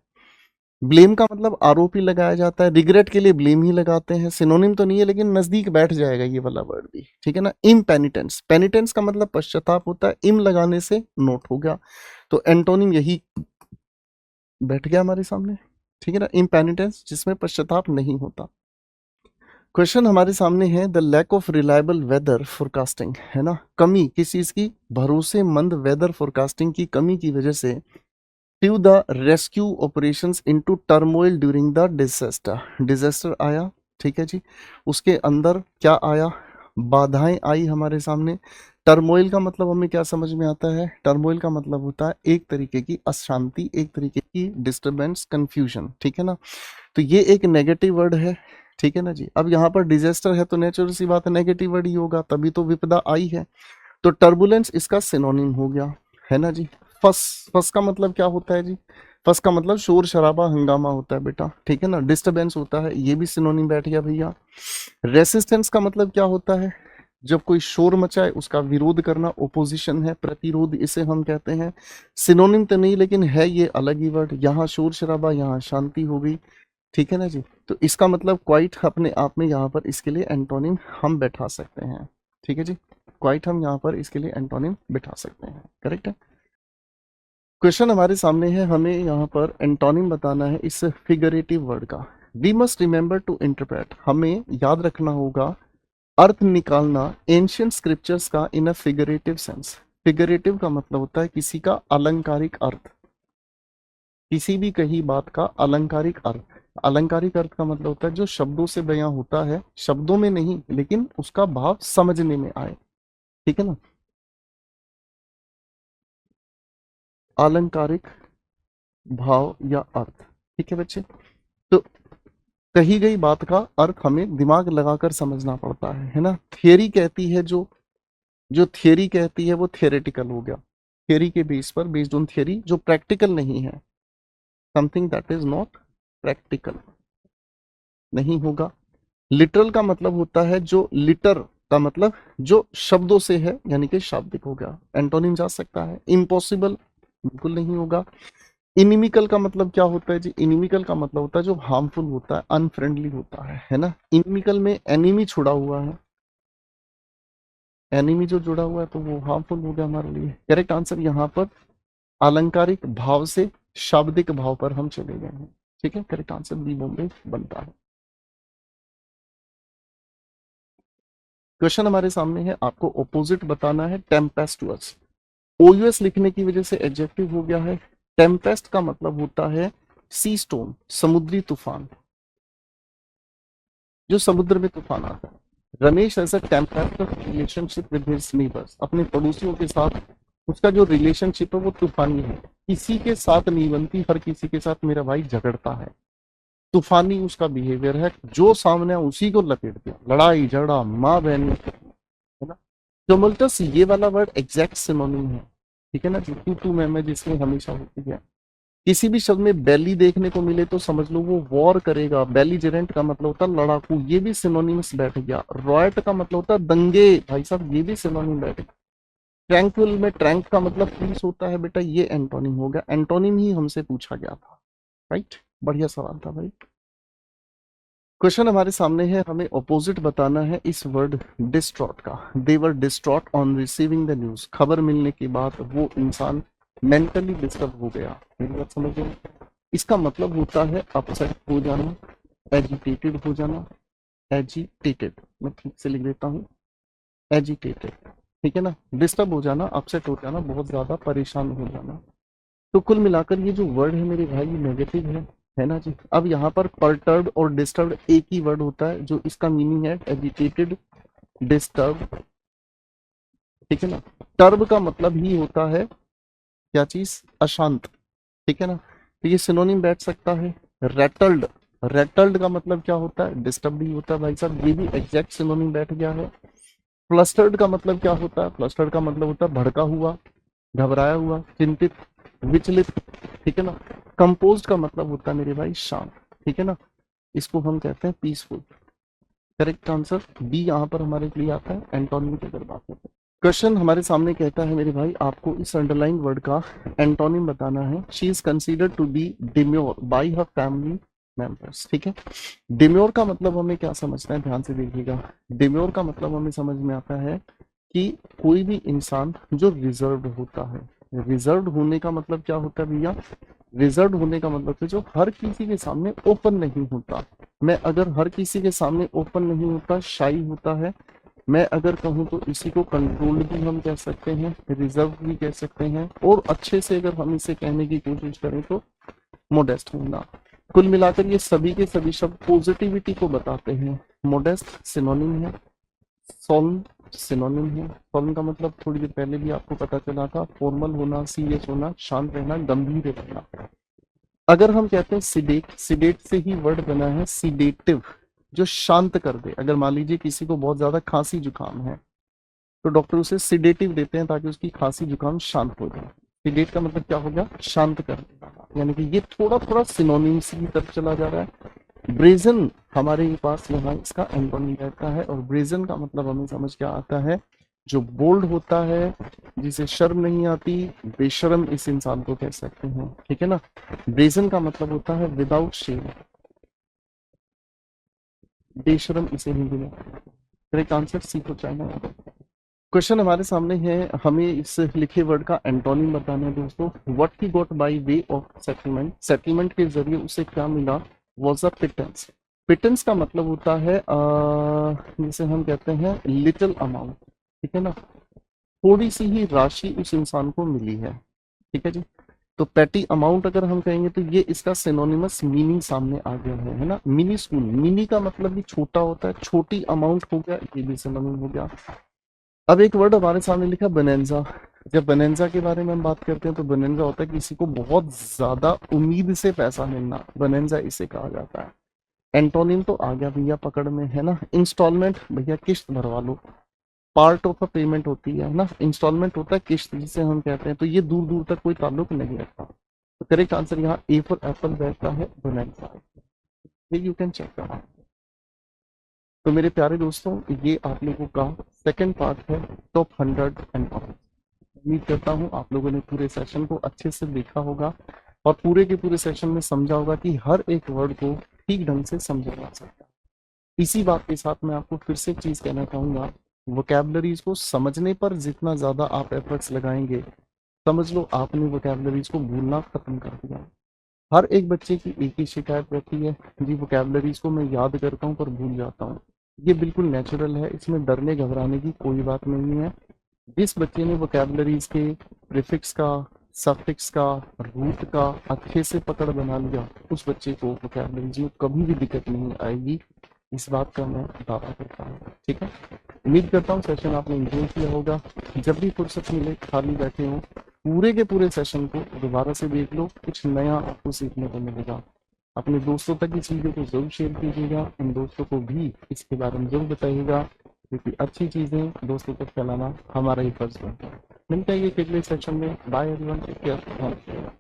ब्लेम का मतलब आरोप ही लगाया जाता है, रिग्रेट के लिए ब्लेम ही लगाते हैं। सिनोनिम तो नहीं है, लेकिन नजदीक बैठ जाएगा ये वाला वर्ड भी, ठीक है ना। इम्पेनिटेंस, पेनिटेंस का मतलब पश्चाताप होता है, इम लगाने से नोट हो गया, तो एंटोनिम यही बैठ गया हमारे सामने, ठीक है ना। इम्पेनिटेंस जिसमें पश्चाताप नहीं होता। क्वेश्चन हमारे सामने है, the lack of reliable weather forecasting, है ना, कमी किस चीज की? भरोसेमंद वेदर फोरकास्टिंग की कमी की वजह से through the rescue operations into turmoil during the disaster, disaster आया, ठीक है जी। उसके अंदर क्या आया? बाधाएं आई हमारे सामने। टर्मोइल का मतलब हमें क्या समझ में आता है? टर्मोइल का मतलब होता है एक तरीके की अशांति, एक तरीके की डिस्टरबेंस, कंफ्यूजन, ठीक है ना। तो ये एक नेगेटिव वर्ड है, ठीक है ना जी। अब यहाँ पर डिजास्टर है तो नेचुरल सी बात है नेगेटिव वर्ड ही होगा, तभी तो विपदा आई है। तो टर्बुलेंस इसका सिनोनिम हो गया, है ना जी। फस, फस का मतलब क्या होता है जी? फस का मतलब शोर शराबा हंगामा होता है बेटा, ठीक है ना, डिस्टरबेंस होता है, ये भी सिनोनिम बैठ गया भैया। रेसिस्टेंस का मतलब क्या होता है? जब कोई शोर मचाए उसका विरोध करना, ओपोजिशन है, प्रतिरोध इसे हम कहते हैं। सिनोनिम तो नहीं, लेकिन है ये अलग ही वर्ड। यहाँ शोर शराबा, यहाँ शांति हो गई, ठीक है ना जी। तो इसका मतलब क्वाइट अपने आप में यहाँ पर इसके लिए एंटोनिम हम बैठा सकते हैं, ठीक है जी। क्वाइट हम यहाँ पर इसके लिए एंटोनिम बिठा सकते हैं, करेक्ट है। क्वेश्चन हमारे सामने है, हमें यहाँ पर एंटोनिम बताना है इस फिगरेटिव वर्ड का। We must remember to interpret, हमें याद रखना होगा, अर्थ निकालना एंशियंट स्क्रिप्चर्स का in a figurative sense. Figurative का मतलब होता है किसी का अलंकारिक अर्थ, किसी भी कही बात का अलंकारिक अर्थ। अलंकारिक अर्थ का मतलब होता है जो शब्दों से बयां होता है, शब्दों में नहीं लेकिन उसका भाव समझने में आए, ठीक है ना। अलंकारिक भाव या अर्थ, ठीक है बच्चे। तो कही गई बात का अर्थ हमें दिमाग लगाकर समझना पड़ता है ना। थियरी कहती है, जो जो थियरी कहती है वो थियोरेटिकल हो गया, थियरी के बेस पर, बेस्ड ऑन थियरी, जो प्रैक्टिकल नहीं है, something that is not practical नहीं होगा। लिटरल का मतलब होता है, जो लिटर का मतलब जो शब्दों से है, यानी कि शाब्दिक हो गया, एंटोनिम जा सकता है। इम्पॉसिबल बिल्कुल नहीं होगा। इनिमिकल का मतलब क्या होता है जी? इनिमिकल का मतलब होता है जो हार्मफुल होता है, अनफ्रेंडली होता है ना। इनिमिकल में एनिमी छुड़ा हुआ है, एनिमी जो जुड़ा हुआ है तो वो हार्मफुल हो गया हमारे लिए। करेक्ट आंसर यहाँ पर अलंकारिक भाव से शाब्दिक भाव पर हम चले गए हैं, ठीक है। करेक्ट आंसर बी बॉम्बे बनता है। क्वेश्चन हमारे सामने है, आपको ऑपोजिट बताना है टेम्पेस्टुअस। ओयूएस लिखने की वजह से एडजेक्टिव हो गया है। टेम्पेस्ट का मतलब होता है सी स्टोम, समुद्री तूफान, जो समुद्र में तूफान आता है। Ramesh has a tempestuous relationship with his neighbours, अपने पड़ोसियों के साथ उसका जो रिलेशनशिप है वो तूफानी है। किसी के साथ नहीं बनती, हर किसी के साथ मेरा भाई झगड़ता है, तूफानी उसका बिहेवियर है, जो सामने उसी को लपेट दिया, लड़ाई झगड़ा, माँ बहन, है ना। टुमुल्टस ये वाला वर्ड एग्जैक्ट सिनोनिम है, ठीक है ना। तू मैं जिसमें हमेशा होती है। किसी भी शब्द में बैली देखने को मिले तो समझ लो वो वॉर करेगा। बेलीजेरेंट का मतलब होता है लड़ाकू, ये भी सिनोनिम्स बैठ गया। रॉयट का मतलब होता है दंगे, भाई साहब ये भी सिनोनिम बैठ गया। ट्रैंक्विल में ट्रैंक का मतलब पीस होता है बेटा, ये एंटोनिम हो गया। एंटोनिम ही हमसे पूछा गया था, राइट। बढ़िया सवाल था भाई। क्वेश्चन हमारे सामने है, हमें ऑपोजिट बताना है इस वर्ड डिस्ट्रॉट का। They were distraught on receiving the news, खबर मिलने के बाद वो इंसान मेंटली डिस्टर्ब हो गया। मेरी बात समझ रहे हो? इसका मतलब होता है अपसेट हो जाना, एजिटेटेड हो जाना। एजिटेटेड मैं ठीक से लिख देता हूँ, एजिटेटेड, ठीक है ना। डिस्टर्ब हो जाना, अपसेट हो जाना, बहुत ज्यादा परेशान हो जाना। तो कुल मिलाकर ये जो वर्ड है मेरे भाई, ये नेगेटिव है ना जी। अब यहाँ पर परटर्ब और डिस्टर्ब एक ही वर्ड होता है, जो इसका मीनिंग है एजिटेटेड, डिस्टर्ब, ठीक है ना। टर्ब का मतलब ही होता है क्या चीज? अशांत, ठीक है ना। तो ये सिनोनिम बैठ सकता है। रेटल्ड, रेटल्ड का मतलब क्या होता है? डिस्टर्ब भी होता है भाई साहब, ये भी एग्जैक्ट सिनोनिम बैठ गया है। फ्लस्टर्ड का मतलब क्या होता है? फ्लस्टर्ड का मतलब होता है भड़का हुआ, घबराया हुआ, चिंतित, विचलित, ठीक है ना। कंपोज्ड का मतलब होता है मेरे भाई शांत, ठीक है ना, इसको हम कहते हैं पीसफुल। करेक्ट आंसर बी यहाँ पर हमारे लिए आता है एंटोनिम की अगर बात करते हैं। क्वेश्चन हमारे सामने कहता है मेरे भाई आपको इस अंडरलाइन वर्ड का एंटोनिम बताना है। She is considered to be demure by her family members, ठीक है। डिम्योर का मतलब हमें क्या समझते हैं, ध्यान से देखिएगा। डिम्योर का मतलब हमें समझ में आता है कि कोई भी इंसान जो रिजर्व होता है। रिजर्व होने का मतलब क्या होता है भैया, रिजर्व होने का मतलब है जो हर किसी के सामने ओपन नहीं होता। मैं अगर हर किसी के सामने ओपन नहीं होता, शाई होता है, मैं अगर कहूँ तो इसी को कंट्रोल भी हम कह सकते हैं, रिजर्व भी कह सकते हैं, और अच्छे से अगर हम इसे कहने की कोशिश करें तो मोडेस्ट होना। कुल मिलाकर ये सभी के सभी शब्द पॉजिटिविटी को बताते हैं। मोडेस्ट सिनोनिम है, सोल्म सिनोनिम है। सोल्म का मतलब थोड़ी देर पहले भी आपको पता चला था, फॉर्मल होना, सीरियस होना, शांत रहना, गंभीर रहना। अगर हम कहते हैं सिडेट, सिडेट से ही वर्ड बना है सिडेटिव, जो शांत कर दे। अगर मान लीजिए किसी को बहुत ज्यादा खांसी जुकाम है तो डॉक्टर उसे सिडेटिव देते हैं ताकि उसकी खांसी जुकाम शांत हो जाए। सिडेट का मतलब क्या हो गया, शांत कर देना, यानी कि ये थोड़ा थोड़ा सिनोनिम्स की तरफ चला जा रहा है। ब्रेजन हमारे पास यहाँ इसका एंटोनिम रहता है, और ब्रेजन का मतलब हमें समझ क्या आता है, जो बोल्ड होता है, जिसे शर्म नहीं आती, बेशर्म इस इंसान को कह सकते हैं, ठीक है ना। ब्रेजन का मतलब होता है विदाउट शेम, बेशर्म इसे हिंदी में। करेक्ट आंसर सी को चाइना। क्वेश्चन हमारे सामने है, हमें इस लिखे वर्ड का एंटोनिम बताना है दोस्तों। What he got by way of settlement, settlement के जरिए उसे क्या मिला, वाज अ पिटेंस। पिटेंस का मतलब होता है जिसे हम कहते हैं लिटिल अमाउंट, ठीक है ना, थोड़ी सी ही राशि उस इंसान को मिली है, ठीक है जी। तो पैटी अमाउंट अगर हम कहेंगे तो ये इसका सिनोनिमस मीनिंग सामने आ गया है ना। मिनी स्कूल, मिनी का मतलब भी छोटा होता है, छोटी अमाउंट हो गया, ये भी सिनोनिम हो गया। अब एक वर्ड हमारे सामने लिखा बोनेंजा। जब बोनेंजा के बारे में हम बात करते हैं तो बोनेंजा होता है किसी को बहुत ज्यादा उम्मीद से पैसा मिलना, बोनेंजा इसे कहा जाता है। एंटोनिम तो आ गया भैया पकड़ में, है ना। इंस्टॉलमेंट भैया किश्त भरवा लो, पार्ट ऑफ अ पेमेंट होती है ना, इंस्टॉलमेंट होता है किश्त जिसे हम कहते हैं, तो ये दूर दूर तक कोई ताल्लुक नहीं रखता। तो करेक्ट आंसर यहाँ ए फॉर एप्पल रहता है, बोनेंजा। You can check. तो मेरे प्यारे दोस्तों, ये आप लोगों का सेकंड पार्ट है, टॉप 100 एंड ऑल। उम्मीद करता हूँ आप लोगों ने पूरे सेशन को अच्छे से देखा होगा और पूरे के पूरे सेशन में समझा होगा कि हर एक वर्ड को ठीक ढंग से समझा जा सकता है। इसी बात के साथ मैं आपको फिर से एक चीज कहना चाहूंगा, वोकैबलरीज को समझने पर जितना ज्यादा आप एफर्ट्स लगाएंगे, समझ लो आपने वोकैबलरीज को भूलना खत्म कर दिया। हर एक बच्चे की एक ही शिकायत रहती है, जी वोकैबलरीज को मैं याद करता हूँ पर भूल जाता हूँ। ये बिल्कुल नेचुरल है, इसमें डरने घबराने की कोई बात नहीं है। जिस बच्चे ने वोकैबलरीज के प्रीफिक्स का, सफिक्स का, रूट का अच्छे से पकड़ बना लिया, उस बच्चे को वोकैबलरीज में कभी भी दिक्कत नहीं आएगी, इस बात का मैं दावा करता हूँ, ठीक है। उम्मीद करता हूँ सेशन आपने एंजॉय किया होगा। जब भी फुर्सत मिले, खाली बैठे हो, पूरे के पूरे सेशन को दोबारा से देख लो, कुछ नया आपको सीखने को मिलेगा। अपने दोस्तों तक इस वीडियो को जरूर शेयर कीजिएगा, उन दोस्तों को भी इसके बारे में जरूर बताइएगा, क्योंकि अच्छी चीजें दोस्तों तक फैलाना हमारा ही फर्ज बनता है। मिलते हैं ये अगले सेशन में। Bye everyone, take care.